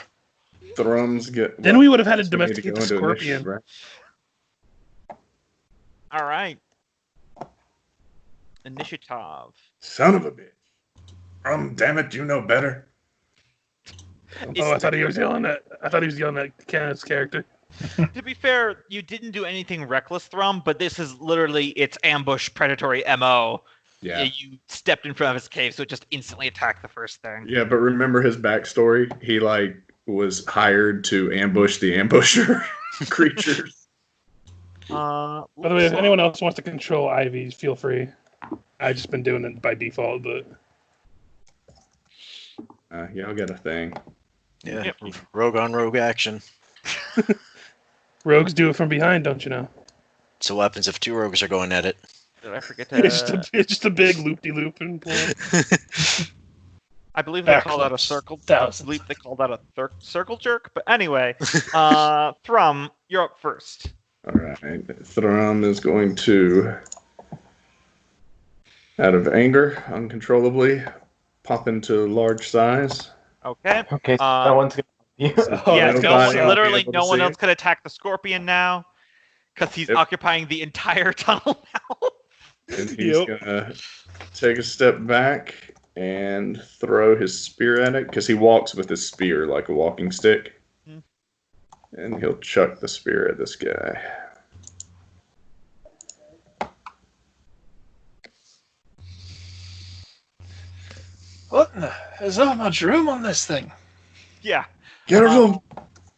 Thrums get. Then we would have had to So we need to domesticate go the into scorpion. initiative, right? All right. Initiative. Son of a bitch. Damn it, you know better. Oh, I thought he was yelling at. I thought he was yelling at Kenneth's character. To be fair, you didn't do anything reckless, Thrum, but this is literally its ambush predatory MO. Yeah. You stepped in front of his cave, so it just instantly attacked the first thing. Yeah, but remember his backstory? He was hired to ambush the ambusher creatures. By the way, if anyone else wants to control Ivies, feel free. I've just been doing it by default, but Y'all got a thing. Yeah, Yep. rogue on rogue action. rogues do it from behind, don't you know? So what happens if 2 rogues are going at it? Did I forget It's to? just a big loop-de-loop and pull. I believe they call that a Backflips. circle. I Thousands. believe they call that a circle jerk. But anyway, Thrum, you're up first. All right. Thrum is going to, out of anger, uncontrollably, pop into large size. Okay. Okay, so Uh, no one's gonna. Oh, yeah, nobody no, will be literally able to no one see else it? could attack the scorpion now, because he's Yep. occupying the entire tunnel now. And he's Yep. going to take a step back and throw his spear at it, because he walks with his spear like a walking stick. And he'll chuck the spear at this guy. What? There's not much room on this thing. Yeah. Get rid of him!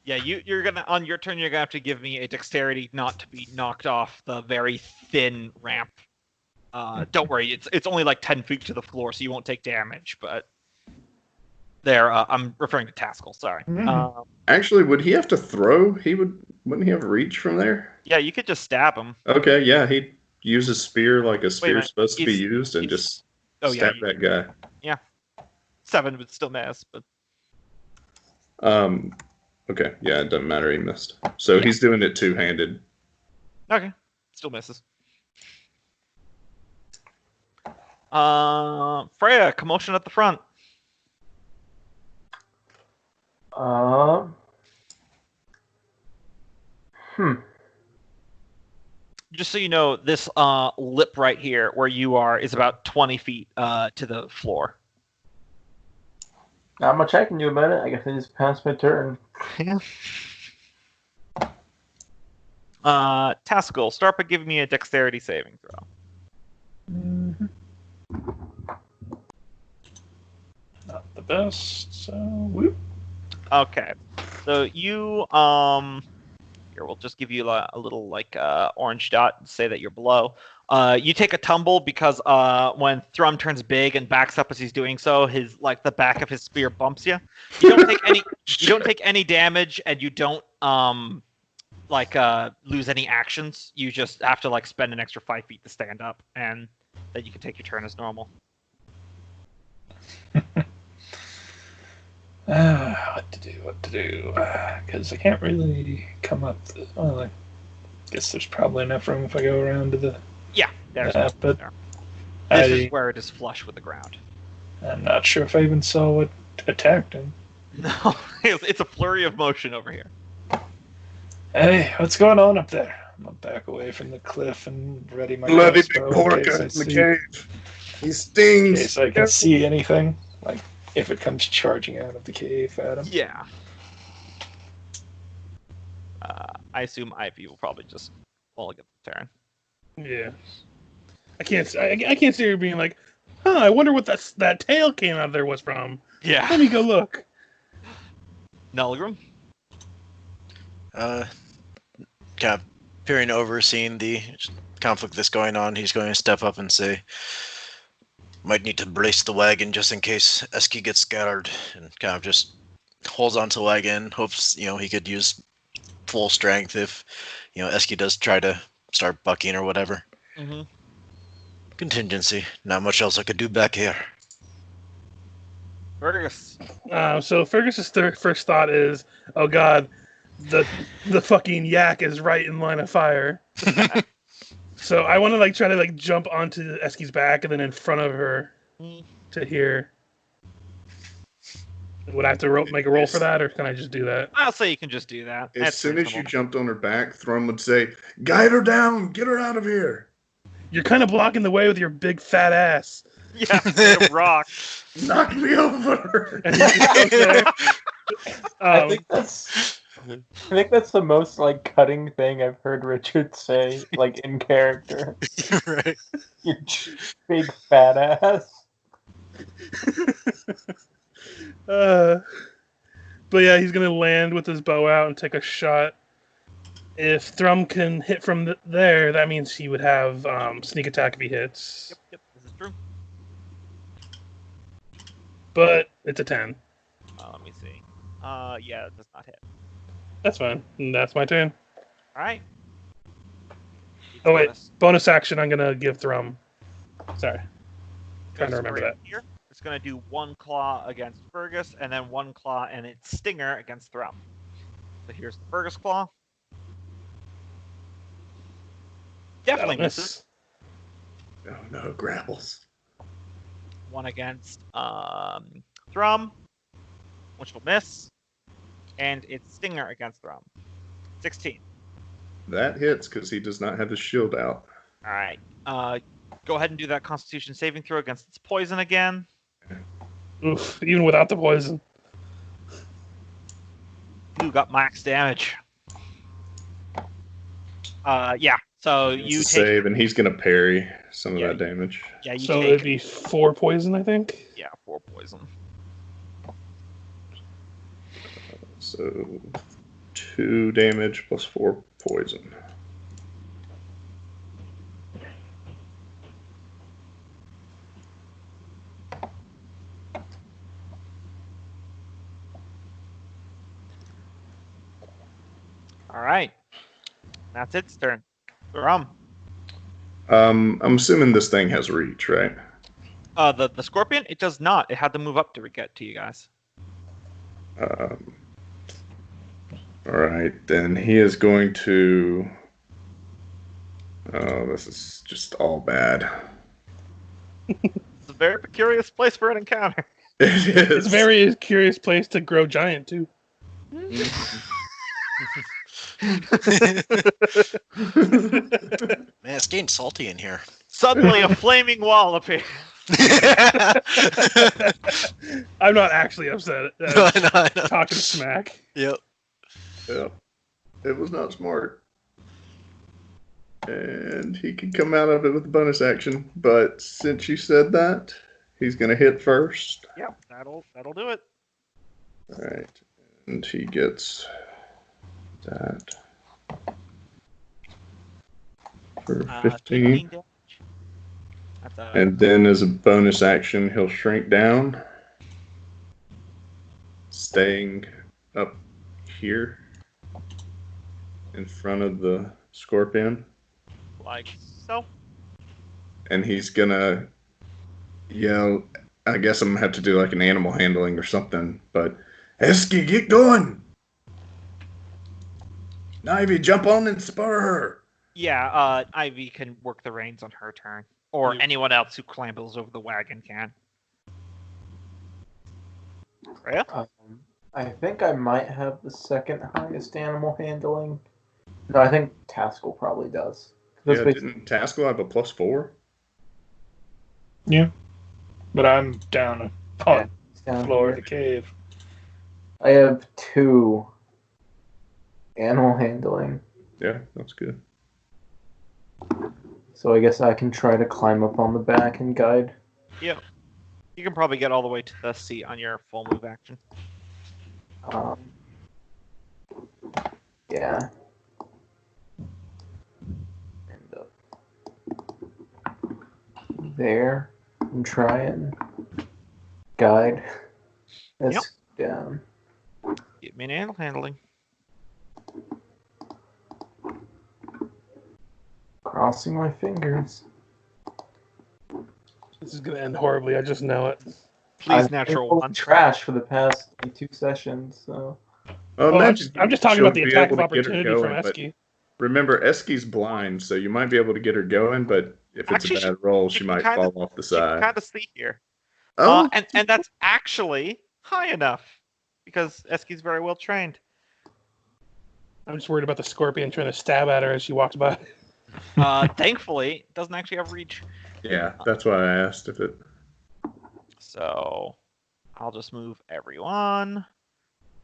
Yeah, you're gonna on your turn. You're gonna have to give me a dexterity not to be knocked off the very thin ramp. Don't worry, it's only like 10 feet to the floor, so you won't take damage. But there, I'm referring to Taskill. Sorry. Actually, would he have to throw? Wouldn't he have reach from there? Yeah, you could just stab him. Okay, yeah, he'd use his spear like a spear minute, is supposed to be used and just stab that guy. 7 would still miss, but Okay, yeah, it doesn't matter. He missed. So he's doing it two-handed. okay, still misses. Freya, commotion at the front. Just so you know, this lip right here, where you are, is about 20 feet to the floor. Not much I can do about it. I guess I just passed my turn. Yeah. Taskill, start by giving me a dexterity saving throw. Not the best, so whoop. Okay, so you here we'll just give you a little like orange dot and say that you're below. You take a tumble because when Thrum turns big and backs up as he's doing so, the back of his spear bumps you. You don't take any. You don't take any damage, and you don't lose any actions. You just have to spend an extra 5 feet to stand up, and then you can take your turn as normal. What to do? Because I can't really come up. Well, I guess there's probably enough room if I go around to the. Yeah, there's but there. This is where it is flush with the ground. I'm not sure if I even saw what attacked him. No, it's a flurry of motion over here. Hey, what's going on up there? I'm gonna back away from the cliff and ready my Bloody big crossbow porker in the cave. He stings. In case I can see anything, like if it comes charging out of the cave at him. Yeah. I assume Ivy will probably just get the turn. Yeah. I can't see her being like, I wonder what that tail came out of there was from. Yeah. Let me go look. Nolgrim? Kind of peering over, seeing the conflict that's going on, he's going to step up and say, might need to brace the wagon just in case Eski gets scattered, and kind of just holds onto the wagon, hopes, he could use full strength if, Eski does try to start bucking or whatever. Mm-hmm. Contingency. Not much else I could do back here. Fergis. So Fergus's first thought is, oh god, the fucking yak is right in line of fire. So I want to try to jump onto Eski's back and then in front of her to here. Would I have to make a roll for that, or can I just do that? I'll say you can just do that. As That's soon as you reasonable. jumped on her back, Thrum would say, guide her down, get her out of here. You're kind of blocking the way with your big fat ass. Yeah, straight rock. Knock me over. Okay. I think that's the most cutting thing I've heard Richard say in character. Right. You big fat ass. But yeah, he's gonna land with his bow out and take a shot. If Thrum can hit from there, that means he would have sneak attack if he hits. Yep, this is true. But it's a 10. Let me see. Yeah, it does not hit. That's fine. And that's my turn. All right. Oh wait, bonus action. I'm gonna give Thrum. Sorry, trying to remember that. Here. It's gonna do one claw against Fergus, and then one claw and its stinger against Thrum. So here's the Fergus claw. Definitely misses. Oh no, grapples. One against Thrum, which will miss, and its stinger against Thrum. 16. That hits because he does not have his shield out. All right. Go ahead and do that Constitution saving throw against its poison again. Oof, even without the poison. Ooh, got max damage. Yeah. So It's you a take. save, and he's gonna parry some of Yeah. that damage. Yeah, you So take. it'd be 4 poison, I think. Yeah, 4 poison. So 2 damage plus 4 poison. All right. That's its turn. Thrum. I'm assuming this thing has reach, right? The scorpion, it does not. It had to move up to get to you guys. All right, then he is going to. Oh, this is just all bad. It's a very peculiar place for an encounter. It is. It's a very curious place to grow giant, too. Man, it's getting salty in here. Suddenly, a flaming wall appears. I'm not actually upset. I know. Talking smack. Yep. Yeah, it was not smart. And he can come out of it with a bonus action, but since you said that, he's going to hit first. Yep, that'll do it. All right, and he gets that for 15. damage. That's a, And then as a bonus action, he'll shrink down, staying up here in front of the scorpion. like so. And he's gonna yell. I guess I'm gonna have to do like an animal handling or something. But Esky, get going! Ivy, jump on and spur her. Yeah, Ivy can work the reins on her turn, or anyone else who clambers over the wagon can. Freya? I think I might have the second highest animal handling. No, I think Taskill probably does. Yeah, didn't Taskill have a +4? Yeah. But I'm down on the floor of the cave. I have 2 animal handling. Yeah, that's good. So I guess I can try to climb up on the back and guide. Yeah. You can probably get all the way to the seat on your full move action. Yeah. End up there and try and guide us down. Give me an animal handling. Crossing my fingers. This is gonna end horribly. I just know it. Please, I've natural been one. trash for the past 2 sessions, so. I'm just talking she'll about the be attack able of to get her opportunity from going, but Esky. remember, Esky's blind, so you might be able to get her going, but if it's Actually, a bad roll, she you might can kinda- fall off the You can side. kind of see here. Oh, And that's actually high enough because Esky's very well trained. I'm just worried about the scorpion trying to stab at her as she walks by. Thankfully, it doesn't actually have reach. yeah, that's why I asked if it. So I'll just move everyone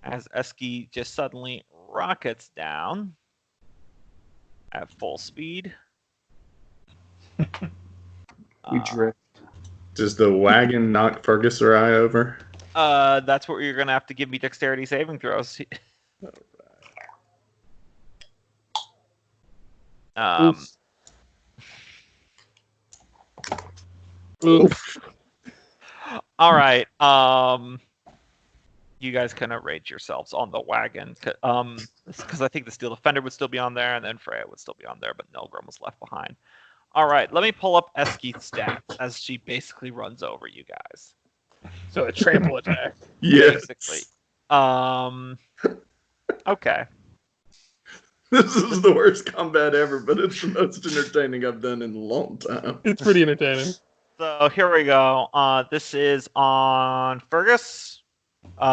as Esky just suddenly rockets down at full speed. We drift. Does the wagon knock Fergis or I over? That's what you're gonna have to give me dexterity saving throws. Oof. All right. You guys can arrange yourselves on the wagon. Because I think the Steel Defender would still be on there, and then Freya would still be on there, but Nolgrim was left behind. All right, let me pull up Esky's stats as she basically runs over you guys. So a trample attack. Yes. Basically. Okay. This is the worst combat ever, but it's the most entertaining I've done in a long time. It's pretty entertaining. So here we go. This is on Fergis.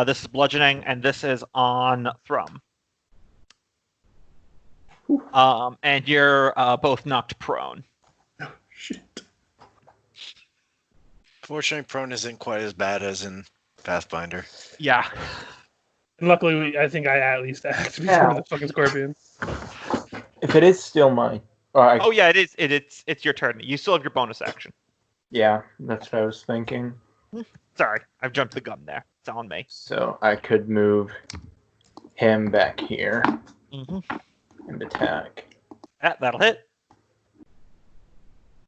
This is bludgeoning, and this is on Thrum. And you're both knocked prone. Oh, shit. Fortunately, prone isn't quite as bad as in Pathfinder. Yeah. And luckily, I think I at least act before the fucking scorpion. If it is still mine. Oh yeah, it is. It's your turn. You still have your bonus action. Yeah, that's what I was thinking. Sorry, I've jumped the gun there. It's on me. So I could move him back here Mm-hmm. and attack That'll hit.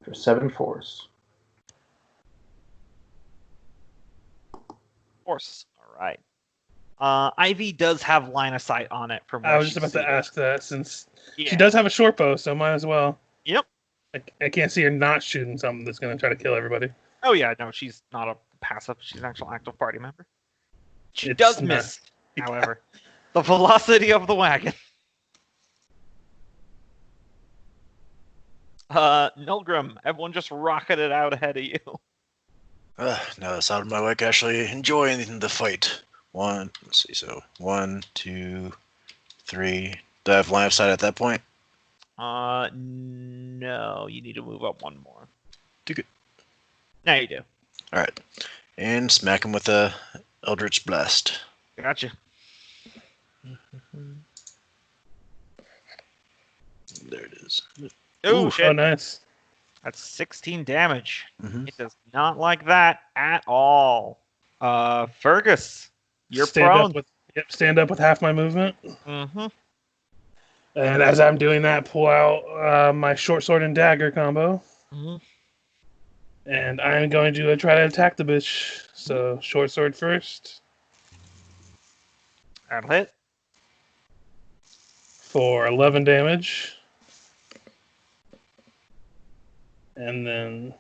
for 7 force. Force. All right. Ivy does have line of sight on it from where I was just she's about to seated. ask that since Yeah. she does have a short bow, so might as well. Yep. I can't see her not shooting something that's going to try to kill everybody. Oh yeah, no, she's not a passive. She's an actual active party member. She It's does not- miss, however. The velocity of the wagon. Nolgrim, everyone just rocketed out ahead of you. Now that's out of my way. I can actually enjoy the fight. Let's see, so 1, 2, 3. Do I have line of sight at that point? No, you need to move up one more. Do good. Now you do. Alright. And smack him with a Eldritch Blast. Gotcha. There it is. Oh Ooh, shit! oh, nice. That's 16 damage. Mhm. It does not like that at all. Fergus, you're stand prone. Up with, stand up with half my movement. Mm-hmm. And as I'm doing that, pull out my short sword and dagger combo. Mm-hmm. And I'm going to try to attack the bitch. So, short sword first That'll hit. for 11 damage. And then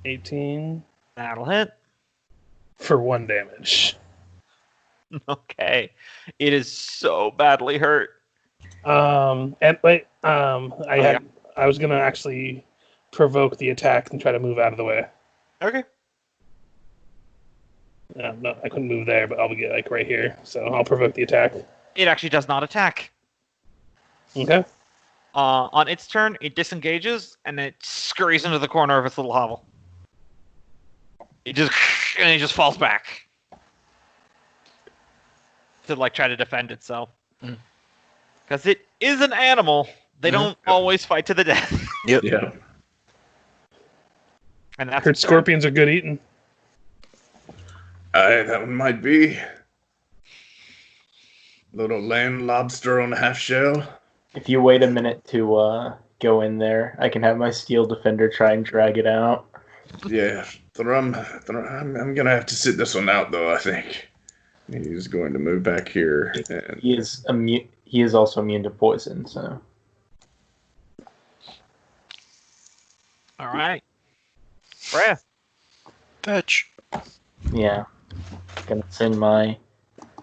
18 That'll hit. for 1 damage. Okay. It is so badly hurt. And wait, I was gonna actually provoke the attack and try to move out of the way. Okay. No, I couldn't move there, but I'll get like right here. So I'll provoke the attack. It actually does not attack. Okay. On its turn, it disengages and then it scurries into the corner of its little hovel. It just falls back to like try to defend itself. Because it is an animal. They don't always fight to the death. Yep. Yeah. And I that's heard scorpions are good eating. That one might be. Little land lobster on a half shell. If you wait a minute to go in there, I can have my steel defender try and drag it out. Yeah, Thrum, I'm gonna have to sit this one out though. I think he's going to move back here. And He is immune. He is also immune to poison, so. all right. Freya. Fetch. Yeah. Gonna send my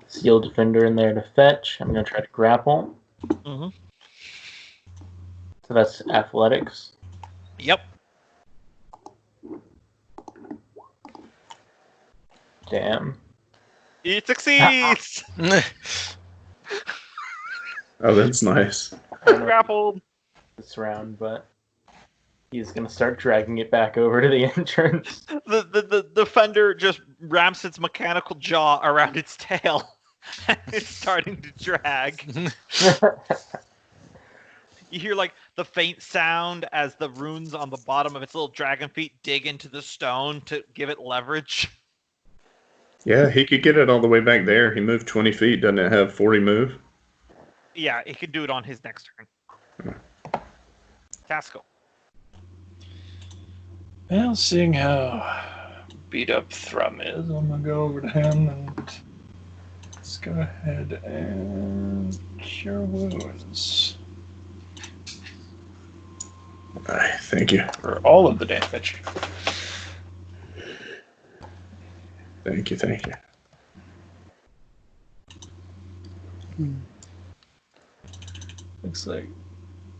steel defender in there to fetch. I'm gonna try to grapple. Mm-hmm. So that's athletics. Yep. Damn. It succeeds. oh, that's nice. Grappled. This round, but he's gonna start dragging it back over to the entrance. The defender just wraps its mechanical jaw around its tail. And it's starting to drag. You hear like the faint sound as the runes on the bottom of its little dragon feet dig into the stone to give it leverage. Yeah, he could get it all the way back there. He moved 20 feet. Doesn't it have 40 move? Yeah, it can do it on his next turn. Taskill. Well, seeing how beat up Thrum is, I'm gonna go over to him and let's go ahead and cure wounds. All right, thank you. For all of the damage. Thank you, thank you. Looks like,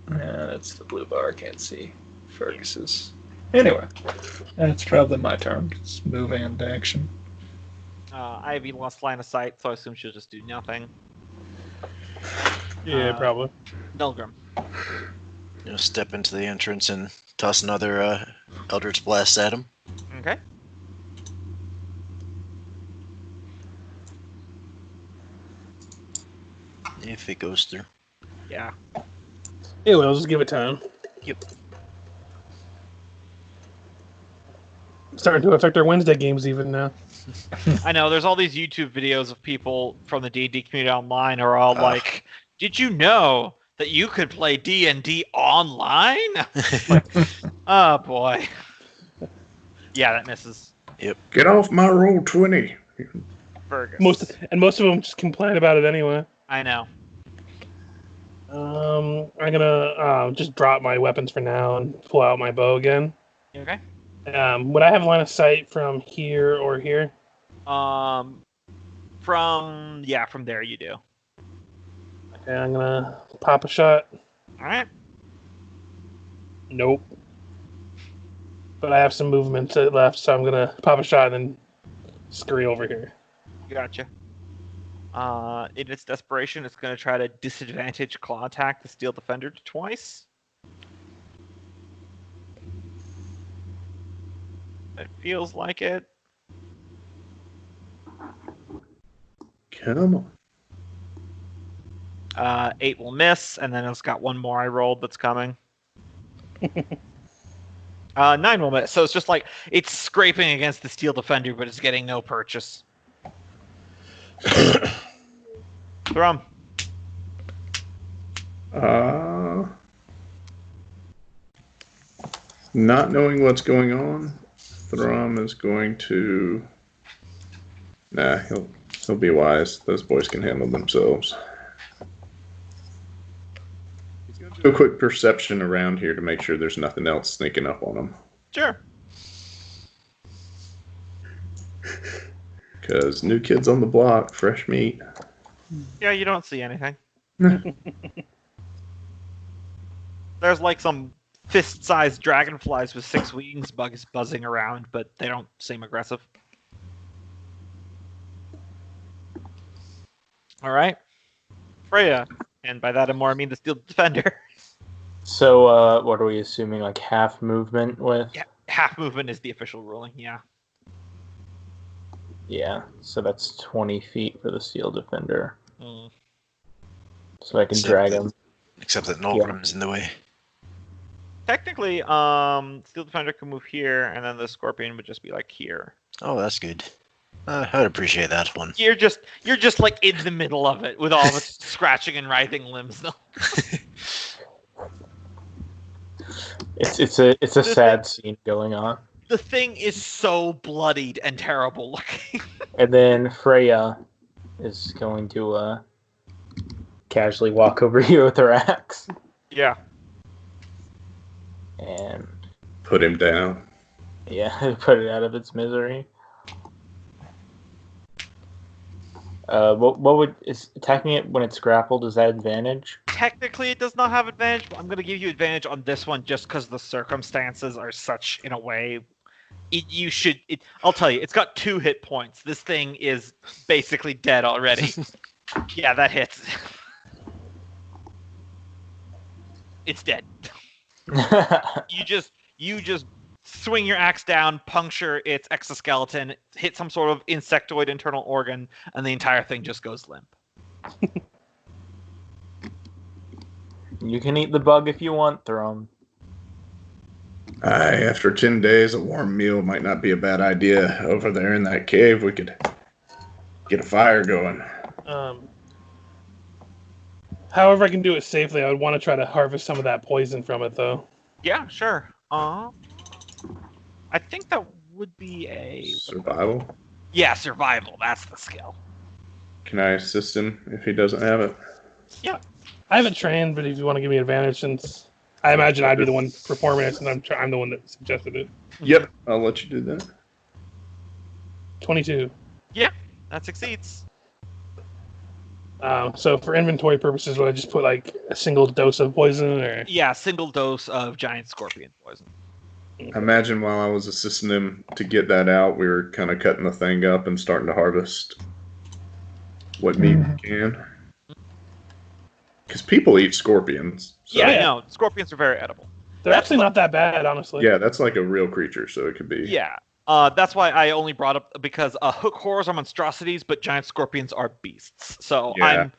yeah, that's the blue bar. I can't see Fergus's. Anyway, that's probably my turn. It's move and action. Ivy lost line of sight, so I assume she'll just do nothing. Yeah, probably. Nolgrim. Step into the entrance and toss another Eldritch Blast at him. Okay. If it goes through. Yeah. It will. Just give it time. Yep. Starting to affect our Wednesday games even now. I know. There's all these YouTube videos of people from the D&D community online who are all like, "Did you know that you could play D&D online?" Like, oh boy. Yeah, that misses. Get off my roll 20. Fergus. Most of them just complain about it anyway. I know. I'm gonna just drop my weapons for now and pull out my bow again. Okay. Would I have line of sight from here or here? From there you do. Okay, I'm gonna pop a shot. All right. Nope. But I have some movement left, so I'm gonna pop a shot and then scurry over here. Gotcha. In its desperation, it's going to try to disadvantage claw attack the steel defender twice. It feels like it. Come on. 8 will miss, and then it's got one more I rolled that's coming. 9 will miss. So it's just like it's scraping against the steel defender, but it's getting no purchase. Thrum. Not knowing what's going on, Thrum is going to. Nah, he'll be wise. Those boys can handle themselves. He's going to do a quick perception around here to make sure there's nothing else sneaking up on him. Sure. Because new kids on the block, fresh meat. Yeah, you don't see anything. There's like some fist-sized dragonflies with 6 wings buzzing around, but they don't seem aggressive. All right. Freya. And by that I mean the steel defender. So, what are we assuming? Like half movement with? Yeah, half movement is the official ruling, yeah. Yeah, so that's 20 feet for the steel defender. Mm. So I can drag him. Except that Nolgrim's in the way. Technically, steel defender can move here, and then the scorpion would just be like here. Oh, that's good. I'd appreciate that one. You're just like in the middle of it with all the scratching and writhing limbs, though. It's a sad scene going on. The thing is so bloodied and terrible looking. And then Freya is going to casually walk over here with her axe. Yeah. And Put him down. yeah, put it out of its misery. What would is attacking it when it's grappled? Is that advantage? Technically, it does not have advantage, but I'm going to give you advantage on this one just because the circumstances are such in a way. I'll tell you, it's got 2 hit points. This thing is basically dead already. Yeah, that hits. It's dead. You just swing your axe down, puncture its exoskeleton, hit some sort of insectoid internal organ, and the entire thing just goes limp. You can eat the bug if you want, Thrum. Aye, after 10 days, a warm meal might not be a bad idea. Over there in that cave, we could get a fire going. However I can do it safely, I would want to try to harvest some of that poison from it, though. Yeah, sure. I think that would be a... Survival? Yeah, survival. That's the skill. Can I assist him if he doesn't have it? Yeah. I haven't trained, but if you want to give me advantage, since I imagine I'd be the one performing it, since I'm the one that suggested it. Yep, I'll let you do that. 22. Yeah, that succeeds. So for inventory purposes, would I just put like a single dose of poison, or? Yeah, single dose of giant scorpion poison. I imagine while I was assisting him to get that out, we were kind of cutting the thing up and starting to harvest what meat we can. Because people eat scorpions. So. Yeah, I know. Scorpions are very edible. They're actually not that bad, honestly. Yeah, that's like a real creature, so it could be. Yeah. That's why I only brought up, because hook horrors are monstrosities, but giant scorpions are beasts. So Yeah.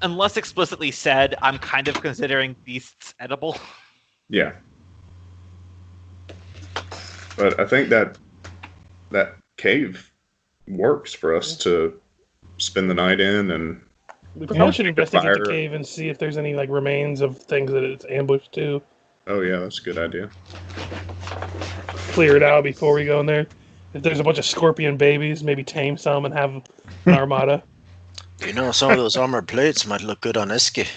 Unless explicitly said, I'm kind of considering beasts edible. Yeah. But I think that cave works for us to spend the night in, and We probably should investigate the fire. cave and see if there's any like remains of things that it's ambushed to. Oh yeah, that's a good idea. Clear it out before we go in there. If there's a bunch of scorpion babies, maybe tame some and have an armada. You know, some of those armor plates might look good on Iski.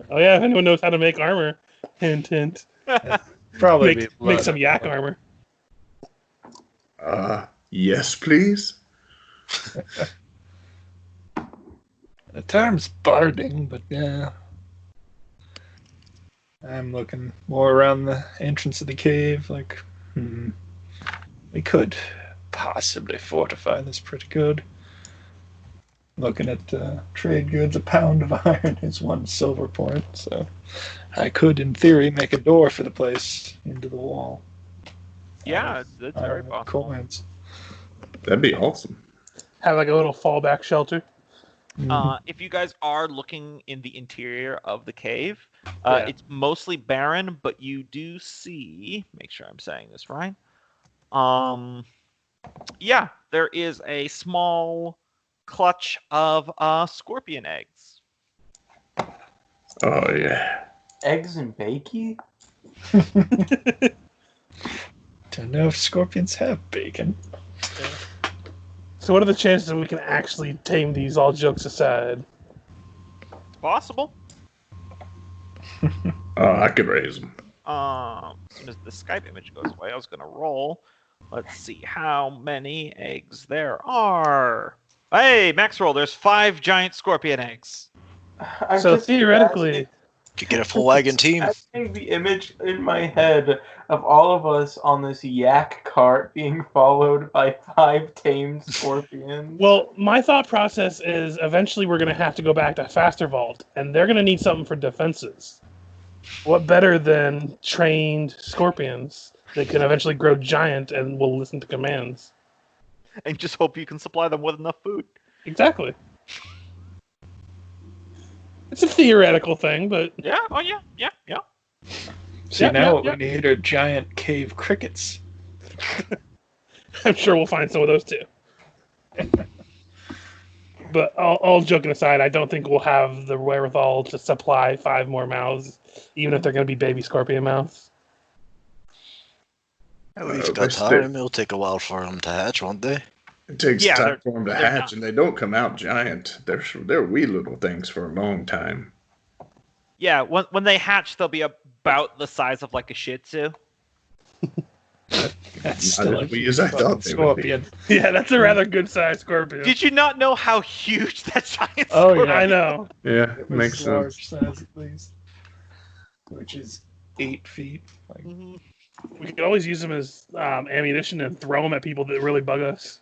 Oh yeah, if anyone knows how to make armor, hint hint. Probably Make some yak armor. Yes, please. The term's barding, but yeah. I'm looking more around the entrance of the cave, like, we could possibly fortify this pretty good. Looking at trade goods, a pound of iron is 1 silver point, so I could, in theory, make a door for the place into the wall. Yeah, it's very possible. Coins. That'd be awesome. Have like a little fallback shelter. If you guys are looking in the interior of the cave, Yeah. it's mostly barren, but you do see. Make sure I'm saying this right. Yeah, there is a small clutch of scorpion eggs. Oh yeah. Eggs and bakey? Don't know if scorpions have bacon. So what are the chances that we can actually tame these, all jokes aside? It's possible. I could raise them. As soon as the Skype image goes away, I was gonna roll. Let's see how many eggs there are. Hey, max roll. There's 5 giant scorpion eggs. So theoretically, Could get a full wagon team. I think the image in my head of all of us on this yak cart being followed by 5 tamed scorpions. well, my thought process is eventually we're going to have to go back to Faster Vault, and they're going to need something for defenses. What better than trained scorpions that can eventually grow giant and will listen to commands? And just hope you can supply them with enough food. Exactly. It's a theoretical thing, but Yeah. Oh yeah. Yeah. Yeah. See, Yep, now yep, what yep. we need are giant cave crickets. I'm sure we'll find some of those too. But all joking aside, I don't think we'll have the wherewithal to supply 5 more mouths, even if they're going to be baby scorpion mouths. We've got time. It'll take a while for them to hatch, won't they? It takes Yeah, time for them to they're hatch, not. and they don't come out giant. They're wee little things for a long time. Yeah. When they hatch, they'll be about the size of like a Shih Tzu. That's Not still as wee as I thought they would be. scorpion. Yeah, that's a rather good-sized scorpion. Did you not know how huge that giant Oh, scorpion? yeah. I know. Yeah, It was makes sense. large size at least, which is 8 feet. Like, Mhm. We could always use them as ammunition and throw them at people that really bug us.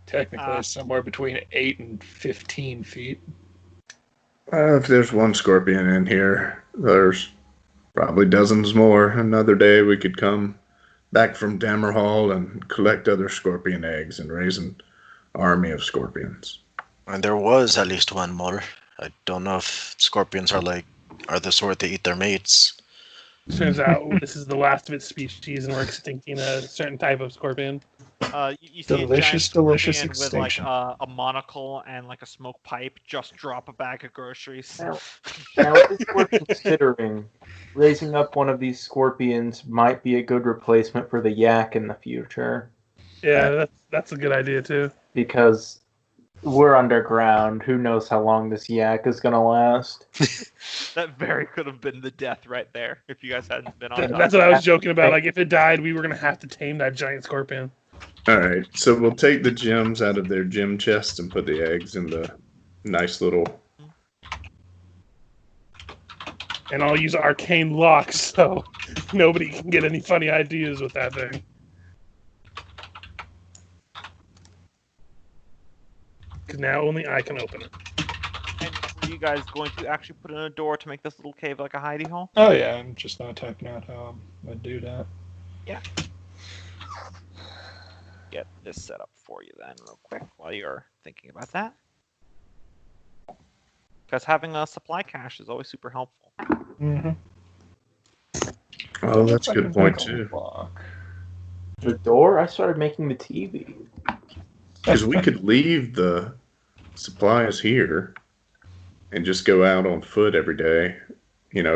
technically, somewhere between 8 and 15 feet. If there's one scorpion in here, there's probably dozens more. Another day we could come back from Dammerhall and collect other scorpion eggs and raise an army of scorpions. And there was at least one more. I don't know if scorpions are the sort that eat their mates. Turns out this is the last of its species, and we're extincting a certain type of scorpion. You see Delicious, a giant delicious scorpion extinction. with like a monocle and like a smoke pipe just drop a bag of groceries. Now, if we're considering raising up one of these scorpions might be a good replacement for the yak in the future, Yeah, that's a good idea too. because we're underground. Who knows how long this yak is gonna last? That very could have been the death right there if you guys hadn't been on. That's what I was joking about. Like, if it died, we were gonna have to tame that giant scorpion. All right, so we'll take the gems out of their gem chest and put the eggs in the nice little. And I'll use arcane locks so nobody can get any funny ideas with that thing. Because now only I can open it. And are you guys going to actually put in a door to make this little cave like a hidey hole? Oh yeah, I'm just not typing out how I'm gonna do that. Yeah. Get this set up for you then, real quick, while you're thinking about that. because having a supply cache is always super helpful. Mm-hmm. Oh, that's a good point too. The door? I started making the TV. Because we could leave the supplies here and just go out on foot every day,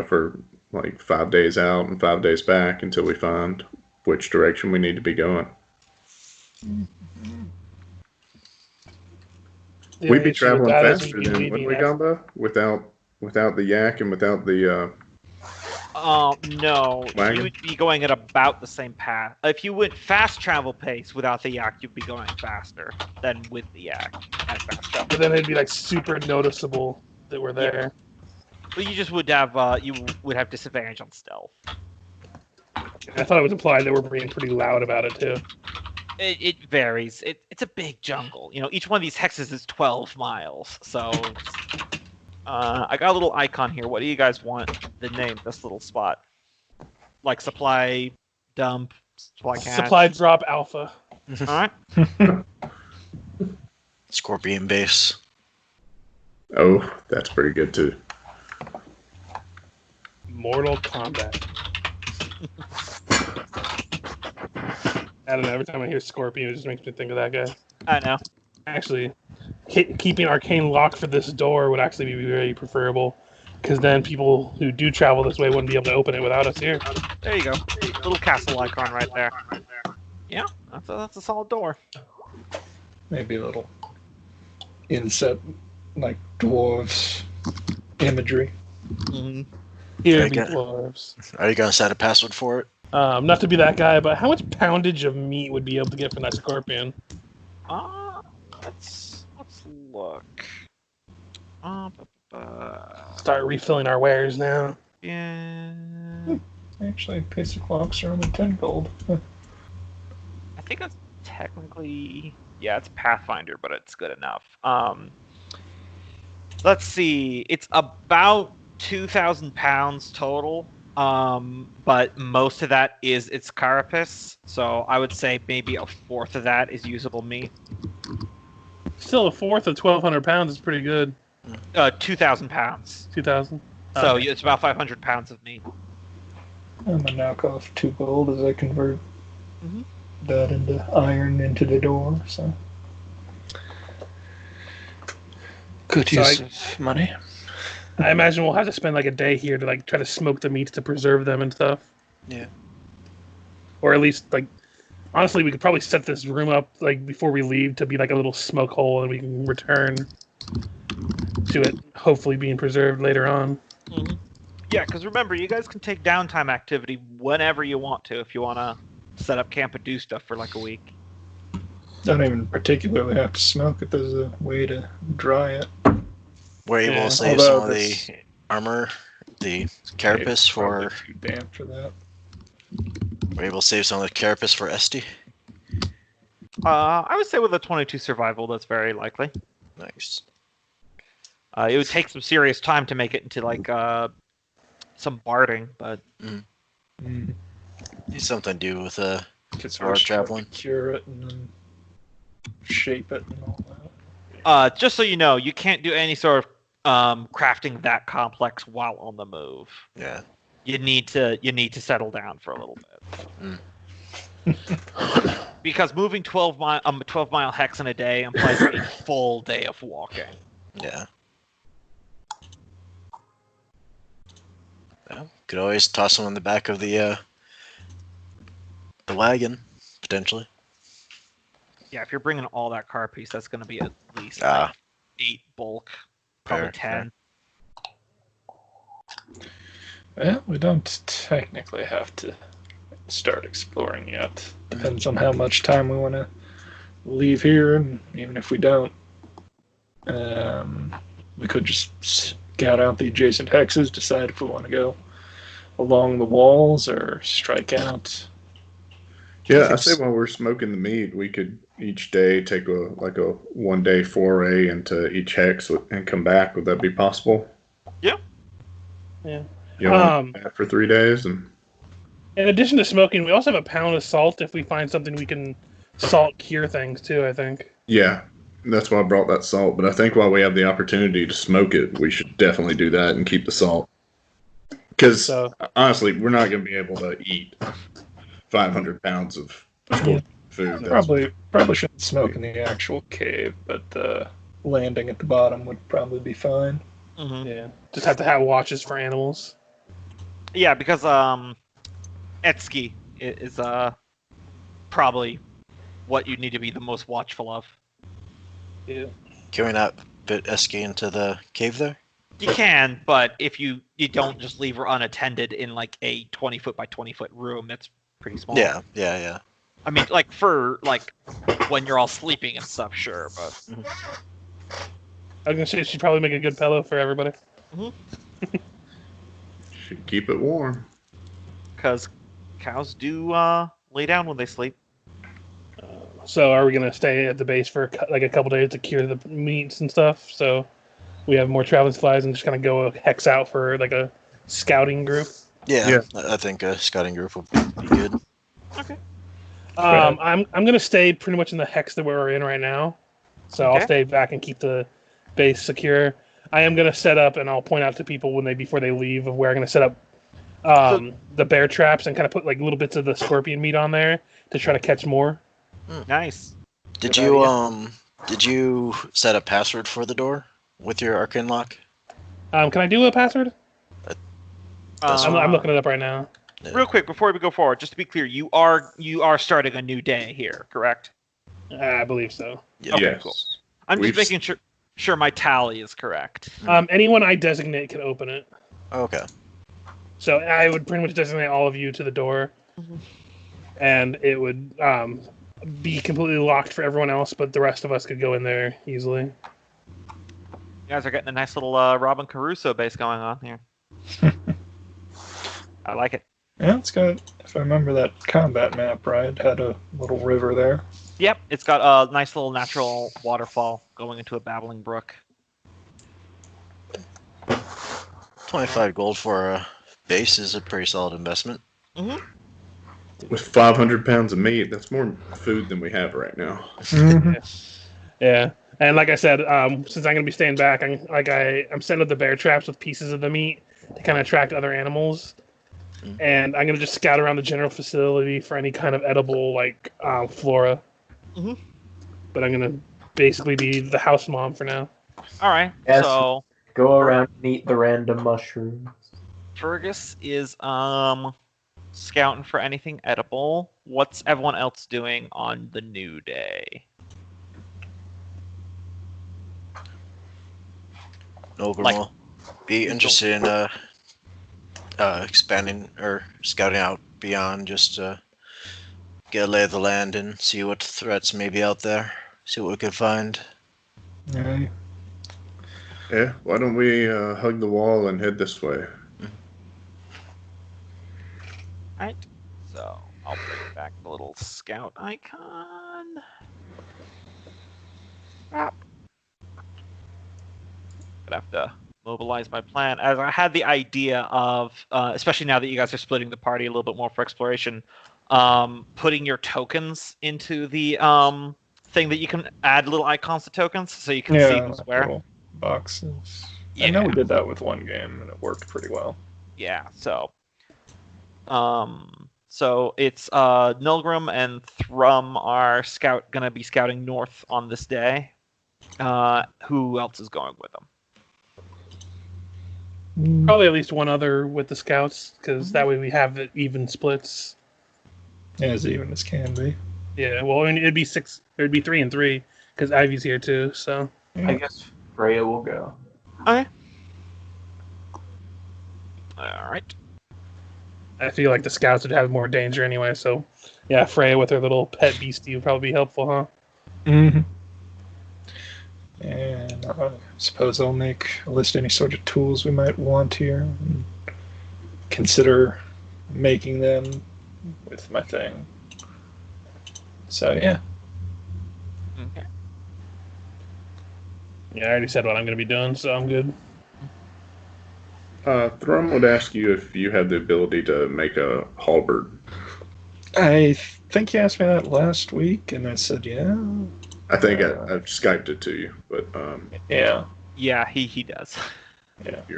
for like 5 days out and 5 days back until we find which direction we need to be going. We'd be traveling faster than, wouldn't we, Gombo? Without the yak and without the... No, wagon? you would be going at about the same path. If you went fast travel pace without the yak, you'd be going faster than with the yak at fast travel. But then it'd be like super noticeable that we're there. Yeah. But you just would have disadvantage on stealth. I thought it was implied that we're being pretty loud about it too. It varies. It's a big jungle. Each one of these hexes is 12 miles. So I got a little icon here. What do you guys want to name this little spot? Like supply dump, supply cache? Supply drop alpha. All right. Scorpion base. Oh, that's pretty good too. Mortal Kombat. I don't know. Every time I hear Scorpion, it just makes me think of that guy. I know. Actually, keeping arcane lock for this door would actually be very preferable, because then people who do travel this way wouldn't be able to open it without us here. There you go. Little castle icon right there. Yeah, that's a solid door. Maybe a little inset, like dwarves imagery. Mm-hmm. Here Okay, be good. dwarves. Are you gonna set a password for it? Not to be that guy, but how much poundage of meat would be able to get from that scorpion? Let's look. Start refilling our wares now. Yeah. Actually, pace of clocks are only 10 gold. I think it's technically, it's Pathfinder, but it's good enough. Let's see. It's about 2,000 pounds total. But most of that is its carapace. So I would say maybe a fourth of that is usable meat. Still, a fourth of 1,200 pounds is pretty good. 2,000 pounds. 2,000. So it's about 500 pounds of meat. I'm gonna knock off 2 gold as I convert Mhm. that into iron into the door. So good So use of money. I imagine we'll have to spend like a day here to like try to smoke the meats to preserve them and stuff. Yeah. Or at least like, honestly, we could probably set this room up like before we leave to be like a little smoke hole, and we can return to it, hopefully being preserved later on. Mm-hmm. Yeah, because remember, you guys can take downtime activity whenever you want to if you want to set up camp and do stuff for like a week. Don't even particularly have to smoke it. There's a way to dry it. We're able Yeah, to save although some of the this- armor, the carapace Probably for. too damp for that. We're able to save some of the carapace for Esty. I would say with a 22 survival, that's very likely. Nice. It would take some serious time to make it into like some barding, but Mm. Need something to do with It's Or hard traveling. to cure it and then shape it and all that. just so you know, you can't do any sort of crafting that complex while on the move. yeah. You need to settle down for a little bit. Because moving 12-mile hex in a day implies a full day of walking. Yeah. Well, could always toss them on the back of the wagon, potentially. Yeah, if you're bringing all that car piece, that's going to be at least Ah. like 8 bulk, probably Fair, 10. Well, we don't technically have to start exploring yet. Depends on how much time we want to leave here, and even if we don't, we could just scout out the adjacent hexes, decide if we want to go along the walls or strike out. Yeah, I say while we're smoking the meat, we could each day take a 1 day foray into each hex and come back. Would that be possible? Yeah. Yeah. You know, for 3 days and. In addition to smoking, we also have a pound of salt if we find something we can salt cure things too, I think. Yeah, That's why I brought that salt. But I think while we have the opportunity to smoke it, we should definitely do that and keep the salt. Because honestly, we're not going to be able to eat 500 pounds of food. Probably shouldn't smoke in the actual cave, but landing at the bottom would probably be fine. Mm-hmm. Yeah, just have to have watches for animals. Yeah, because Etski is probably what you need to be the most watchful of. Yeah. Can we not fit Eski into the cave there? You can, but if you don't just leave her unattended in like a 20-foot by 20-foot room, that's pretty small. Yeah. I mean, like for like when you're all sleeping and stuff, sure, but. I was gonna say she'd probably make a good pillow for everybody. Mm-hmm. Should keep it warm. Because cows do lay down when they sleep. So are we gonna stay at the base for like a couple days to cure the meats and stuff? So we have more traveling supplies and just kind of go hex out for like a scouting group. Yeah. I think a scouting group will be good. Okay. I'm gonna stay pretty much in the hex that we're in right now. So Okay. I'll stay back and keep the base secure. I am gonna set up, and I'll point out to people before they leave of where I'm gonna set up the bear traps and kind of put like little bits of the scorpion meat on there to try to catch more. Nice. Did you set a password for the door with your arcane lock? Can I do a password? I'm looking it up right now. Real quick before we go forward, just to be clear, you are starting a new day here, correct? I believe so. Yeah. Okay, Yes. cool. I'm just making sure my tally is correct. Anyone I designate can open it. Okay. So I would pretty much designate all of you to the door, and it would be completely locked for everyone else, but the rest of us could go in there easily. You guys are getting a nice little Robin Caruso base going on here. I like it. Yeah, it's got, if I remember that combat map right, it had a little river there. Yep, it's got a nice little natural waterfall going into a babbling brook. 25 gold for a base is a pretty solid investment. Mm-hmm. With 500 pounds of meat, that's more food than we have right now. Yeah, and like I said, since I'm gonna be staying back, I'm setting up the bear traps with pieces of the meat to kind of attract other animals, and I'm gonna just scout around the general facility for any kind of edible like flora. Mm-hmm. But I'm gonna basically be the house mom for now. All right, Yes. so Go around and eat the random mushrooms. Fergus is scouting for anything edible. What's everyone else doing on the new day? Nolgrim Like- will be interested in expanding or scouting out beyond just get a lay of the land and see what threats may be out there. See what we can find. Yeah. Yeah, why don't we hug the wall and head this way? Right. So I'll bring back the little scout icon. Gonna have to mobilize my plan. As I had the idea of, especially now that you guys are splitting the party a little bit more for exploration, putting your tokens into the thing that you can add little icons to tokens, so you can see who's where. Little boxes. Yeah. I know we did that with one game and it worked pretty well. Yeah. So it's Nolgrim and Thrum are gonna be scouting north on this day. Who else is going with them? Probably at least one other with the scouts, because that way we have it even splits. As even as can be. Yeah, well, I mean, it'd be 3 and 3, because Ivy's here too. So I guess Freya will go. Okay. All right. I feel like the scouts would have more danger anyway. So yeah, Freya with her little pet beastie would probably be helpful, huh? Mm-hmm. And I suppose I'll make a list of any sort of tools we might want here and consider making them with my thing. So yeah. Okay. Yeah, I already said what I'm going to be doing, so I'm good. Thrum would ask you if you had the ability to make a halberd. I think you asked me that last week, and I said yeah. I think I've Skyped it to you, but Yeah. Yeah, he does. if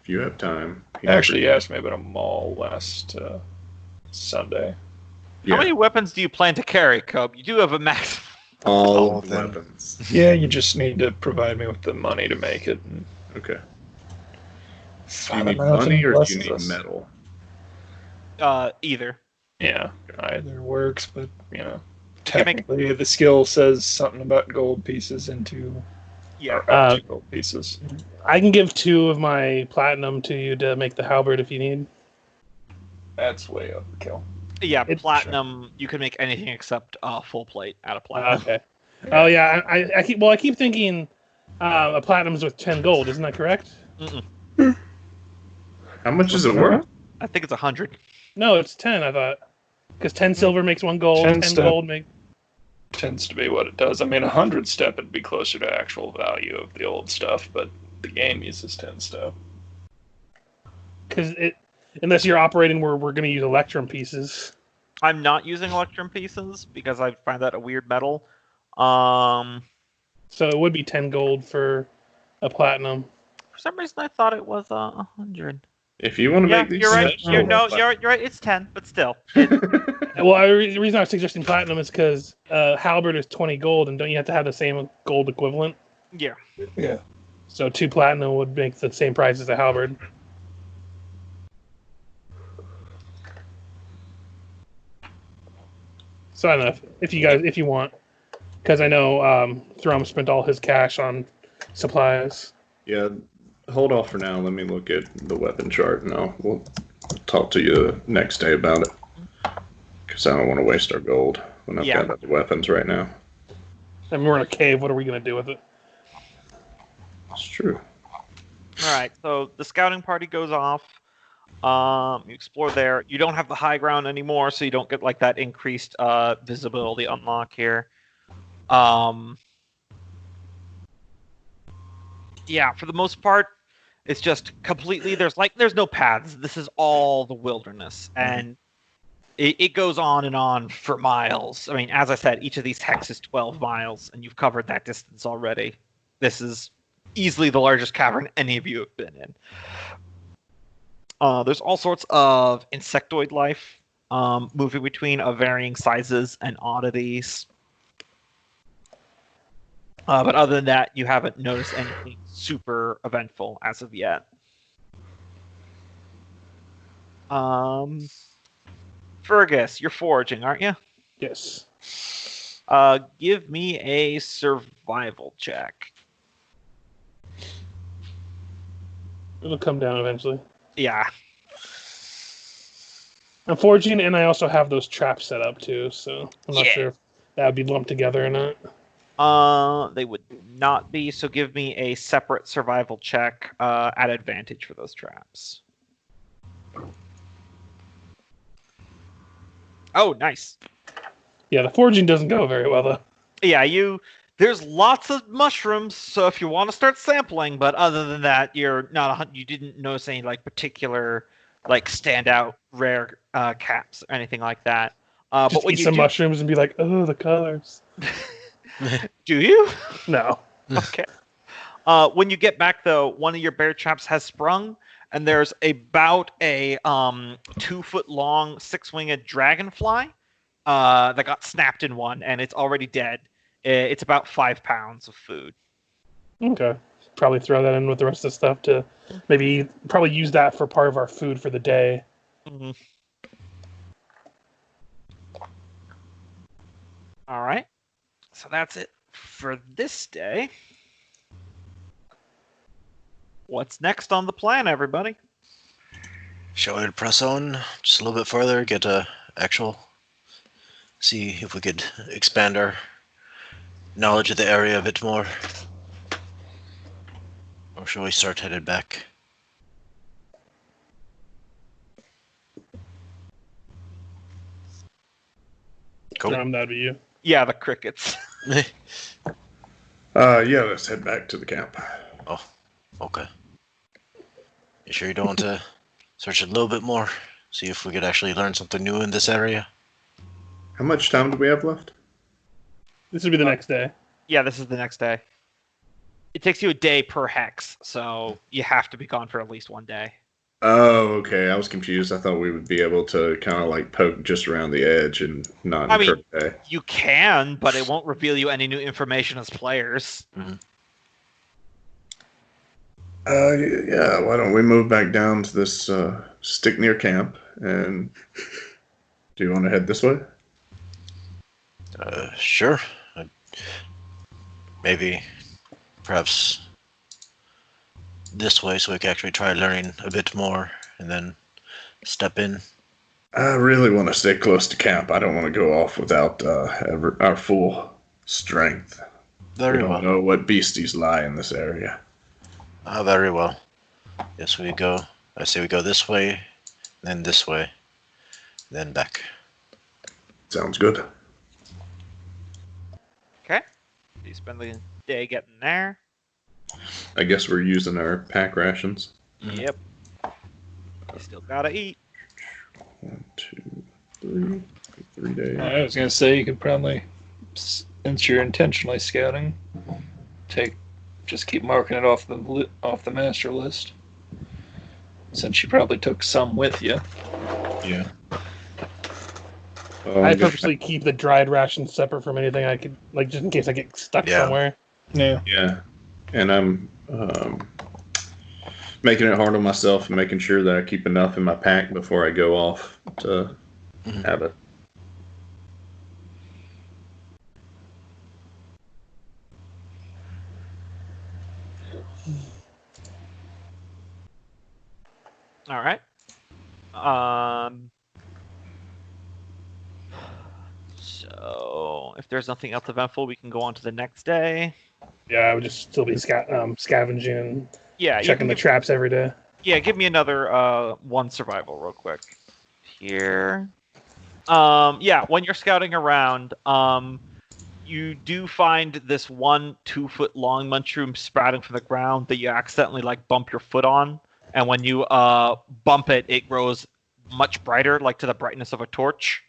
you have time, Actually, he asked me about a mall last Sunday. Yeah, How many weapons do you plan to carry, Cobb? You do have a max. all All of of the them. weapons. Yeah, you just need to provide me with the money to make it. And Okay. Do you Father need Mountain money or do you blesses need us. metal? Either. Yeah, either works, but can make- technically the skill says something about gold pieces into Yeah. or up to gold pieces. I can give 2 of my platinum to you to make the halberd if you need. That's way overkill. Yeah, It's- platinum. You can make anything except full plate out of platinum. Okay. Oh yeah, I keep thinking a platinum's with 10 gold. Isn't that correct? How much is it worth? I think it's 100. No, it's 10. I thought because 10 silver makes 1 gold. 10 10 gold make. Tends to be what it does. I mean, 100 step would be closer to actual value of the old stuff, but the game uses 10 step. Because unless you're operating where we're going to use electrum pieces. I'm not using electrum pieces because I find that a weird metal. For So it would be 10 gold for a platinum. some reason, I thought it was 100. If you want to Yeah, make these, you're right. sure. You're right. It's 10, but still. Well, the reason I was suggesting platinum is because halberd is 20 gold, and don't you have to have the same gold equivalent? Yeah. Yeah. So 2 platinum would make the same price as a halberd. So I don't know if you want, because I know Thrum spent all his cash on supplies. Yeah, hold off for now. Let me look at the weapon chart, and we'll talk to you next day about it. Because I don't want to waste our gold when I've Yeah. got other weapons right now. I mean, we're in a cave. What are we going to do with it? It's true. All right. So the scouting party goes off. You explore there. You don't have the high ground anymore, so you don't get like that increased visibility unlock here. Yeah, for the most part, it's just completely there's no paths. This is all the wilderness, and it goes on and on for miles. I mean, as I said, each of these hexes is 12 miles, and you've covered that distance already. This is easily the largest cavern any of you have been in. There's all sorts of insectoid life moving between of varying sizes and oddities. But other than that, you haven't noticed anything super eventful as of yet. Fergis, you're foraging, aren't you? Yes. Give me a survival check. It'll come down eventually. Yeah. I'm foraging, and I also have those traps set up too, so I'm not Yeah. sure if that would be lumped together or not. They would not be, so give me a separate survival check at advantage for those traps. Oh, nice. Yeah, the foraging doesn't go very well though. Yeah, there's lots of mushrooms, so if you want to start sampling, but other than that, you didn't notice any like particular like standout rare caps or anything like that. Just But when eat you some do, mushrooms and be like, oh, the colors. do you? No. Okay. When you get back though, one of your bear traps has sprung, and there's about a 2-foot long 6-winged dragonfly that got snapped in one, and it's already dead. It's about 5 pounds of food. Okay. Probably throw that in with the rest of the stuff to probably use that for part of our food for the day. Mm-hmm. All right. So that's it for this day. What's next on the plan, everybody? Shall we press on just a little bit further, get a actual, see if we could expand our knowledge of the area a bit more? Or shall we start headed back? Cool. That'd be you. Yeah, the crickets. Yeah, let's head back to the camp. Oh, okay. You sure you don't want to search a little bit more? See if we could actually learn something new in this area? How much time do we have left? This would be the next day. Yeah, this is the next day. It takes you a day per hex, so you have to be gone for at least 1 day. Oh, okay. I was confused. I thought we would be able to kind of like poke just around the edge and not incur a day. You can, but it won't reveal you any new information as players. Mm-hmm. Yeah, why don't we move back down to this stick near camp? And do you want to head this way? Sure. Maybe, perhaps this way, so we can actually try learning a bit more, and then step in. I really want to stay close to camp. I don't want to go off without our full strength. Very well. We don't know what beasties lie in this area. Very well. Yes, we go. I say we go this way, then this way, then back. Sounds good. Okay. You spend the day getting there. I guess we're using our pack rations. Yep. You still gotta eat. 1, 2, 3 days. I was gonna say you could probably, since you're intentionally scouting, just keep marking it off the master list. Since you probably took some with you. Yeah. I purposely keep the dried rations separate from anything I could, like, just in case I get stuck somewhere. Yeah. Yeah. And I'm making it hard on myself and making sure that I keep enough in my pack before I go off to have it. All right. So if there's nothing else eventful, we can go on to the next day. Yeah, I would just still be scavenging and Yeah, checking the traps every day. Yeah, give me another 1 survival real quick. Here. Yeah, when you're scouting around, you do find this 1 2-foot long mushroom sprouting from the ground that you accidentally bump your foot on, and when you bump it, it grows much brighter, like to the brightness of a torch.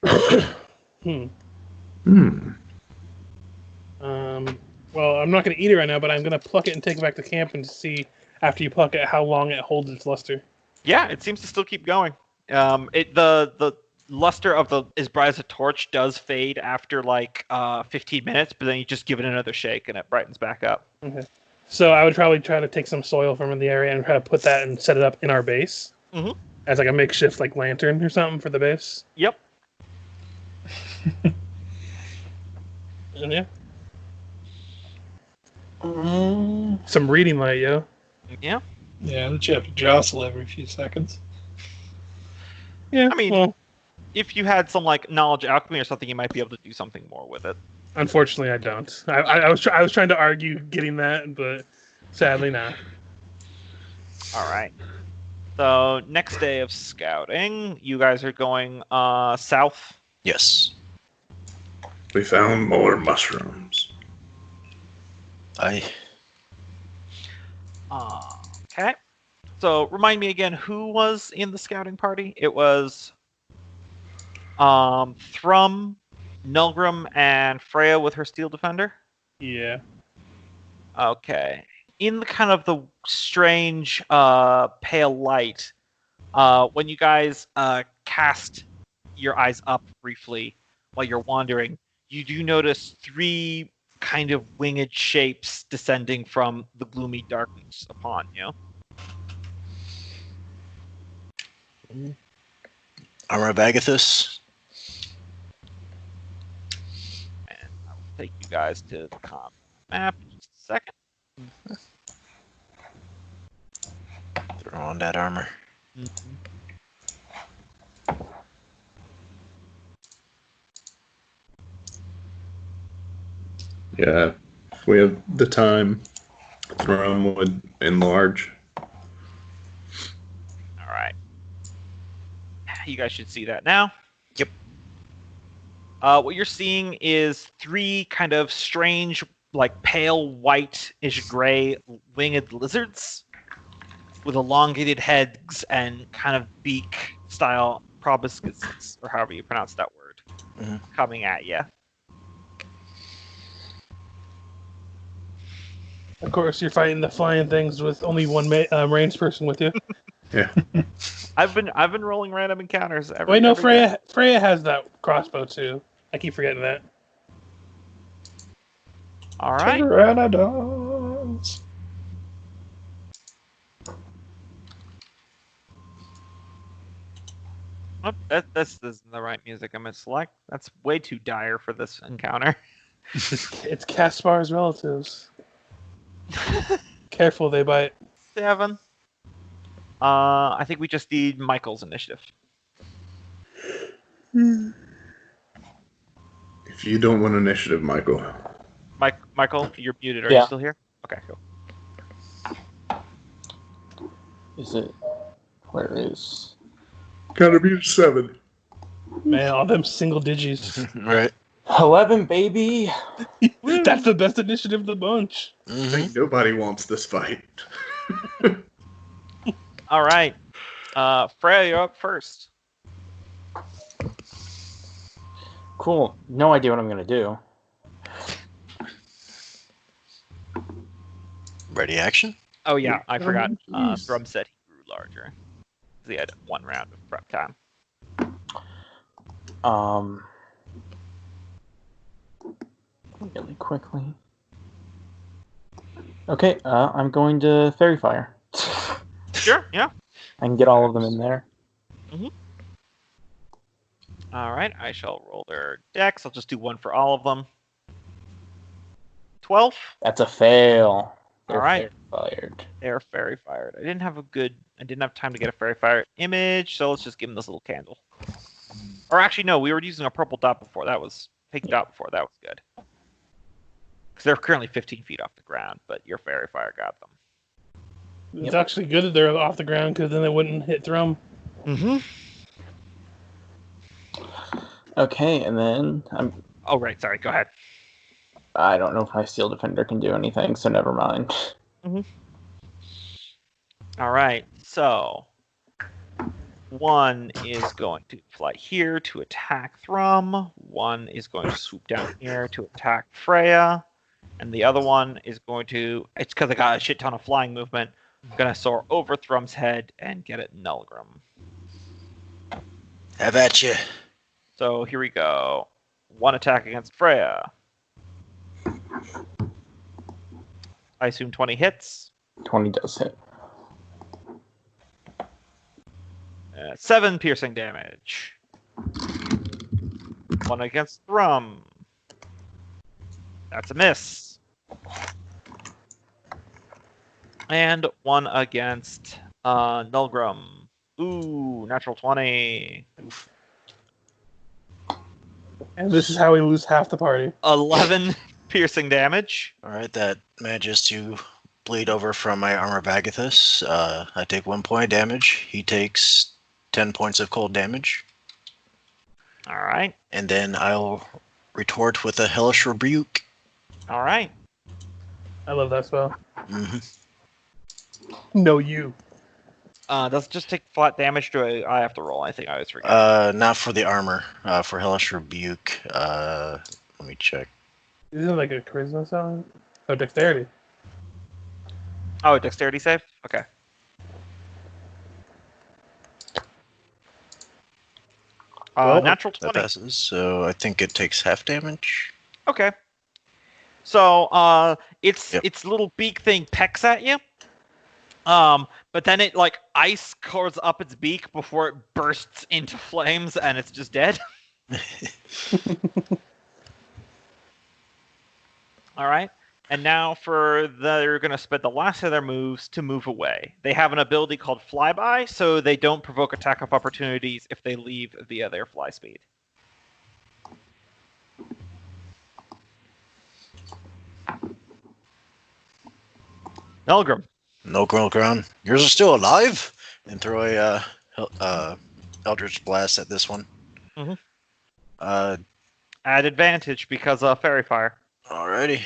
Well, I'm not going to eat it right now, but I'm going to pluck it and take it back to camp and see, after you pluck it, how long it holds its luster. Yeah, it seems to still keep going. The luster of as bright as a torch does fade after 15 minutes, but then you just give it another shake and it brightens back up. Okay. So I would probably try to take some soil from the area and try to put that and set it up in our base as a makeshift lantern or something for the base. Yep. And yeah. Some reading light, yo. Yeah. Yeah, that you have to jostle every few seconds. Yeah, I mean, if you had some knowledge alchemy or something, you might be able to do something more with it. Unfortunately, I don't. I was trying to argue getting that, but sadly not. All right. So next day of scouting, you guys are going south. Yes. We found more mushrooms. Okay. So remind me again, who was in the scouting party? It was Thrum, Nolgrim, and Freya with her steel defender? Yeah. Okay. In the kind of the strange pale light, when you guys cast your eyes up briefly while you're wandering, you do notice 3 kind of winged shapes descending from the gloomy darkness upon you. Armor-Bagathus. And I will take you guys to the comp map in just a second. Throw on that armor. Yeah, if we have the time, Thrum would enlarge. All right. You guys should see that now. Yep. What you're seeing is 3 kind of strange, pale white-ish gray winged lizards with elongated heads and kind of beak-style proboscises, or however you pronounce that word, coming at you. Of course, you're fighting the flying things with only one ranged person with you. Yeah. I've been rolling random encounters. Wait, no, every day. Freya has that crossbow too. I keep forgetting that. All right. Pteranodons. Oh, this isn't the right music I'm gonna select. That's way too dire for this encounter. It's Caspar's relatives. Careful, they bite. 7. I think we just need Michael's initiative. If you don't want initiative, Michael. Michael, you're muted. Are Yeah. you still here? Okay, cool. Is it? Where is? Gotta be 7. Man, all them single digits. Right. 11, baby. That's the best initiative of the bunch. I think nobody wants this fight. All right. Freya, you're up first. Cool. No idea what I'm gonna do. Ready action? Oh yeah, I forgot. jeez. Thrum said he grew larger. He had 1 round of prep time. Really quickly. Okay, I'm going to Fairy Fire. Sure. Yeah. I can get all of them in there. All right. I shall roll their decks. I'll just do 1 for all of them. 12. That's a fail. All right. Fired. They're fairy fired. I didn't have time to get a fairy fire image, so let's just give them this little candle. Or actually, no, we were using a purple dot before. That was pink dot before. That was good. Because they're currently 15 feet off the ground, but your fairy fire got them. It's actually good that they're off the ground because then they wouldn't hit Thrum. Okay, and then Oh, right. Sorry. Go ahead. I don't know if my Steel Defender can do anything, so never mind. All right. So 1 is going to fly here to attack Thrum. 1 is going to swoop down here to attack Freya. And the other one is going to, it's because I got a shit ton of flying movement, I'm going to soar over Thrum's head and get at Nolgrim. Have at you. So here we go. 1 attack against Freya. I assume 20 hits. 20 does hit. 7 piercing damage. 1 against Thrum. That's a miss. And 1 against Nolgrim. Ooh, natural 20. And this is how we lose half the party. 11 piercing damage. All right, that manages to bleed over from my armor of Agathis. I take 1 point of damage. He takes 10 points of cold damage. All right. And then I'll retort with a hellish rebuke. All right. I love that spell. Mm-hmm. No, you. Does it just take flat damage? I have to roll? I think I always forget. Not for the armor. For hellish rebuke. Let me check. Isn't it like a charisma spell? Oh, dexterity. Oh, dexterity save? Okay. Well, Natural That 20. passes. So I think it takes half damage. Okay. So its Yep. its little beak thing pecks at you. But then it like ice covers up its beak before it bursts into flames and it's just dead. All right. And now they're going to spend the last of their moves to move away. They have an ability called Flyby, so they don't provoke attack of opportunities if they leave via their fly speed. Nolgrim. No girl ground. Yours are still alive? And throw a Eldritch Blast at this one. Mhm. Uh, Add advantage because of Fairy Fire. alrighty.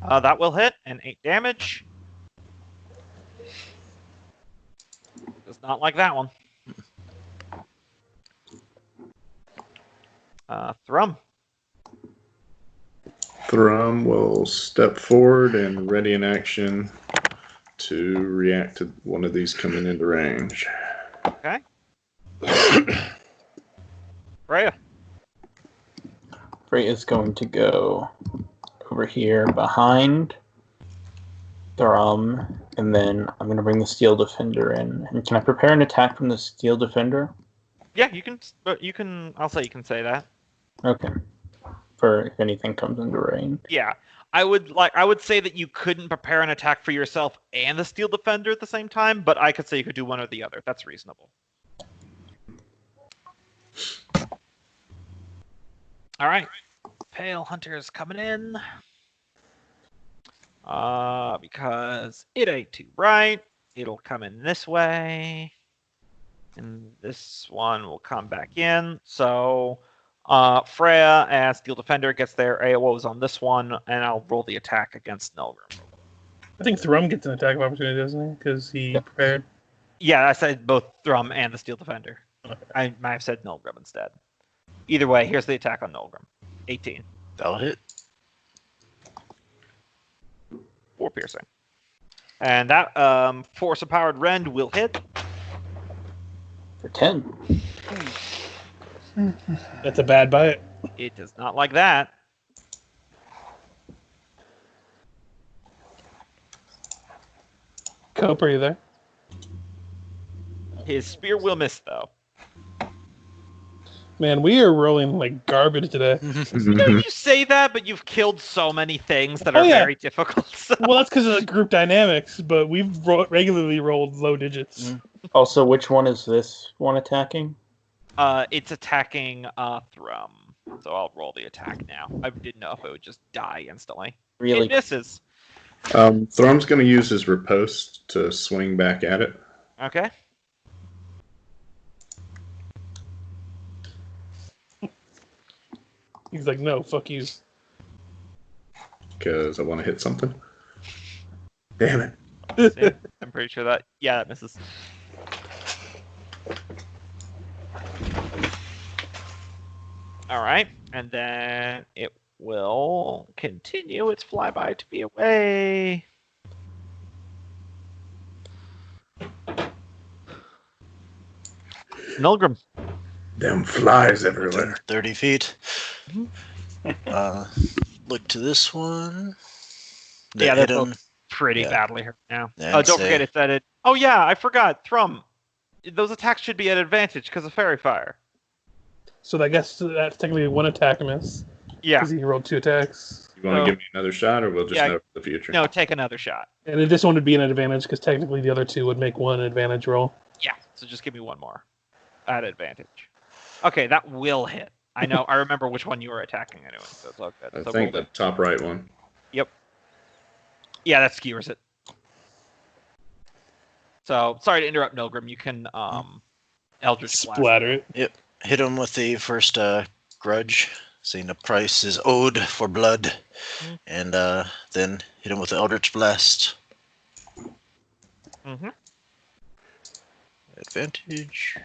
That will hit, and 8 damage. Does not like that one. Thrum. Thrum will step forward and ready in action to react to one of these coming into range. Okay. Freya. Freya is going to go over here behind Thrum, and then I'm going to bring the Steel Defender in. And can I prepare an attack from the Steel Defender? Yeah, you can. But you can. I'll say you can say that. Okay. For if anything comes into range. Yeah, I would say that you couldn't prepare an attack for yourself and the Steel Defender at the same time, but I could say you could do one or the other. That's reasonable. All right, Pale Hunter's coming in. Because it ain't too bright, it'll come in this way, and this one will come back in. So, Freya as Steel Defender gets their AOs on this one, and I'll roll the attack against Nolgrim. I think Thrum gets an attack of opportunity, doesn't he? Because he prepared. Yeah, I said both Thrum and the Steel Defender. Okay. I might have said Nolgrim instead. Either way, here's the attack on Nolgrim. 18. That'll hit. 4 piercing. And that Force-Empowered Rend will hit. For 10. That's a bad bite. It does not like that. Cope, are you there? His spear will miss, though. Man, we are rolling like garbage today. You know, you say that, but you've killed so many things that are very difficult. So. Well, that's because of the group dynamics, but we've regularly rolled low digits. Also, which one is this one attacking? It's attacking Thrum. So I'll roll the attack now. I didn't know if it would just die instantly. Really? It misses. Thrum's going to use his riposte to swing back at it. Okay. He's like, no, fuck you. Because I want to hit something. Damn it. See? I'm pretty sure that... Yeah, that misses. Alright, and then it will continue its flyby to be away. Nolgrim. Them flies everywhere. 30 feet. Look to this one. Yeah, hit they're him. both pretty badly hurt now. And Don't say- forget it's at it. Oh yeah, I forgot. Thrum. Those attacks should be at advantage because of Fairy Fire. So I guess that's technically one attack miss. Yeah. Because he rolled 2 attacks. You want to give me another shot, or we'll just know for the future? No, take another shot. And this one would be an advantage because technically the other 2 would make one advantage roll. Yeah, so just give me one more at advantage. Okay, that will hit. I know. I remember which one you were attacking anyway, so it's all good. I So think we'll- the top right one. Yep. Yeah, that skewers it. So, sorry to interrupt, Nolgrim. You can Eldritch Blast. Splatter it. Hit him with the first grudge, saying the price is owed for blood, and then hit him with the Eldritch Blast. Mm-hmm. Advantage.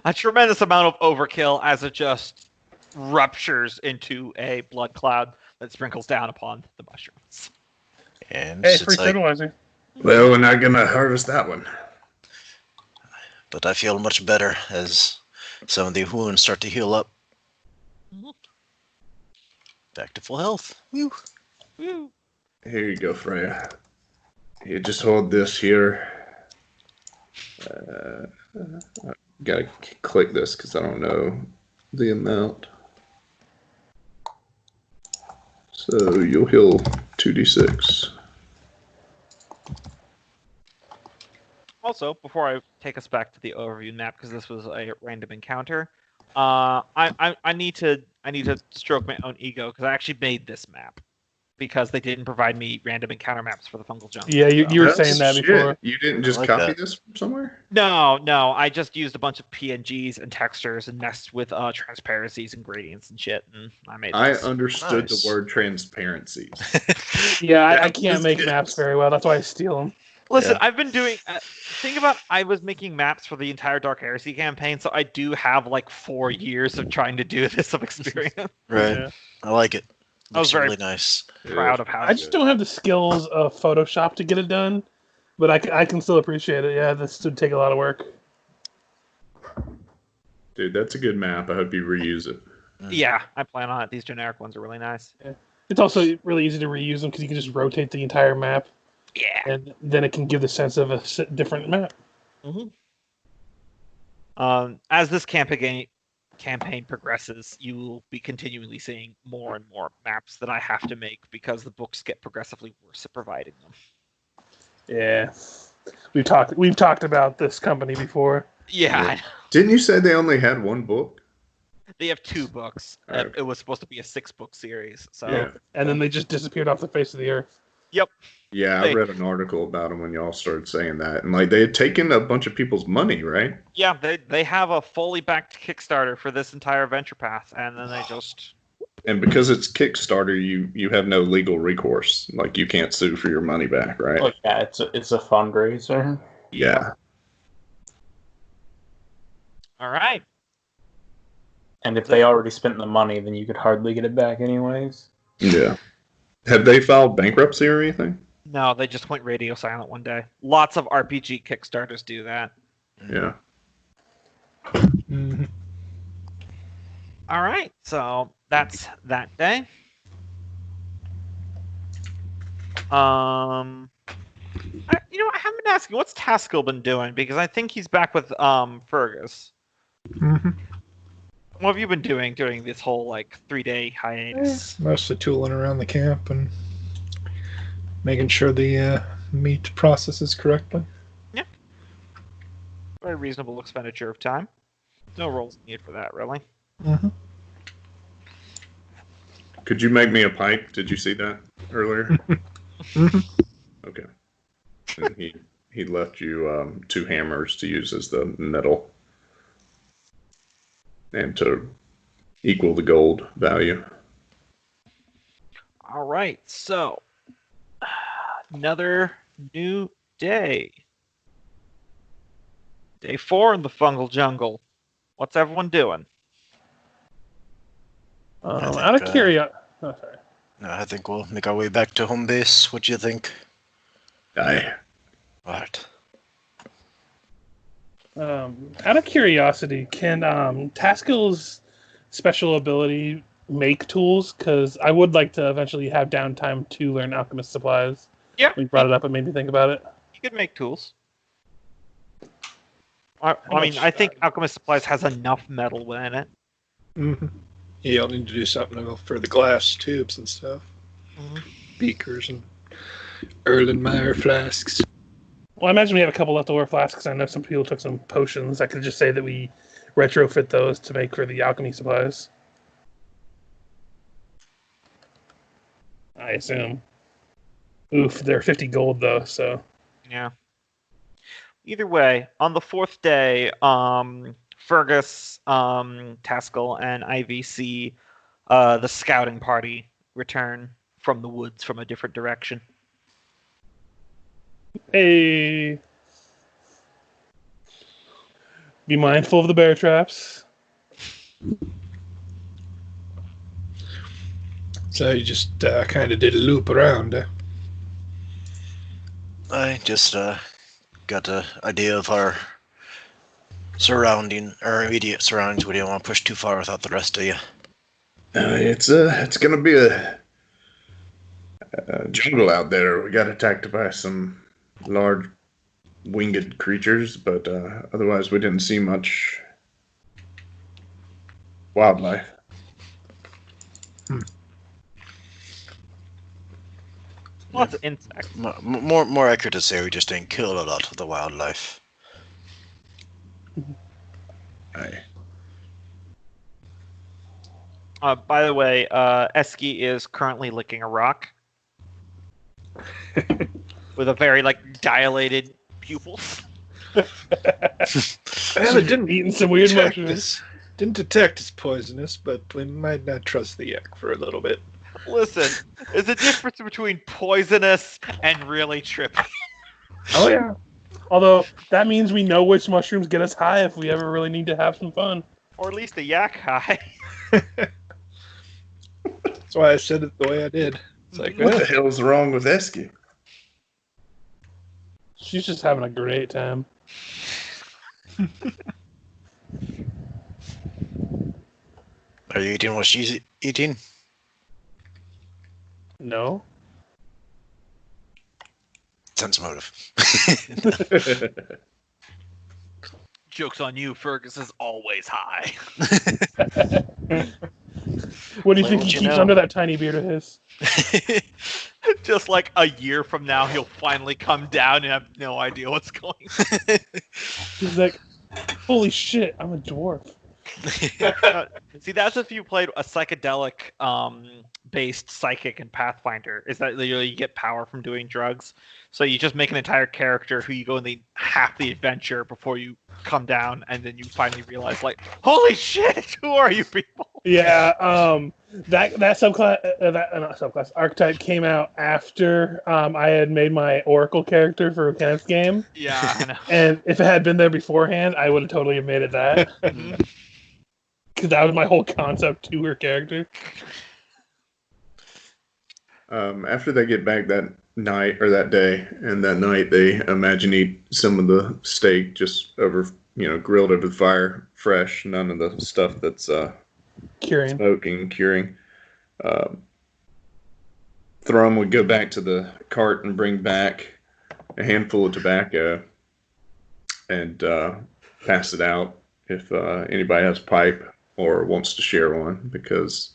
A tremendous amount of overkill as it just ruptures into a blood cloud that sprinkles down upon the mushrooms. And Hey, it's free like, fertilizer. Well, we're not going to harvest that one. but I feel much better as some of the wounds start to heal up. Back to full health. Woo. Woo. Here you go, Freya. You just hold this here. Gotta click this because I don't know the amount. So you'll heal 2d6. Also, before I take us back to the overview map, because this was a random encounter, I need to stroke my own ego because I actually made this map because they didn't provide me random encounter maps for the fungal jungle. Yeah, you were That's saying that shit. before. You didn't just I like copy that. this from somewhere? No, I just used a bunch of PNGs and textures and messed with transparencies and gradients and shit, and I made I this. understood Nice. the word transparency. Yeah, I That can't was make it. maps very well. That's why I steal them. Listen, Yeah. I've been doing. Think about, I was making maps for the entire Dark Heresy campaign, so I do have like 4 years of trying to do this of experience. Right. Yeah. I like it. I was Looks very really nice. Proud of how I just don't have the skills of Photoshop to get it done, but I can still appreciate it. Yeah, this would take a lot of work. Dude, that's a good map. I hope you reuse it. Yeah, I plan on it. These generic ones are really nice. It's also really easy to reuse them because you can just rotate the entire map, Yeah. and then it can give the sense of a different map. As this campaign progresses, you will be continually seeing more and more maps that I have to make because the books get progressively worse at providing them. Yeah, we've talked about this company before. Yeah, Didn't you say they only had one book? they have 2 books. Okay. It was supposed to be a 6-book series. So Yeah. And then they just disappeared off the face of the earth. Yeah, I They- read an article about them when y'all started saying that. And like they had taken a bunch of people's money, right? yeah, they have a fully backed Kickstarter for this entire venture path, and then they just And because it's Kickstarter, you have no legal recourse. Like you can't sue for your money back, right? Oh, yeah, it's a fundraiser. Yeah. all right. And if they already spent the money, then you could hardly get it back anyways. Yeah. Have they filed bankruptcy or anything? No, they just went radio silent one day. Lots of RPG Kickstarters do that. Yeah. Mhm. All right, so that's that day. You know, I haven't been asking, what's Taskill been doing? Because I think he's back with Fergis. Mhm. What have you been doing during this whole like 3-day hiatus? Mostly tooling around the camp and making sure the meat processes correctly. Very reasonable expenditure of time. No rolls needed for that, really. Mm-hmm. Could you make me a pike? Did you see that earlier? Mhm. Okay. And he left you 2 hammers to use as the metal and to equal the gold value. All right, so another new day. Day 4 in the fungal jungle. What's everyone doing? Out of curiosity. Oh, sorry. No, I think we'll make our way back to home base. What do you think? Aye. Alright. Out of curiosity, can Taskill's special ability make tools? Because I would like to eventually have downtime to learn alchemist supplies. Yeah. We brought it up and made me think about it. You could make tools. I think Alchemist Supplies has enough metal within it. Mm-hmm. Yeah, you'll need to do something for the glass tubes and stuff. Mhm. Beakers and Erlenmeyer flasks. Well, I imagine we have a couple leftover flasks because I know some people took some potions. I could just say that we retrofit those to make for the alchemy supplies. I assume. Oof, they're 50 gold though, so. Yeah. Either way, on the 4th day, Fergus, Taskill, and IVC, the scouting party, return from the woods from a different direction. Hey. Be mindful of the bear traps. So you just kind of did a loop around. I just got an idea of our immediate surroundings. We didn't want to push too far without the rest of you. It's gonna be a jungle out there. We got attacked by some large winged creatures, but otherwise we didn't see much wildlife. Lots of insects. More accurate to say we just didn't kill a lot of the wildlife. Aye. By the way, Eski is currently licking a rock with a very dilated pupils. Well, it didn't Eating some weird detect mushrooms. this. Didn't detect as poisonous, but we might not trust the yak for a little bit. Listen, there's a difference between poisonous and really trippy. Oh yeah. Although that means we know which mushrooms get us high if we ever really need to have some fun. Or at least a yak high. That's why I said it the way I did. It's like, What the hell's wrong with Esky? She's just having a great time. Are you eating what she's eating? No. Sense motive. Joke's on you, Fergus is always high. What do you Play think what he you keeps know. under that tiny beard of his? Just like a year from now, he'll finally come down and have no idea what's going on. He's like, holy shit, I'm a dwarf. See, that's if you played a psychedelic based psychic in Pathfinder, is that literally you get power from doing drugs. So you just make an entire character who you go in the half the adventure before you come down, and then you finally realize, like, holy shit, who are you people? Yeah, that subclass, not subclass, archetype came out after I had made my Oracle character for Kenneth's game. Yeah, I know. And if it had been there beforehand, I would have totally made it that. Because that was my whole concept to her character. After they get back that night or that day, and that night they imagine eat some of the steak just over, grilled over the fire, fresh, none of the stuff that's Curing. smoking, curing. Thrum would go back to the cart and bring back a handful of tobacco and pass it out if anybody has a pipe or wants to share one, because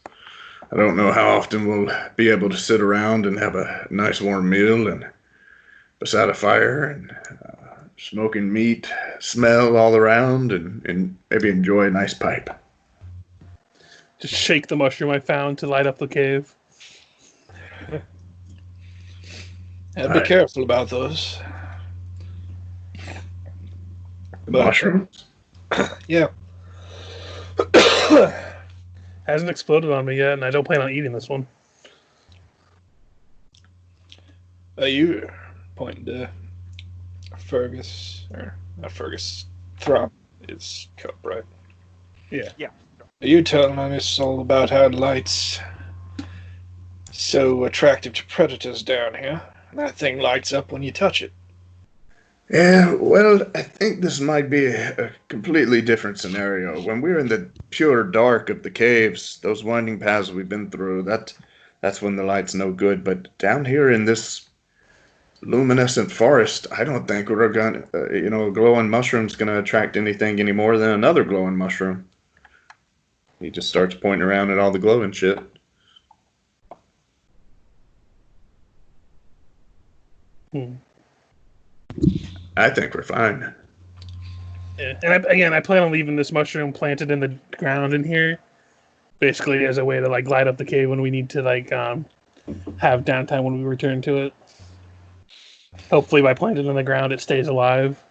I don't know how often we'll be able to sit around and have a nice warm meal and beside a fire and smoking meat smell all around and maybe enjoy a nice pipe. Just shake the mushroom I found to light up the cave. And be careful about those. But, Mushrooms? yeah. Hasn't exploded on me yet, and I don't plan on eating this one. You pointing to Fergus, or not Fergus, Thrum is cup, right? Yeah. Are you telling us all about how light's so attractive to predators down here? That thing lights up when you touch it. Yeah, well, I think this might be a completely different scenario. When we're in the pure dark of the caves, those winding paths we've been through, that's when the light's no good. But down here in this luminescent forest, I don't think we're going to, a glowing mushroom's going to attract anything any more than another glowing mushroom. He just starts pointing around at all the glowing shit. I think we're fine. Yeah. And I plan on leaving this mushroom planted in the ground in here, basically as a way to light up the cave when we need to have downtime when we return to it. Hopefully, by planting it in the ground, it stays alive.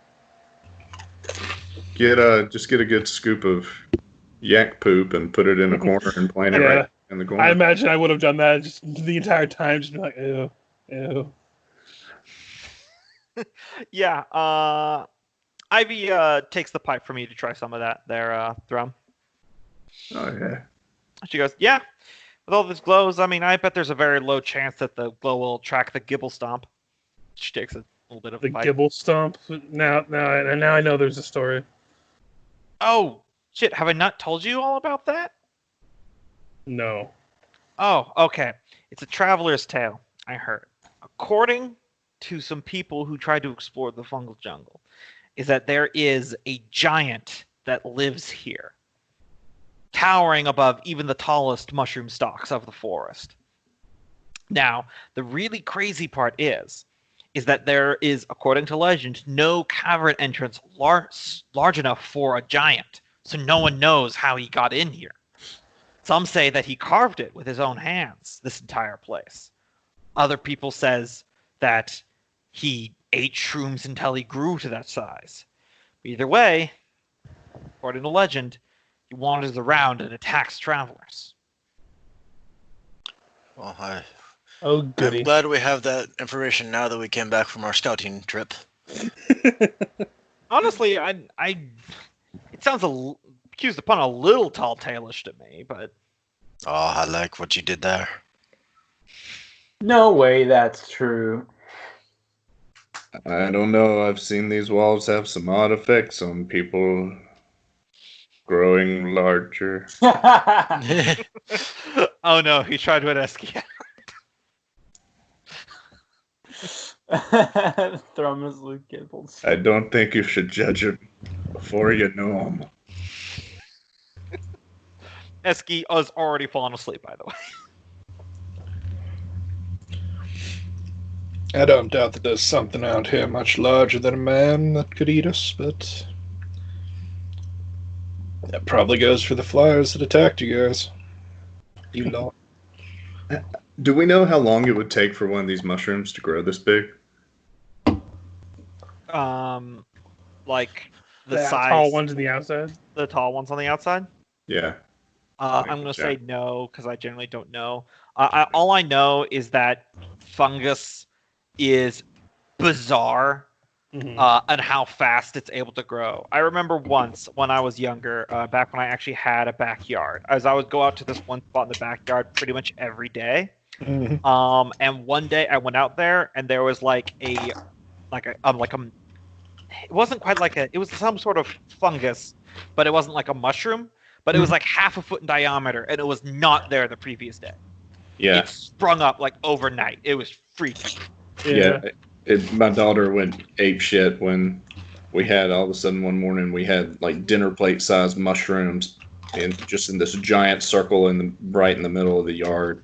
Just get a good scoop of yak poop and put it in a corner and plant it right in the corner. I imagine I would have done that just the entire time, just be like, ew, ew. Yeah, Ivy takes the pipe from you to try some of that there, Thrum. Oh, yeah. She goes, yeah, with all this glows, I bet there's a very low chance that the glow will track the gibble stomp. She takes a little bit of The a pipe. gibble stomp. Now I know there's a story. Oh, shit, have I not told you all about that? No. Oh, okay. It's a traveler's tale, I heard. According to some people who tried to explore the fungal jungle, is that there is a giant that lives here, towering above even the tallest mushroom stalks of the forest. Now, the really crazy part is that there is, according to legend, no cavern entrance large enough for a giant, so no one knows how he got in here. Some say that he carved it with his own hands, this entire place. Other people says that he ate shrooms until he grew to that size. Either way, according to legend, he wanders around and attacks travelers. Well, Oh, I'm goody. glad we have that information now that we came back from our scouting trip. Honestly, it sounds accused upon a little tall tailish to me, but Oh, I like what you did there. No way that's true. I don't know. I've seen these walls have some odd effects on people growing larger. oh no, he tried with Eskia. Thrum is Luke Gibbles. I don't think you should judge it before you know him. Eski has already fallen asleep, by the way. I don't doubt that there's something out here much larger than a man that could eat us, but that probably goes for the flyers that attacked you guys. You know. Do we know how long it would take for one of these mushrooms to grow this big? Like the The size, tall ones on the outside. the tall ones on the outside. Yeah. I'm gonna say no because I generally don't know. All I know is that fungus is bizarre, and how fast it's able to grow. I remember once when I was younger, back when I actually had a backyard, as I would go out to this one spot in the backyard pretty much every day. And one day I went out there and there was it wasn't quite it was some sort of fungus, but it wasn't like a mushroom, but it was like half a foot in diameter and it was not there the previous day. Yeah. It sprung up like overnight. It was freaky. Yeah. My daughter went ape shit when we had all of a sudden one morning we had like dinner plate sized mushrooms and just in this giant circle right in the middle of the yard.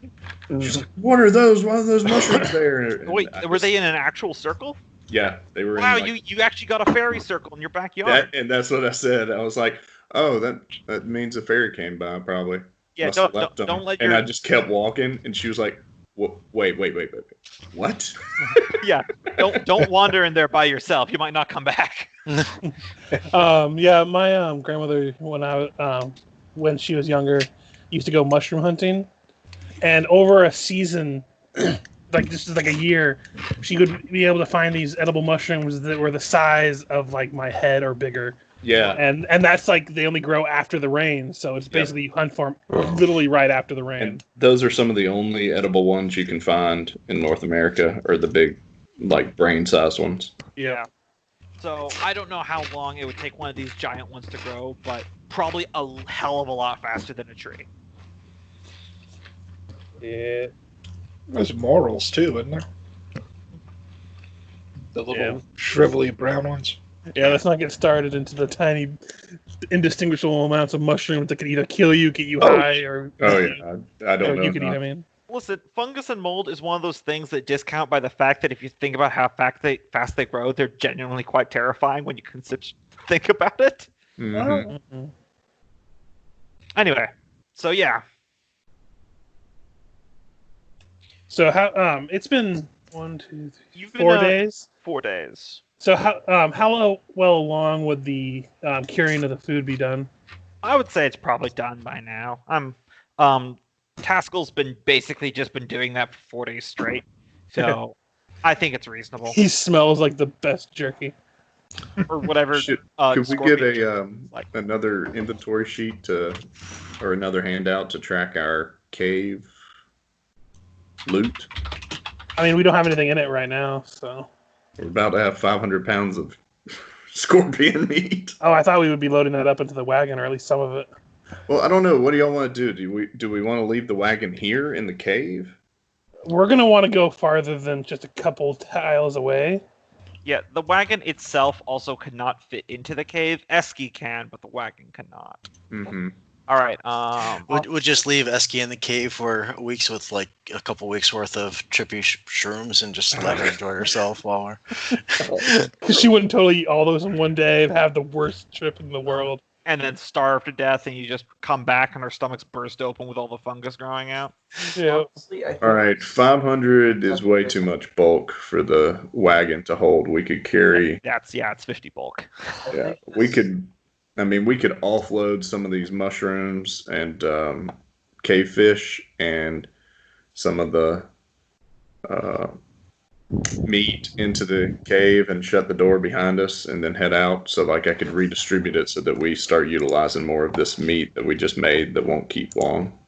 She's like, "What are those? Why are those mushrooms there?" And Wait, were they in an actual circle? Yeah, they were. Wow, in, you actually got a fairy circle in your backyard. and that's what I said. I was like, "Oh, that means a fairy came by, probably." Yeah, Must have don't left them. let And your I just kept walking, and she was like, "Wait, what?" yeah, don't wander in there by yourself. You might not come back. Yeah, my grandmother when she was younger used to go mushroom hunting, and over a season, like just like a year, she would be able to find these edible mushrooms that were the size of like my head or bigger. Yeah, And that's like they only grow after the rain, so it's basically you hunt for them literally right after the rain. and those are some of the only edible ones you can find in North America, or the big, like brain-sized ones. Yeah. So I don't know how long it would take one of these giant ones to grow, but probably a hell of a lot faster than a tree. Yeah. There's morals too, isn't there? The little shrivelly brown ones. Yeah, let's not get started into the tiny, indistinguishable amounts of mushrooms that could either kill you, get you high, or I don't know. you could eat. I mean, Listen, fungus and mold is one of those things that discount by the fact that if you think about how fast they grow, they're genuinely quite terrifying when you think about it. Mhm. Anyway, so yeah. So how it's been 1, 2, 3, You've been 4 days. 4 days. So how well along would the curing of the food be done? I would say it's probably done by now. Taskill's been doing that for 4 days straight, so I think it's reasonable. He smells like the best jerky. Or whatever. Could we get Scorpion another inventory sheet or another handout to track our cave loot? I mean, we don't have anything in it right now, so. We're about to have 500 pounds of scorpion meat. Oh, I thought we would be loading that up into the wagon, or at least some of it. Well, I don't know. What do y'all want to do? Do we want to leave the wagon here in the cave? We're gonna want to go farther than just a couple tiles away. Yeah, the wagon itself also cannot fit into the cave. Eski can, but the wagon cannot. Mm-hmm. All right. We'll just leave Eski in the cave for weeks with like a couple weeks worth of trippy shrooms and just let her enjoy herself while we're. Because she wouldn't totally eat all those in one day and have the worst trip in the world. And then starve to death, and you just come back and her stomach's burst open with all the fungus growing out. Yeah. All right, 500 is way too much bulk for the wagon to hold. We could carry. It's 50 bulk. Yeah, we could. I mean, we could offload some of these mushrooms and cave fish and some of the meat into the cave and shut the door behind us and then head out so like I could redistribute it so that we start utilizing more of this meat that we just made that won't keep long.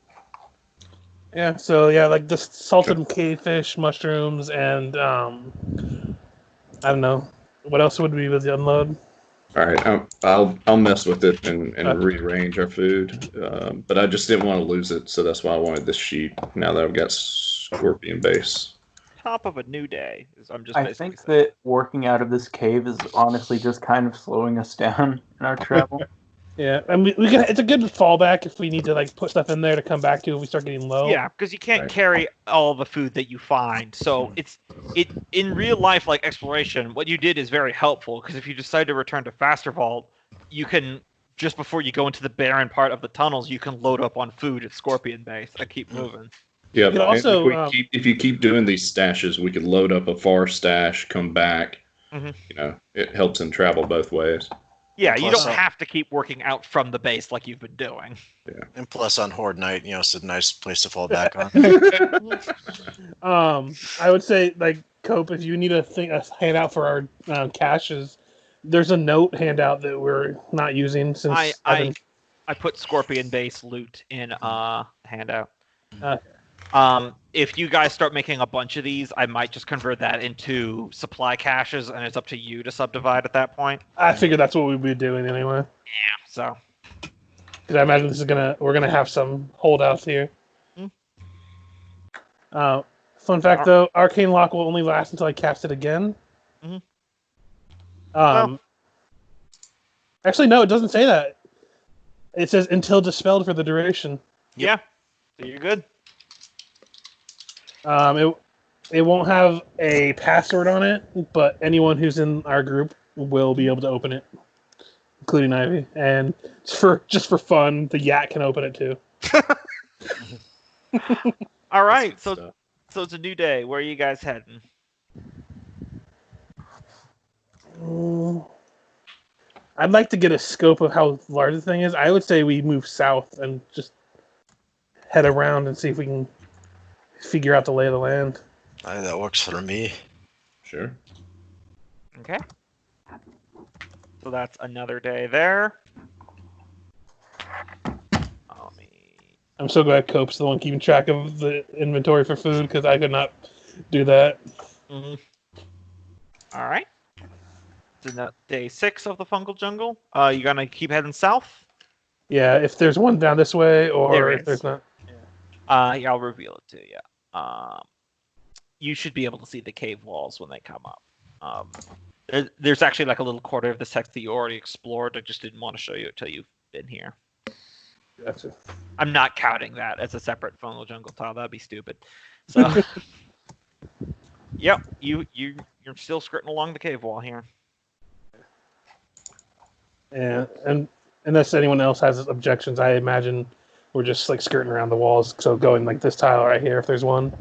Yeah, so yeah, like just salted cavefish, mushrooms, and I don't know. What else would we unload? All right, I'll mess with it and rearrange our food, but I just didn't want to lose it, so that's why I wanted this sheet. Now that I've got Scorpion base. Top of a new day. I think that working out of this cave is honestly just kind of slowing us down in our travel. Yeah, I mean, we can. It's a good fallback if we need to like put stuff in there to come back to if we start getting low. Yeah, because you can't carry all the food that you find. So it's in real life, like exploration. What you did is very helpful because if you decide to return to Faster Vault, you can just before you go into the barren part of the tunnels, you can load up on food at Scorpion Base and keep moving. Yeah, but also if you keep doing these stashes, we could load up a far stash, come back. Mm-hmm. You know, it helps in travel both ways. Yeah, you don't have to keep working out from the base like you've been doing. Yeah. And plus on Horde Night, it's a nice place to fall back on. I would say, like, Cope, if you need a handout for our caches, there's a note handout that we're not using since I put Scorpion Base loot in handout. If you guys start making a bunch of these, I might just convert that into supply caches, and it's up to you to subdivide at that point. I figured that's what we'd be doing anyway. Yeah, so. Because I imagine we're gonna have some holdouts here. Fun fact though, Arcane Lock will only last until I cast it again. Actually, no, it doesn't say that. It says until dispelled for the duration. Yeah, so you're good. It won't have a password on it, but anyone who's in our group will be able to open it, including Ivy. And just for fun, the Yak can open it too. All right, so it's a new day. Where are you guys heading? I'd like to get a scope of how large the thing is. I would say we move south and just head around and see if we can figure out the lay of the land. That works for me. Sure. Okay. So that's another day there. I'm so glad Cope's the one keeping track of the inventory for food because I could not do that. Mm-hmm. All right. So day 6 of the fungal jungle. You gonna keep heading south? Yeah, if there's one down this way, or if there's not. Yeah, I'll reveal it to you. You should be able to see the cave walls when they come up. There's actually like a little quarter of this text that you already explored. I just didn't want to show you until you've been here. Gotcha. I'm not counting that as a separate fungal jungle tile. That'd be stupid. So, yep, you're still skirting along the cave wall here. Yeah, and unless anyone else has objections, I imagine we're just like skirting around the walls. So going like this tile right here, if there's one.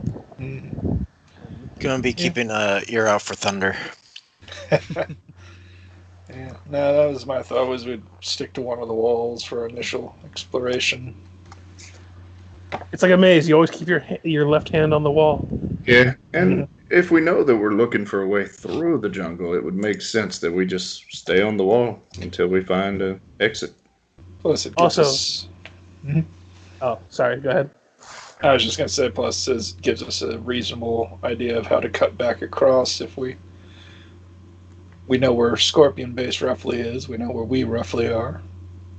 Gonna be keeping an ear out for thunder. Yeah, no, that was my thought. Was we'd stick to one of the walls for initial exploration. It's like a maze. You always keep your left hand on the wall. Yeah, and if we know that we're looking for a way through the jungle, it would make sense that we just stay on the wall until we find an exit. Plus, it gives us. Oh, sorry. Go ahead. I was just gonna say. Plus, it gives us a reasonable idea of how to cut back across if we know where Scorpion Base roughly is. We know where we roughly are.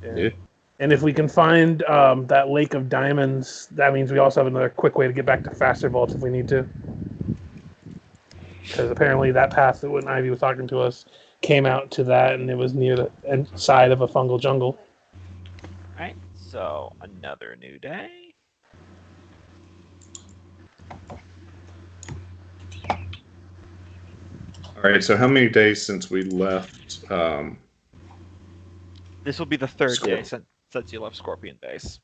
Yeah. And if we can find that Lake of Diamonds, that means we also have another quick way to get back to Faster Vault if we need to. Because apparently that path that when Ivy was talking to us came out to that, and it was near the side of a fungal jungle. All right, so another new day. All right, so how many days since we left? This will be the third day since you left Scorpion Base.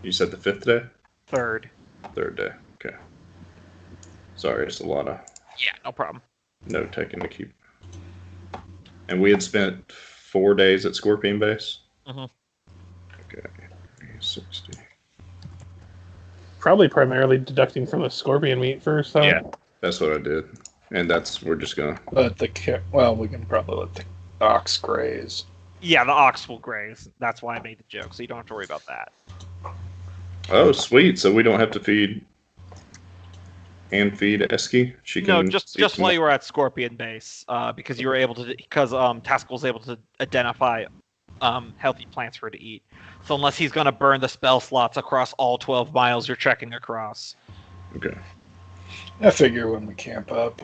You said the 5th day? Third day, okay. Sorry, it's a lot of Yeah, no problem. note taking to keep. And we had spent 4 days at Scorpion Base? Mm-hmm. Okay, 60. Probably primarily deducting from the scorpion meat first. Huh? Yeah, that's what I did. And we're just gonna. Let we can probably let the ox graze. Yeah, the ox will graze. That's why I made the joke, so you don't have to worry about that. Oh, sweet! So we don't have to feed Eski. She can. No, just while you were at Scorpion Base, because you were able to, because Taskill was able to identify healthy plants for her to eat. So unless he's gonna burn the spell slots across all 12 miles you're trekking across. Okay. I figure when we camp up,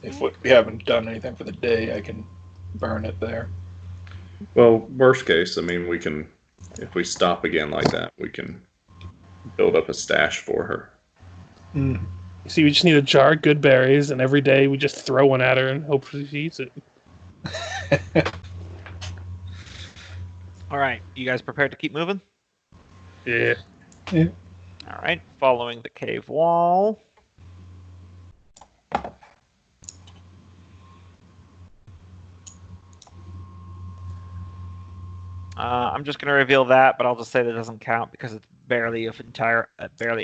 if we haven't done anything for the day, I can burn it there. Well, worst case, I mean, we can, if we stop again like that, we can build up a stash for her. Mm. See, we just need a jar of good berries, and every day we just throw one at her and hopefully she eats it. All right, you guys prepared to keep moving? Yeah. All right, following the cave wall. I'm just going to reveal that, but I'll just say that doesn't count because it's barely a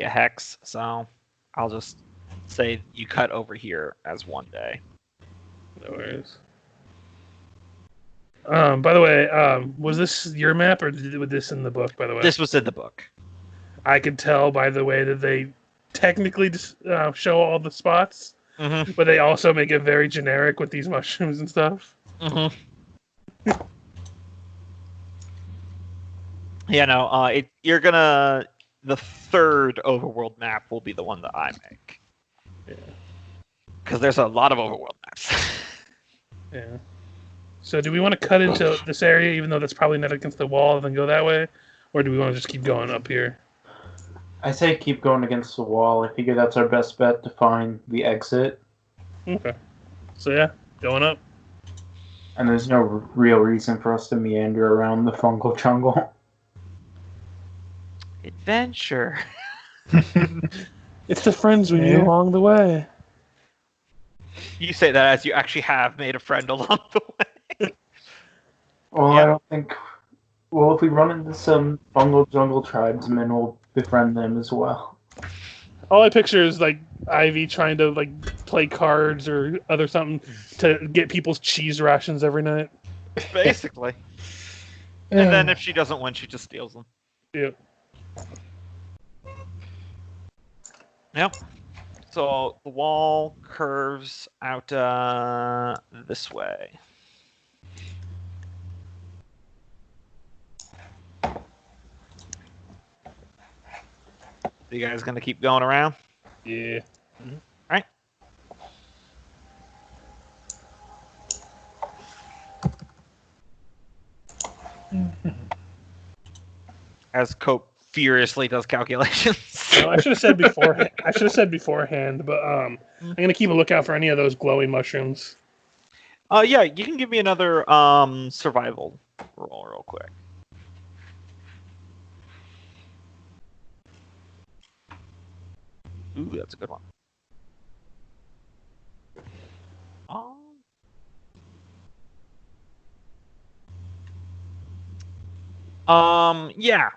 hex. So I'll just say you cut over here as one day. No worries. By the way, was this your map or was this in the book? By the way, this was in the book. I could tell by the way that they technically show all the spots, but they also make it very generic with these mushrooms and stuff. Mm-hmm. Yeah, no. You're gonna. The third overworld map will be the one that I make. Yeah. Because there's a lot of overworld maps. Yeah. So do we want to cut into this area, even though that's probably not against the wall, and then go that way? Or do we want to just keep going up here? I say keep going against the wall. I figure that's our best bet to find the exit. Okay. So yeah, going up. And there's no real reason for us to meander around the fungal jungle. Adventure. It's the friends we meet along the way. You say that as you actually have made a friend along the way. Well, I don't think... Well, if we run into some fungal jungle tribesmen, we'll befriend them as well. All I picture is, like, Ivy trying to, like, play cards or other something to get people's cheese rations every night. Basically. And then if she doesn't win, she just steals them. Yep. Yep. So the wall curves out this way. You guys gonna keep going around? Yeah. Mm-hmm. All right. As Cope furiously does calculations. No, I should have said beforehand, but I'm gonna keep a lookout for any of those glowing mushrooms. Yeah, you can give me another survival roll real quick. Ooh, that's a good one. Yeah.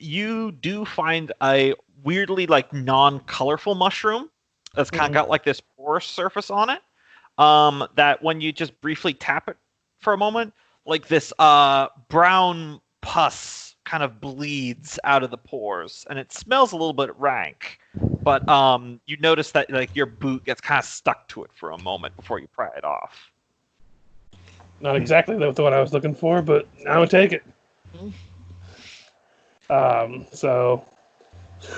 You do find a weirdly like non-colorful mushroom that's kind of got like this porous surface on it. That when you just briefly tap it for a moment, like this brown pus kind of bleeds out of the pores, and it smells a little bit rank. But you notice that like your boot gets kind of stuck to it for a moment before you pry it off. Not exactly what I was looking for, but I would take it. So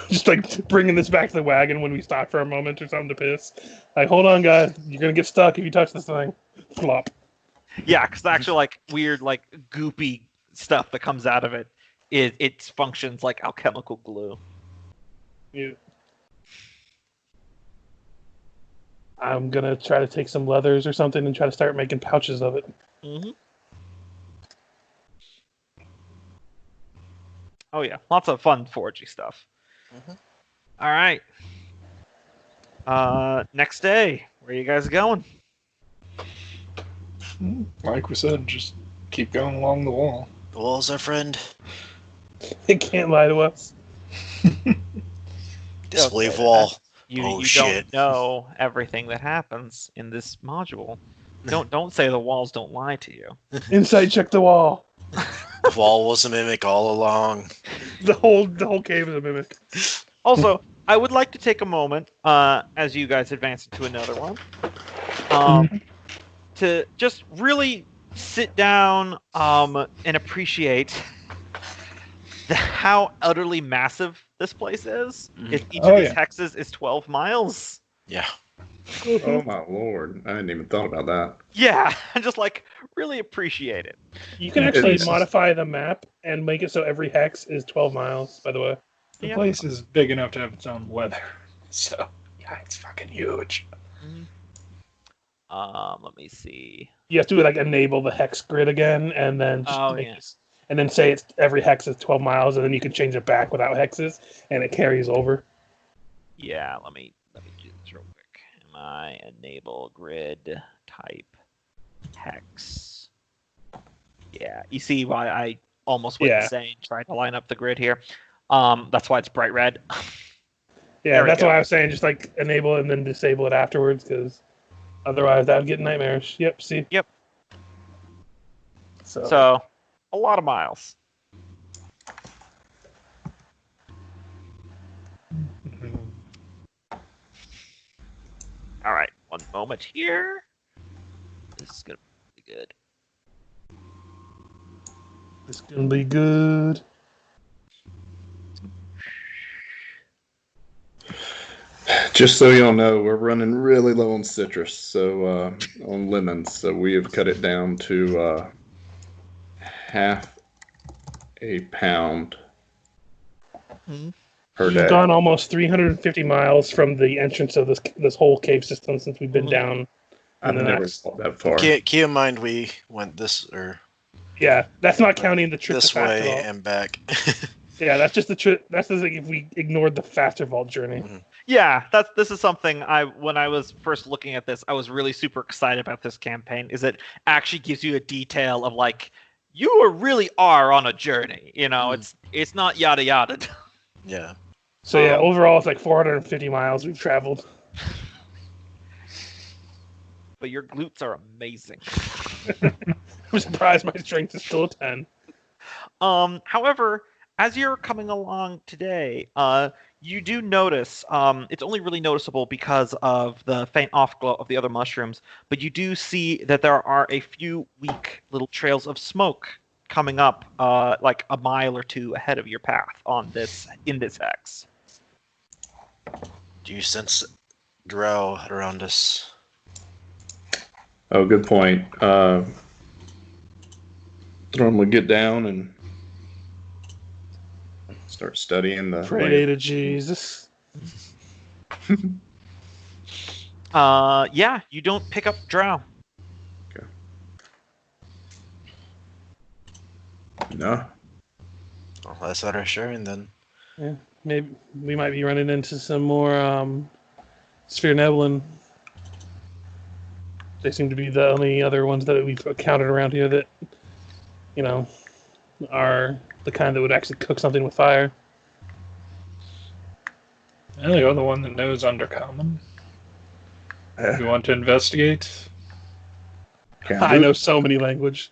just like bringing this back to the wagon when we stop for a moment or something to piss. Like, hold on, guys, you're gonna get stuck if you touch this thing. Flop. Yeah, because the actual like weird like goopy stuff that comes out of it, it functions like alchemical glue. Yeah. I'm gonna try to take some leathers or something and try to start making pouches of it. Mm-hmm. Oh yeah, lots of fun foragey stuff. Mm-hmm. All right. Next day, where are you guys going? Like we said, just keep going along the wall. The wall's our friend. It can't lie to us. Disbelief wall. You shit. don't know everything that happens in this module. Don't say the walls don't lie to you. Inside check the wall. The wall was a mimic all along. The whole cave is a mimic. Also, I would like to take a moment, as you guys advance into another one, to just really sit down and appreciate how utterly massive this place is. If each of these hexes is 12 miles. Yeah. Oh my lord! I hadn't even thought about that. Yeah, just like really appreciate it. You can actually It's- modify the map and make it so every hex is 12 miles, by the way. The Yeah. place is big enough to have its own weather. So, yeah, it's fucking huge. Let me see. You have to like enable the hex grid again, and then and then say it's every hex is 12 miles, and then you can change it back without hexes, and it carries over. Yeah, let me do this real quick. Am I enable grid type hex? Yeah, you see why I almost went insane trying to line up the grid here. That's why it's bright red. Yeah, that's why I was saying just like enable it and then disable it afterwards, because otherwise that would get nightmarish. Yep, see? Yep. So a lot of miles. All right, one moment here. This is gonna be good. it's going to be good. Just so y'all know, we're running really low on citrus, so on lemons. So we have cut it down to half a pound per We've day. gone almost 350 miles from the entrance of this whole cave system since we've been down. I've the never next- thought that far. Keep in mind we went Yeah, that's not counting the trip this to Faster way Vault. and back. Yeah, that's just the trip. That's just like if we ignored the Faster Vault journey. Yeah, this is something when I was first looking at this, I was really super excited about this campaign. Is it actually gives you a detail of like you really are on a journey. You know, it's not yada yada. Yeah. So yeah, overall it's like 450 miles we've traveled. But your glutes are amazing. I'm surprised my strength is still a 10. However, as you're coming along today, you do notice, it's only really noticeable because of the faint off-glow of the other mushrooms, but you do see that there are a few weak little trails of smoke coming up like a mile or two ahead of your path in this hex. Do you sense drow around us? Oh, good point. Thrum would get down and start studying the Pray to Jesus. Yeah, you don't pick up drow. Okay. No. Well, that's not reassuring then. Yeah, maybe we might be running into some more Sphere Nebulin. They seem to be the only other ones that we've encountered around here that, you know, are the kind that would actually cook something with fire. And you're the one that knows Undercommon. You want to investigate? I know so many language.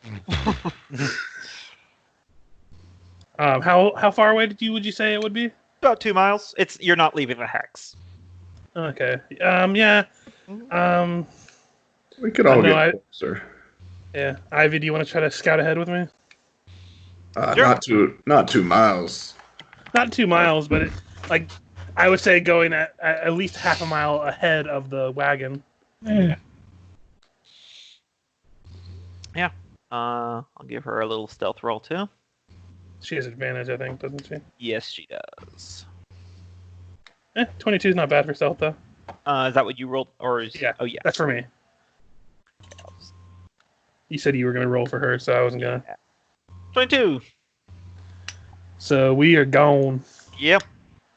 How far away would you say it would be? About 2 miles. You're not leaving the hex. Okay. Yeah. We could all I know get closer. Yeah. Ivy, do you want to try to scout ahead with me? Sure. Not 2 miles. Not 2 miles, but I would say going at least half a mile ahead of the wagon. Yeah. Yeah. I'll give her a little stealth roll too. She has advantage, I think, doesn't she? Yes, she does. 22 is not bad for stealth, though. Is that what you rolled? Or is... Yeah. Oh, yeah. That's for me. You said you were going to roll for her, so I wasn't going to. 22. So we are gone. Yep.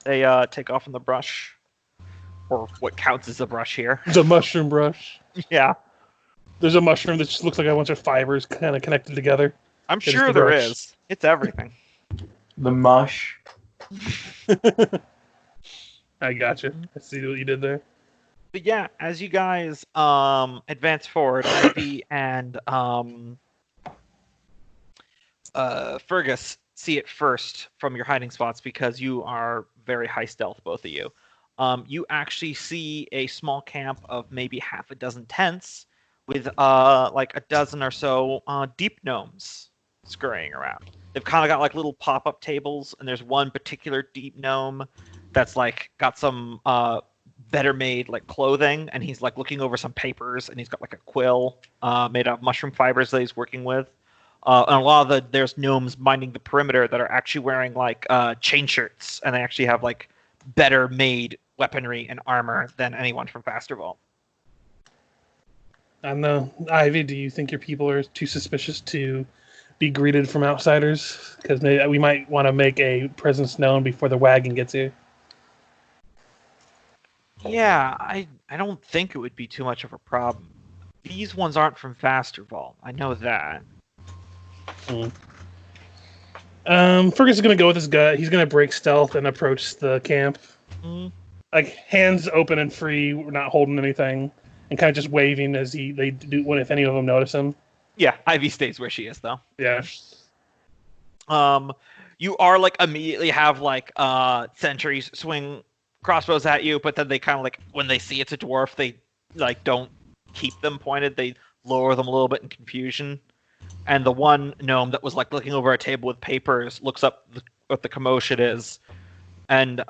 They take off in the brush. Or what counts as a brush here. It's a mushroom brush. Yeah. There's a mushroom that just looks like a bunch of fibers kind of connected together. I'm It is sure the there brush. is. It's everything. The mush. I gotcha. I see what you did there. But yeah, as you guys advance forward, Ivy and Fergus see it first from your hiding spots because you are very high stealth, both of you. You actually see a small camp of maybe half a dozen tents with like a dozen or so deep gnomes scurrying around. They've kind of got like little pop-up tables, and there's one particular deep gnome that's like got some better made like clothing, and he's like looking over some papers, and he's got like a quill made out of mushroom fibers that he's working with. And a lot of there's gnomes minding the perimeter that are actually wearing like chain shirts, and they actually have like better made weaponry and armor than anyone from Fastervault. I don't know, Ivy, do you think your people are too suspicious to be greeted from outsiders? Because we might want to make a presence known before the wagon gets here. Yeah, I don't think it would be too much of a problem. These ones aren't from Fastervault. I know that. Fergus is going to go with his gut. He's going to break stealth and approach the camp. Like, hands open and free, not holding anything, and kind of just waving as they do if any of them notice him. Yeah, Ivy stays where she is, though. Yeah. You are, like, immediately have, like, sentries swing crossbows at you, but then they kind of, like, when they see it's a dwarf, they, like, don't keep them pointed. They lower them a little bit in confusion. And the one gnome that was like looking over a table with papers looks up what the commotion is, and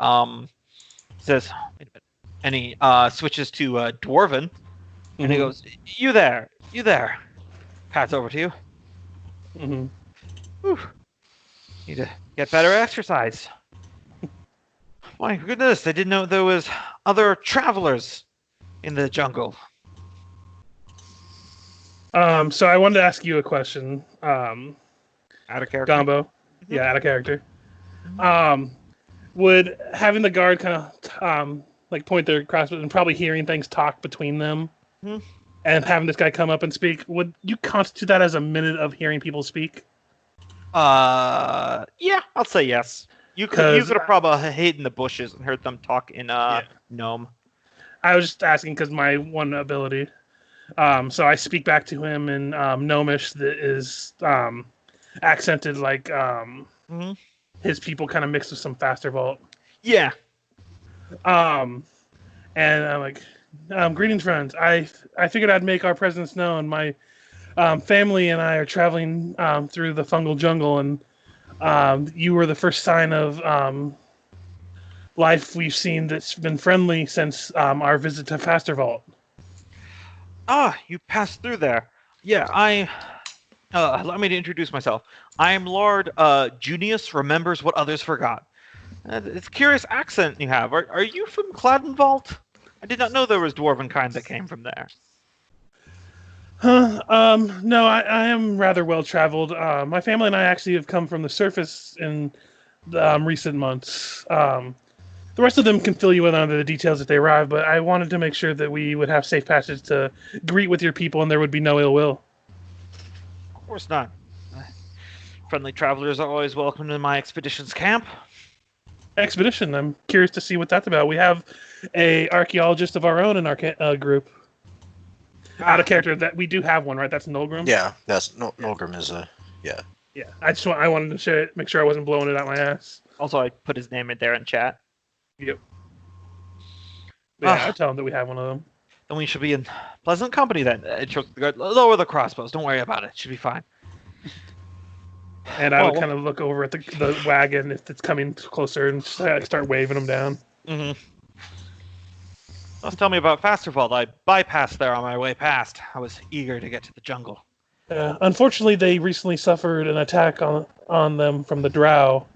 says, "Wait a minute," and he switches to Dwarven, and he goes, "You there? Pats over to you. Whew. Need to get better exercise. My goodness, I didn't know there was other travelers in the jungle." So I wanted to ask you a question. Out of character. Gombo. Yeah, out of character. Would having the guard kind of like point their crossbows and probably hearing things talk between them, and having this guy come up and speak, would you constitute that as a minute of hearing people speak? Yeah, I'll say yes. You could have probably hid in the bushes and heard them talk in gnome. I was just asking because my one ability. So I speak back to him in Gnomish that is accented like his people kind of mixed with some Fastervault. Yeah. And I'm like, greetings, friends. I figured I'd make our presence known. My family and I are traveling through the fungal jungle, and you were the first sign of life we've seen that's been friendly since our visit to Fastervault. Ah, you passed through there. Yeah, allow me to introduce myself. I am Lord Junius Remembers What Others Forgot. It's a curious accent you have. Are you from Claddenvault? I did not know there was dwarven kind that came from there. No, I am rather well traveled. My family and I actually have come from the surface in the recent months. The rest of them can fill you in on the details if they arrive, but I wanted to make sure that we would have safe passage to greet with your people and there would be no ill will. Of course not. Friendly travelers are always welcome to my expedition's camp. Expedition? I'm curious to see what that's about. We have a archaeologist of our own in our group. Out of character, that we do have one, right? That's Nolgrim? Yeah, that's Nolgrim is a... Yeah. Yeah, I wanted to share it, make sure I wasn't blowing it out my ass. Also, I put his name in there in chat. Yep. Yeah, I tell him that we have one of them. Then we should be in pleasant company then. Lower the crossbows. Don't worry about it. Should be fine. And I would kind of look over at the wagon if it's coming closer and start waving them down. Let's tell me about Fastervault. I bypassed there on my way past. I was eager to get to the jungle. Unfortunately, they recently suffered an attack on them from the drow.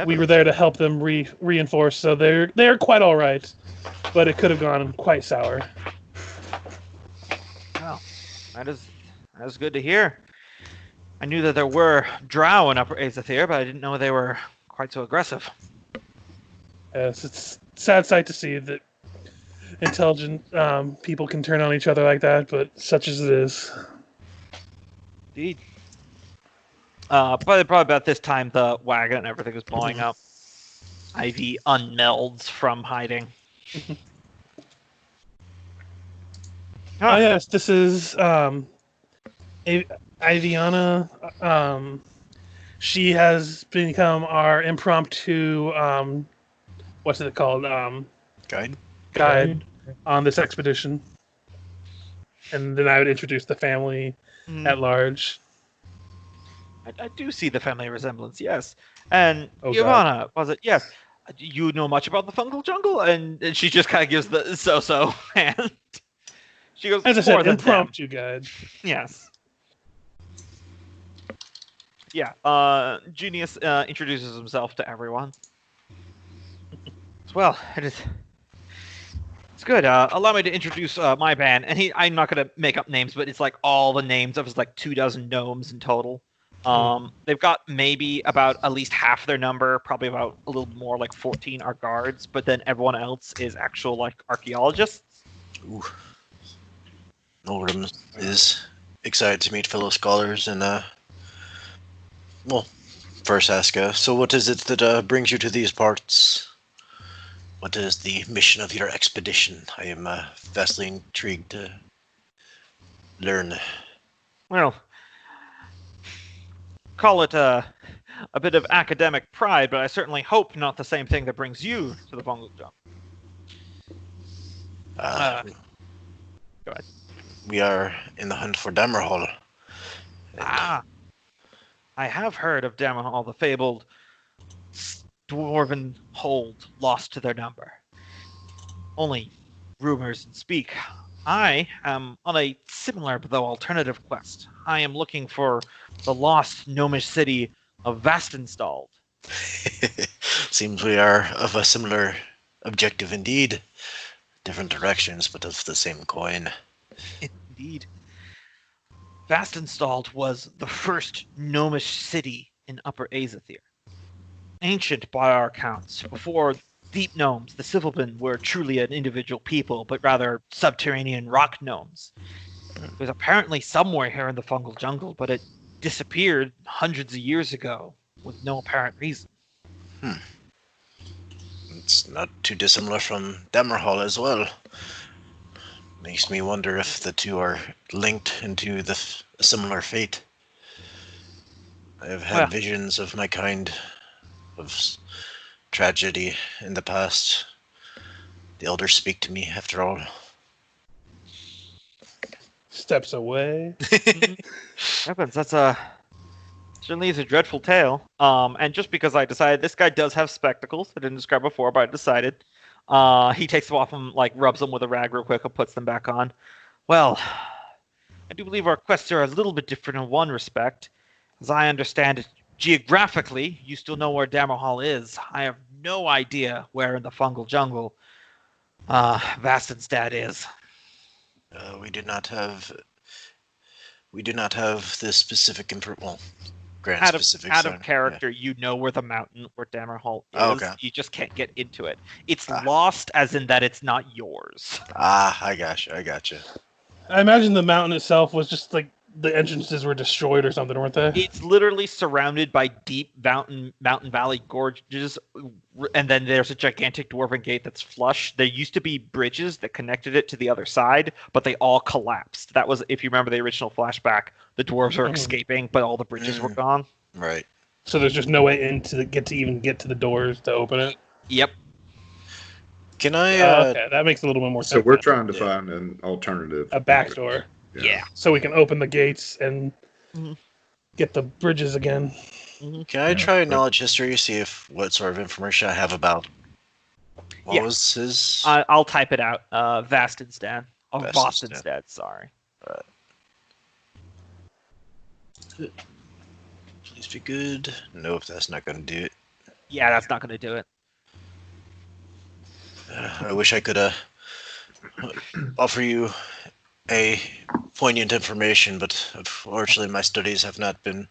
We were there to help them reinforce, so they're quite all right, but it could have gone quite sour. Well, that is good to hear. I knew that there were drow in Upper Azathir, but I didn't know they were quite so aggressive. Yes, it's a sad sight to see that intelligent people can turn on each other like that, but such as it is. Indeed. Probably about this time, the wagon and everything was blowing up. Ivy unmelds from hiding. Oh yes, this is Iviana. She has become our impromptu what's it called? Guide. Guide on this expedition. And then I would introduce the family at large. I do see the family resemblance, yes. And Oh, Giovanna, was it? Yes. You know much about the fungal jungle? And she just kind of gives the so-so hand. She goes, As I more said, than them. impromptu guide. Yes. Yeah. Genius introduces himself to everyone. Well, it's good. Allow me to introduce my band. And I'm not going to make up names, but it's like all the names of his like 24 gnomes in total. They've got maybe about at least half their number, probably about a little more, like 14 are guards, but then everyone else is actual like archaeologists. Ooh. Nolgrim is excited to meet fellow scholars and well, first ask, so what is it that brings you to these parts? What is the mission of your expedition? I am vastly intrigued to learn. Well, call it a bit of academic pride, but I certainly hope not the same thing that brings you to the fungal jungle. Go ahead. We are in the hunt for Dammerhall. I have heard of Dammerhall, the fabled dwarven hold lost to their number. Only rumors and speak. I am on a similar though alternative quest. I am looking for the lost gnomish city of Vastenstald. Seems we are of a similar objective indeed. Different directions, but of the same coin. Indeed. Vastenstald was the first gnomish city in Upper Azethyr. Ancient by our accounts, before deep gnomes, the Sylvan were truly an individual people, but rather subterranean rock gnomes. It was apparently somewhere here in the fungal jungle, but it disappeared hundreds of years ago with no apparent reason. It's not too dissimilar from Dammerhall as well. Makes me wonder if the two are linked into a similar fate. I have had visions of my kind, of tragedy in the past. The elders speak to me, after all. Steps away. Happens. Certainly is a dreadful tale. And just because I decided this guy does have spectacles, I didn't describe before, but I decided. He takes them off and like rubs them with a rag real quick and puts them back on. Well, I do believe our quests are a little bit different in one respect. As I understand it, geographically, you still know where Dammerhall is. I have no idea where in the fungal jungle Vastenstad is. We do not have the specific specifics. Out of character, you know where the mountain where Dammerhall is. Oh, okay. You just can't get into it. It's lost, as in that it's not yours. I gotcha. I imagine the mountain itself was just like the entrances were destroyed or something, weren't they? It's literally surrounded by deep mountain valley gorges, and then there's a gigantic dwarven gate that's flush. There used to be bridges that connected it to the other side, but they all collapsed. That was, if you remember the original flashback, the dwarves were escaping, but all the bridges were gone. Right. So there's just no way in to get to the doors to open it. Yep. Can I? Okay, that makes a little bit more sense. So we're trying to find an alternative. A back door. Yeah. So we can open the gates and get the bridges again. Can I try knowledge history, see what sort of information I have about what was his? I'll type it out. Vastenstad. Oh, Vastenstad. Vastenstad, sorry. Please be good. Nope, that's not going to do it. Yeah, that's not going to do it. I wish I could offer you a poignant information, but unfortunately my studies have not been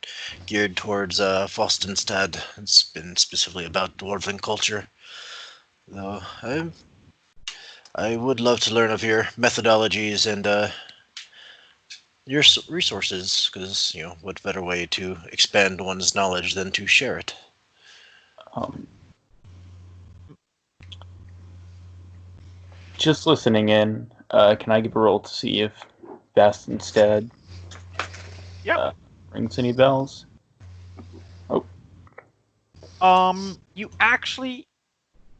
geared towards Fostenstad. It's been specifically about dwarven culture. Though I would love to learn of your methodologies and your resources, because, what better way to expand one's knowledge than to share it? Just listening in, can I give a roll to see if Vastenstad rings any bells? You actually,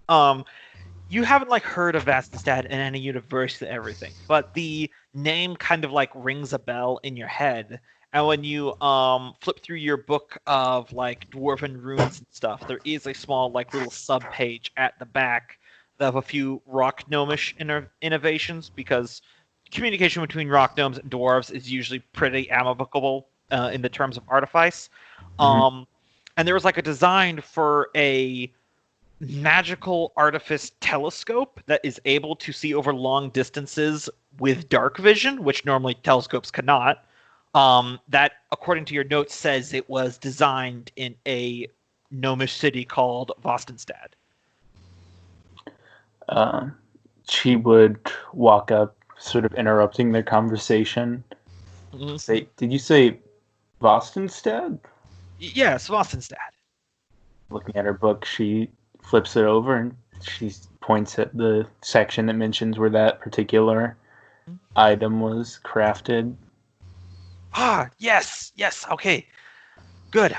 you haven't like heard of Vastenstad in any university and everything, but the name kind of like rings a bell in your head. And when you flip through your book of like dwarven runes and stuff, there is a small like little sub page at the back of a few rock gnomish innovations, because communication between rock gnomes and dwarves is usually pretty amicable in the terms of artifice. And there was like a design for a magical artifice telescope that is able to see over long distances with dark vision, which normally telescopes cannot. That, according to your notes, says it was designed in a gnomish city called Vostenstad. She would walk up, sort of interrupting their conversation. Say, did you say Vostenstad? Yes, Vostenstad. Looking at her book, she flips it over and she points at the section that mentions where that particular item was crafted. Yes, okay. Good.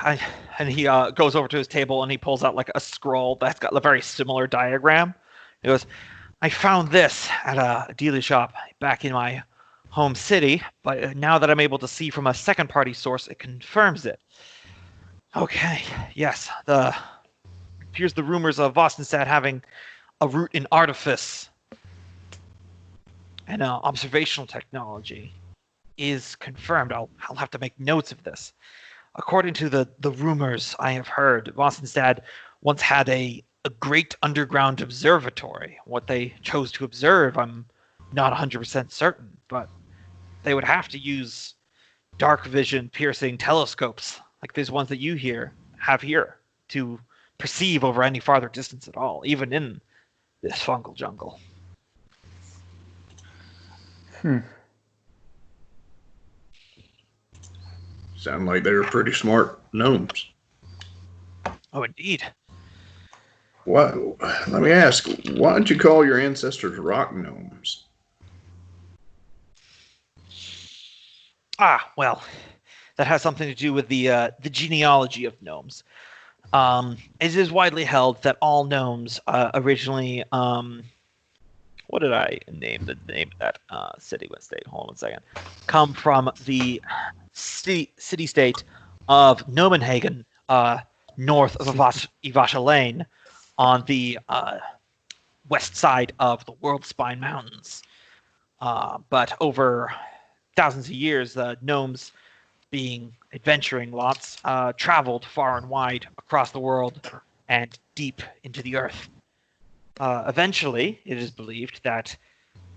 And he goes over to his table and he pulls out like a scroll that's got a very similar diagram. He goes, I found this at a dealer shop back in my home city, but now that I'm able to see from a second-party source, it confirms it. Okay, yes. Here's the rumors of Vostenstad having a root in artifice and observational technology is confirmed. I'll have to make notes of this. According to the rumors I have heard, Vostenstad once had a great underground observatory. What they chose to observe, I'm not 100% certain, but they would have to use dark vision piercing telescopes like these ones that you have here to perceive over any farther distance at all, even in this fungal jungle. Sound like they were pretty smart gnomes. Oh, indeed. What? Let me ask, why did you call your ancestors rock gnomes? Well, that has something to do with the genealogy of gnomes. It is widely held that all gnomes originally, what did I name the name of that city? Hold on 1 second. Come from the city-state of Nomenhagen, north of Ivasha Lane, on the west side of the World Spine Mountains. But over thousands of years, the gnomes, being adventuring lots, traveled far and wide across the world and deep into the earth. Eventually, it is believed that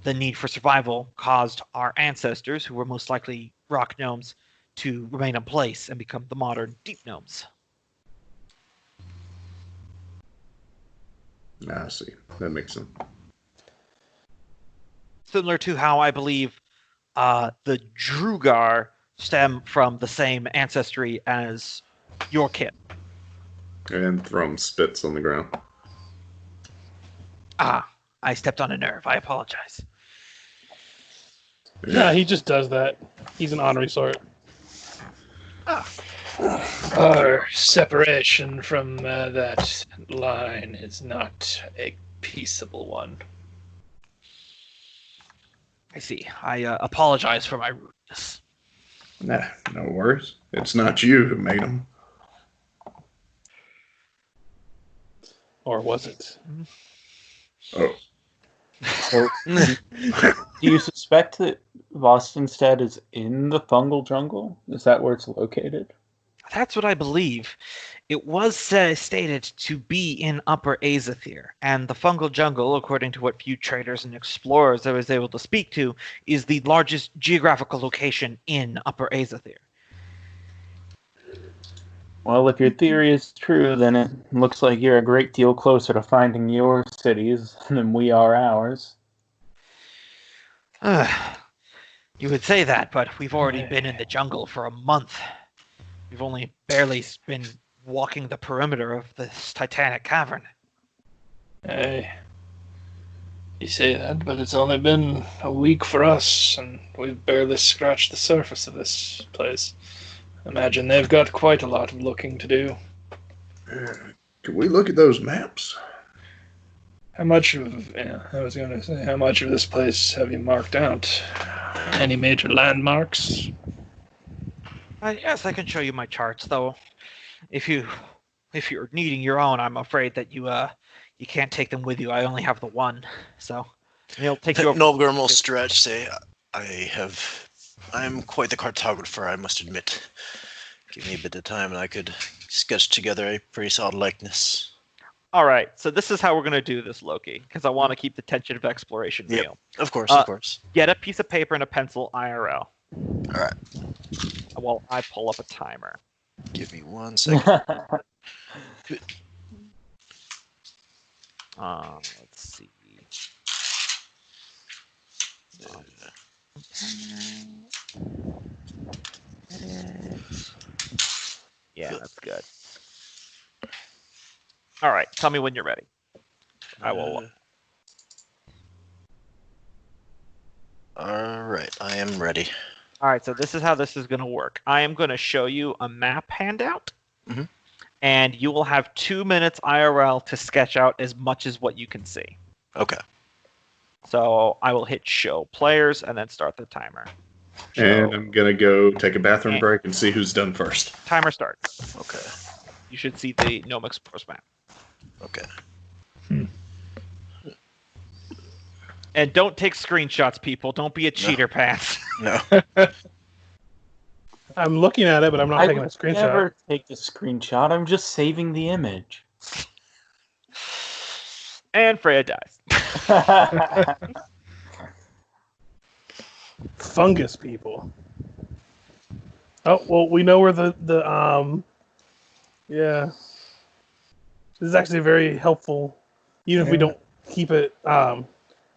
the need for survival caused our ancestors, who were most likely rock gnomes, to remain in place and become the modern deep gnomes. I see. That makes sense. Similar to how I believe the Drugar stem from the same ancestry as your kin. And Thrum spits on the ground. I stepped on a nerve. I apologize. Yeah, he just does that. He's an ornery sort. Our separation from that line is not a peaceable one. I see. I apologize for my rudeness. Nah, no worries. It's not you who made them. Or was it? Oh. So, do you suspect that Vostenstad is in the fungal jungle? Is that where it's located? That's what I believe. It was stated to be in Upper Azathir, and the fungal jungle, according to what few traders and explorers I was able to speak to, is the largest geographical location in Upper Azathir. Well, if your theory is true, then it looks like you're a great deal closer to finding your cities than we are ours. You would say that, but we've already been in the jungle for a month. We've only barely been walking the perimeter of this titanic cavern. Hey, You say that, but it's only been a week for us, and we've barely scratched the surface of this place. Imagine they've got quite a lot of looking to do. Could we look at those maps? How much of, I was going to say, how much of this place have you marked out? Any major landmarks? Yes, I can show you my charts, though. If you're needing your own, I'm afraid that you can't take them with you. I only have the one, so it'll take you. Nolgrim will stretch. Say, I'm quite the cartographer, I must admit. Give me a bit of time, and I could sketch together a pretty solid likeness. All right, so this is how we're gonna do this, Loki, because I want to keep the tension of exploration real. Of course. Get a piece of paper and a pencil, IRL. All right. While I pull up a timer. Give me 1 second. Let's see. Yeah, that's good. All right, tell me when you're ready. I will. All right, I am ready. All right, so this is how this is going to work. I am going to show you a map handout, and you will have 2 minutes IRL to sketch out as much as what you can see. Okay. So I will hit show players and then start the timer. And I'm going to go take a bathroom break and see who's done first. Timer starts. Okay. You should see the Gnome Explorers map. Okay. And don't take screenshots, people. Don't be a cheater, pants. No. I'm looking at it, but I'm not taking a screenshot. I would never take a screenshot. I'm just saving the image. And Freya dies. Fungus people. Oh, well, we know where the yeah. This is actually very helpful, even if we don't keep it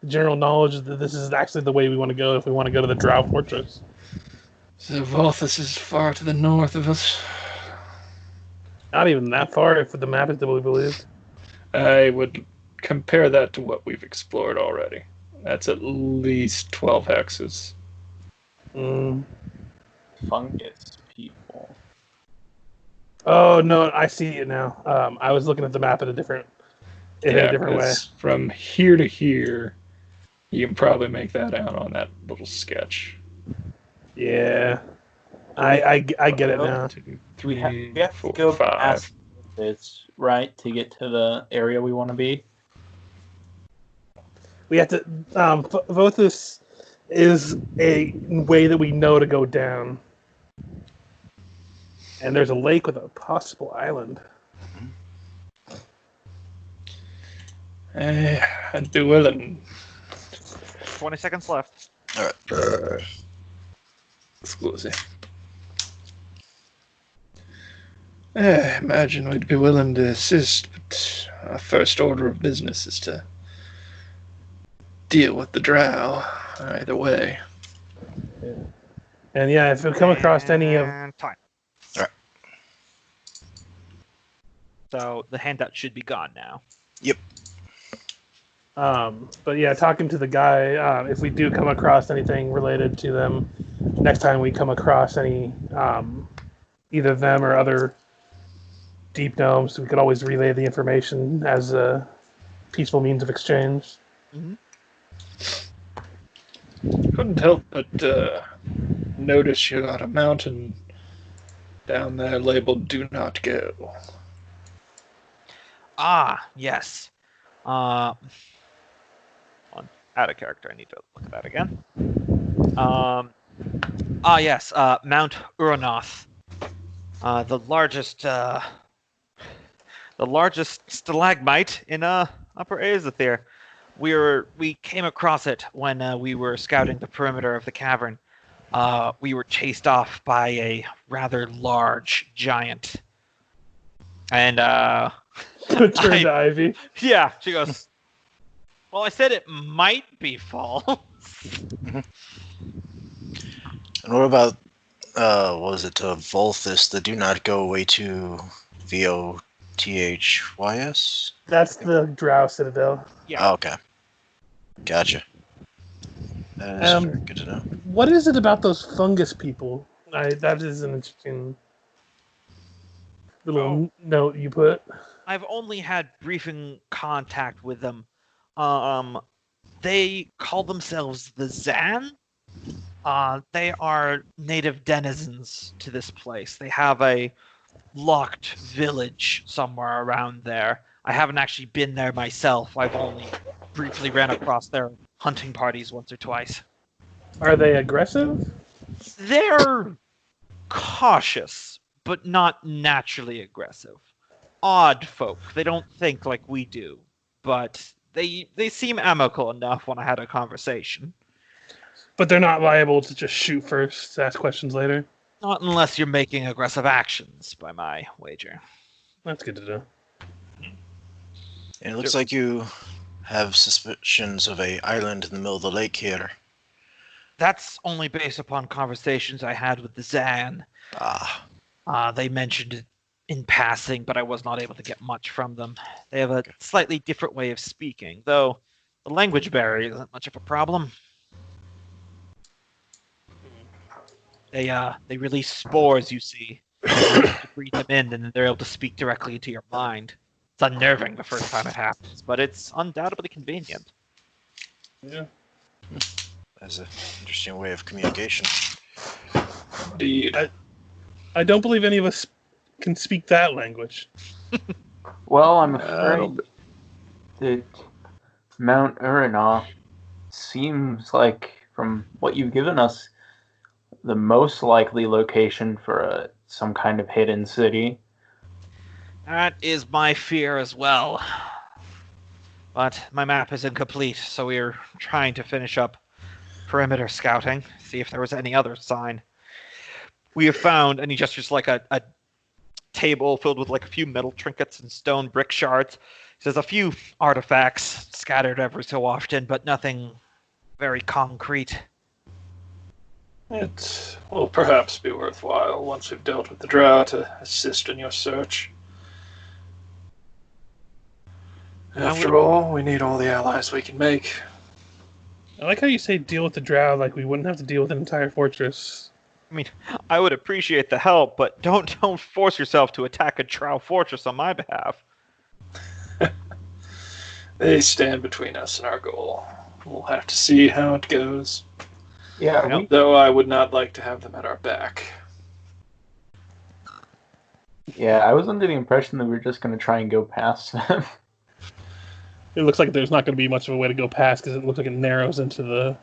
general knowledge that this is actually the way we want to go if we want to go to the Drow Fortress. So Volthus is far to the north of us. Not even that far if the map is to be believed. I would compare that to what we've explored already. That's at least 12 hexes. Fungus people. Oh no, I see it now. I was looking at the map in a different way. From here to here, you can probably make that out on that little sketch. Yeah, I get it now. 2, We 3, have 4, to go 5. past this, right, to get to the area we want to be. We have to. Vothus is a way that we know to go down, and there's a lake with a possible island. I'd be willing. 20 seconds left. All right. Exclusive. Imagine we'd be willing to assist, but our first order of business is to deal with the Drow. Either way. And yeah, if we come across any of And time. All right. So the handout should be gone now. Yep. but yeah, talking to the guy, if we do come across anything related to them, next time we come across any, either them or other deep gnomes, we could always relay the information as a peaceful means of exchange. Mm-hmm. Couldn't help but notice you got a mountain down there labeled "Do Not Go." Ah, yes. Out of character. I need to look at that again. Yes. Mount Uranoth. The largest stalagmite in Upper Aether. We came across it when we were scouting the perimeter of the cavern. We were chased off by a rather large giant. And Turn to Ivy. yeah, she goes, well, I said it might be false. And what about, what was it, Volthus, the do not go away to Vothys? That's the Drow Citadel. Yeah. Oh, okay. Gotcha. That is very good to know. What is it about those fungus people? That is an interesting little note you put. I've only had briefing contact with them. They call themselves the Zan. They are native denizens to this place. They have a locked village somewhere around there. I haven't actually been there myself. I've only briefly ran across their hunting parties once or twice. Are they aggressive? They're cautious, but not naturally aggressive. Odd folk. They don't think like we do, but they seem amicable enough when I had a conversation. But they're not liable to just shoot first, ask questions later? Not unless you're making aggressive actions, by my wager. That's good to know. And it looks like you have suspicions of a island in the middle of the lake here. That's only based upon conversations I had with the Zan. They mentioned it in passing, but I was not able to get much from them. They have a slightly different way of speaking, though the language barrier isn't much of a problem. They release spores, you see. You breathe them in, and then they're able to speak directly into your mind. It's unnerving the first time it happens, but it's undoubtedly convenient. Yeah. That's an interesting way of communication. Indeed. I don't believe any of us can speak that language. Well, I'm afraid that Mount Uranoff seems like, from what you've given us, the most likely location for some kind of hidden city. That is my fear as well. But my map is incomplete, so we're trying to finish up perimeter scouting, see if there was any other sign. We have found, and he gestures like a table filled with like a few metal trinkets and stone brick shards. He says a few artifacts scattered every so often, but nothing very concrete. It will perhaps be worthwhile once we've dealt with the drow to assist in your search. After all, we need all the allies we can make. I like how you say deal with the drow like we wouldn't have to deal with an entire fortress. I mean, I would appreciate the help, but don't force yourself to attack a drow fortress on my behalf. They stand between us and our goal. We'll have to see how it goes. Yeah, Though I would not like to have them at our back. Yeah, I was under the impression that we were just going to try and go past them. It looks like there's not going to be much of a way to go past because it looks like it narrows into the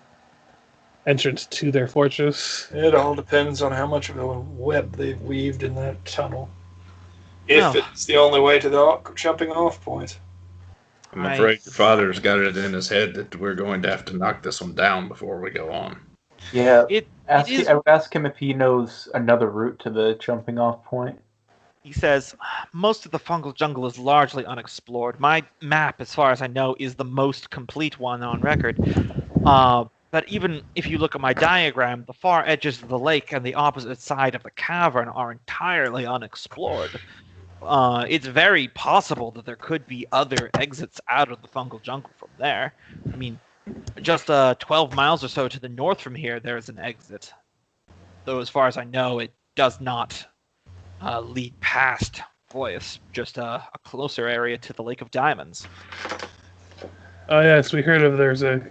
entrance to their fortress. It all depends on how much of a web they've weaved in that tunnel. If it's the only way to the jumping off point. I'm afraid your father's got it in his head that we're going to have to knock this one down before we go on. Yeah, I would ask him if he knows another route to the jumping off point. He says, most of the fungal jungle is largely unexplored. My map, as far as I know, is the most complete one on record. But even if you look at my diagram, the far edges of the lake and the opposite side of the cavern are entirely unexplored. It's very possible that there could be other exits out of the fungal jungle from there. I mean, just 12 miles or so to the north from here, there's an exit. Though as far as I know, it does not lead past Voyus, just a closer area to the Lake of Diamonds. Oh yes, we heard of there's a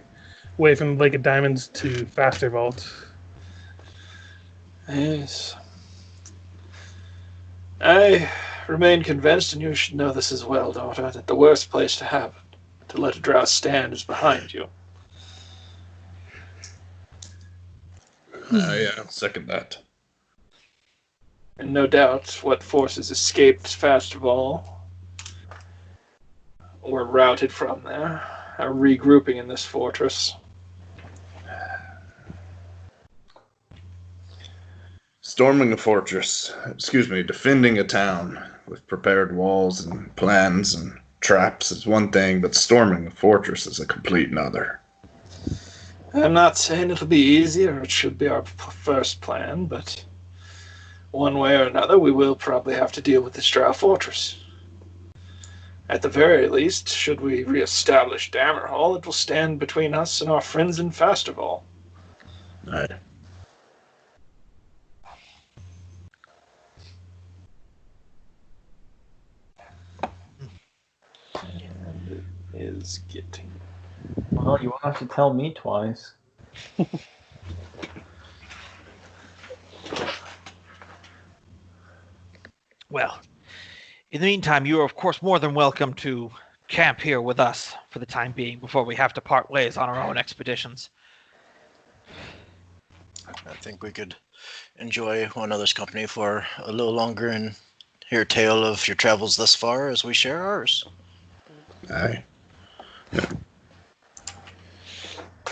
way from Lake of Diamonds to Faster Vault. Yes. I remain convinced, and you should know this as well, daughter, that the worst place to let a drow stand is behind you. Yeah, second that. And no doubt what forces escaped Fasterval or routed from there are regrouping in this fortress. Storming a fortress, defending a town with prepared walls and plans and traps is one thing, but storming a fortress is a complete another. I'm not saying it'll be easy or it should be our first plan, but one way or another we will probably have to deal with this drow fortress. At the very least, should we re-establish Dammerhall, it will stand between us and our friends in Fasterval. Aye. And it is getting... Well, you won't have to tell me twice. Well, in the meantime, you are of course more than welcome to camp here with us for the time being before we have to part ways on our own expeditions. I think we could enjoy one another's company for a little longer and hear a tale of your travels thus far as we share ours. Aye. Yeah.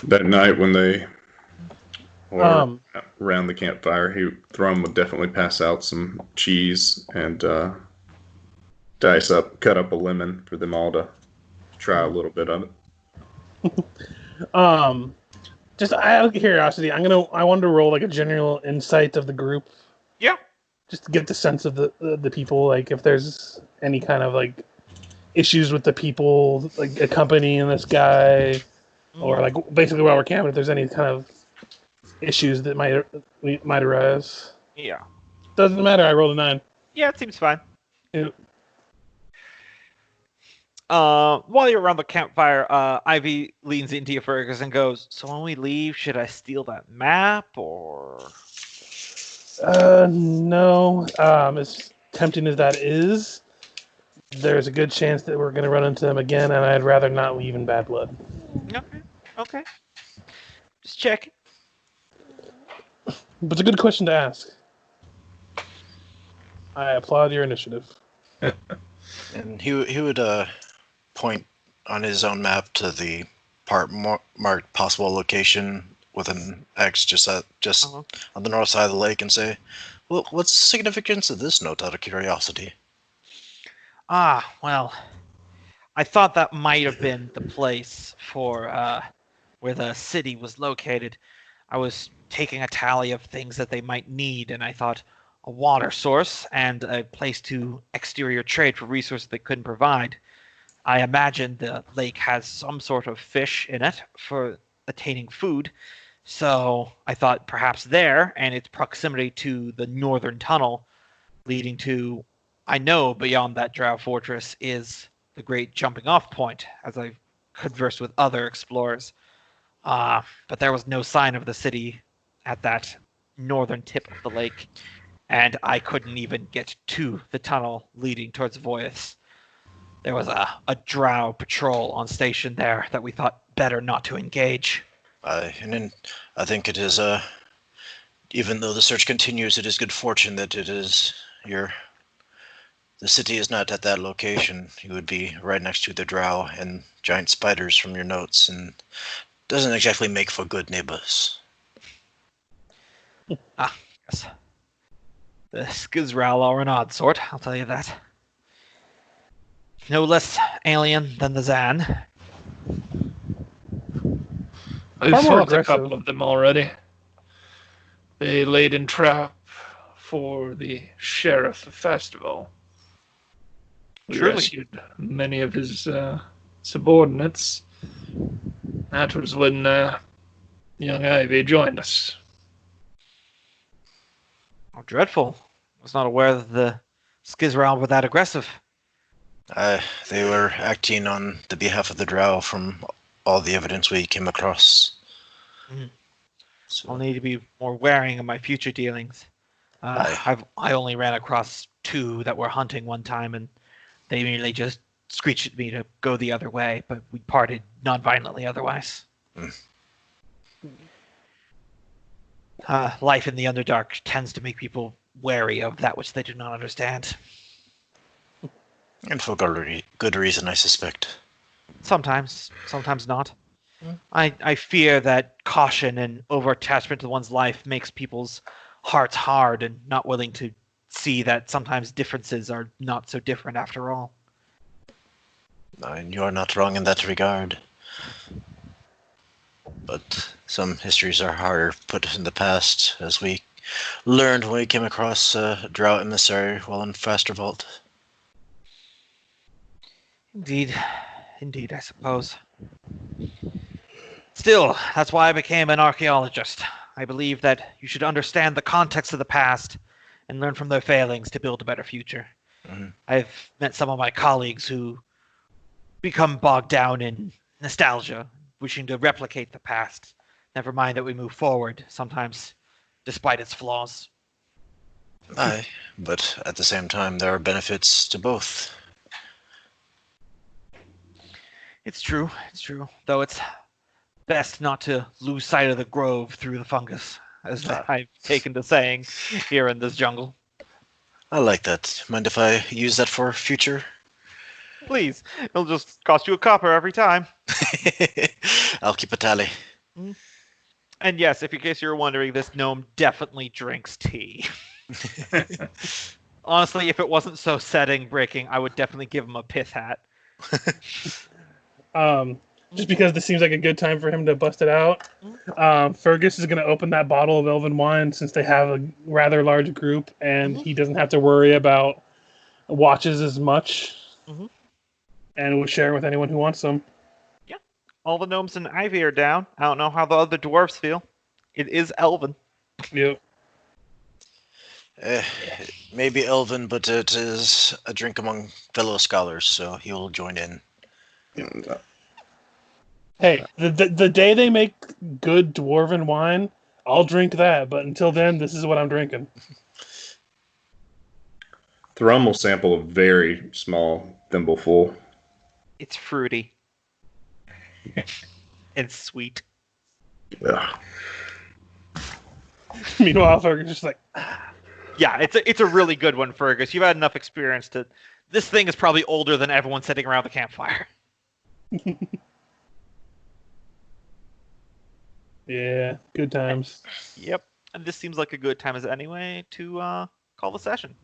That night when they were around the campfire, Thrum would definitely pass out some cheese and cut up a lemon for them all to try a little bit of it. Just out of curiosity, I wanted to roll like a general insight of the group. Yeah. Just to get the sense of the people, like if there's any kind of like issues with the people like accompanying this guy, or like basically while we're camping, if there's any kind of issues that might arise. Yeah. Doesn't matter. I rolled a 9. Yeah, it seems fine. Yeah. While you're around the campfire, Ivy leans into you, Fergus, and goes, "So when we leave, should I steal that map, or?" No. As tempting as that is, there's a good chance that we're going to run into them again, and I'd rather not leave in bad blood. Okay. Just checking. But it's a good question to ask. I applaud your initiative. And he would point on his own map to the part marked possible location with an X just on the north side of the lake and say, "Well, what's the significance of this note out of curiosity?" Well, I thought that might have been the place for where the city was located. I was taking a tally of things that they might need, and I thought a water source and a place to exterior trade for resources they couldn't provide. I imagine the lake has some sort of fish in it for attaining food, so I thought perhaps there, and its proximity to the northern tunnel leading to, I know beyond that Drow fortress is the great jumping off point, as I've conversed with other explorers. But there was no sign of the city at that northern tip of the lake, and I couldn't even get to the tunnel leading towards Voyous. There was a drow patrol on station there that we thought better not to engage. And I think it is, even though the search continues, it is good fortune that it is the city is not at that location. You would be right next to the drow and giant spiders from your notes, and doesn't exactly make for good neighbors. Yes. The Skizral are an odd sort, I'll tell you that. No less alien than the Zan. I've Far more fought a aggressive. couple of them already. They laid in trap for the sheriff of Festival. We Truly. rescued many of his subordinates. That was when young Ivy joined us. Oh, dreadful. I was not aware that the Skizral were that aggressive. They were acting on the behalf of the drow from all the evidence we came across. So, I'll need to be more wary of my future dealings. I only ran across 2 that were hunting one time, and they merely just screeched at me to go the other way, but we parted non-violently otherwise. Life in the Underdark tends to make people wary of that which they do not understand. and for good reason, I suspect. Sometimes not. I fear that caution and over-attachment to one's life makes people's hearts hard and not willing to see that sometimes differences are not so different after all. And you are not wrong in that regard. But some histories are harder put in the past, as we learned when we came across a drow emissary while in Fastervault. Indeed. Indeed, I suppose. Still, that's why I became an archaeologist. I believe that you should understand the context of the past and learn from their failings to build a better future. Mhm. I've met some of my colleagues who become bogged down in nostalgia, wishing to replicate the past. Never mind that we move forward, sometimes despite its flaws. Aye, but at the same time, there are benefits to both. It's true, though it's best not to lose sight of the grove through the fungus, as I've taken to saying here in this jungle. I like that. Mind if I use that for future? Please, it'll just cost you a copper every time. I'll keep a tally. And yes, if in case you're wondering, this gnome definitely drinks tea. Honestly, if it wasn't so setting breaking, I would definitely give him a pith hat. Just because this seems like a good time for him to bust it out. Fergus is going to open that bottle of elven wine since they have a rather large group, and he doesn't have to worry about watches as much. And will share with anyone who wants some. Yeah, all the gnomes in Ivy are down. I don't know how the other dwarves feel. It is elven. Yep. Maybe elven, but it is a drink among fellow scholars, so he'll join in. Hey, the day they make good dwarven wine, I'll drink that. But until then, this is what I'm drinking. Thrum will sample a very small thimbleful. It's fruity. And sweet. Ugh. Meanwhile, Fergus is just like, Yeah, it's a really good one, Fergus. You've had enough experience to... This thing is probably older than everyone sitting around the campfire. yeah, good times. Yep. And this seems like a good time as anyway to call the session.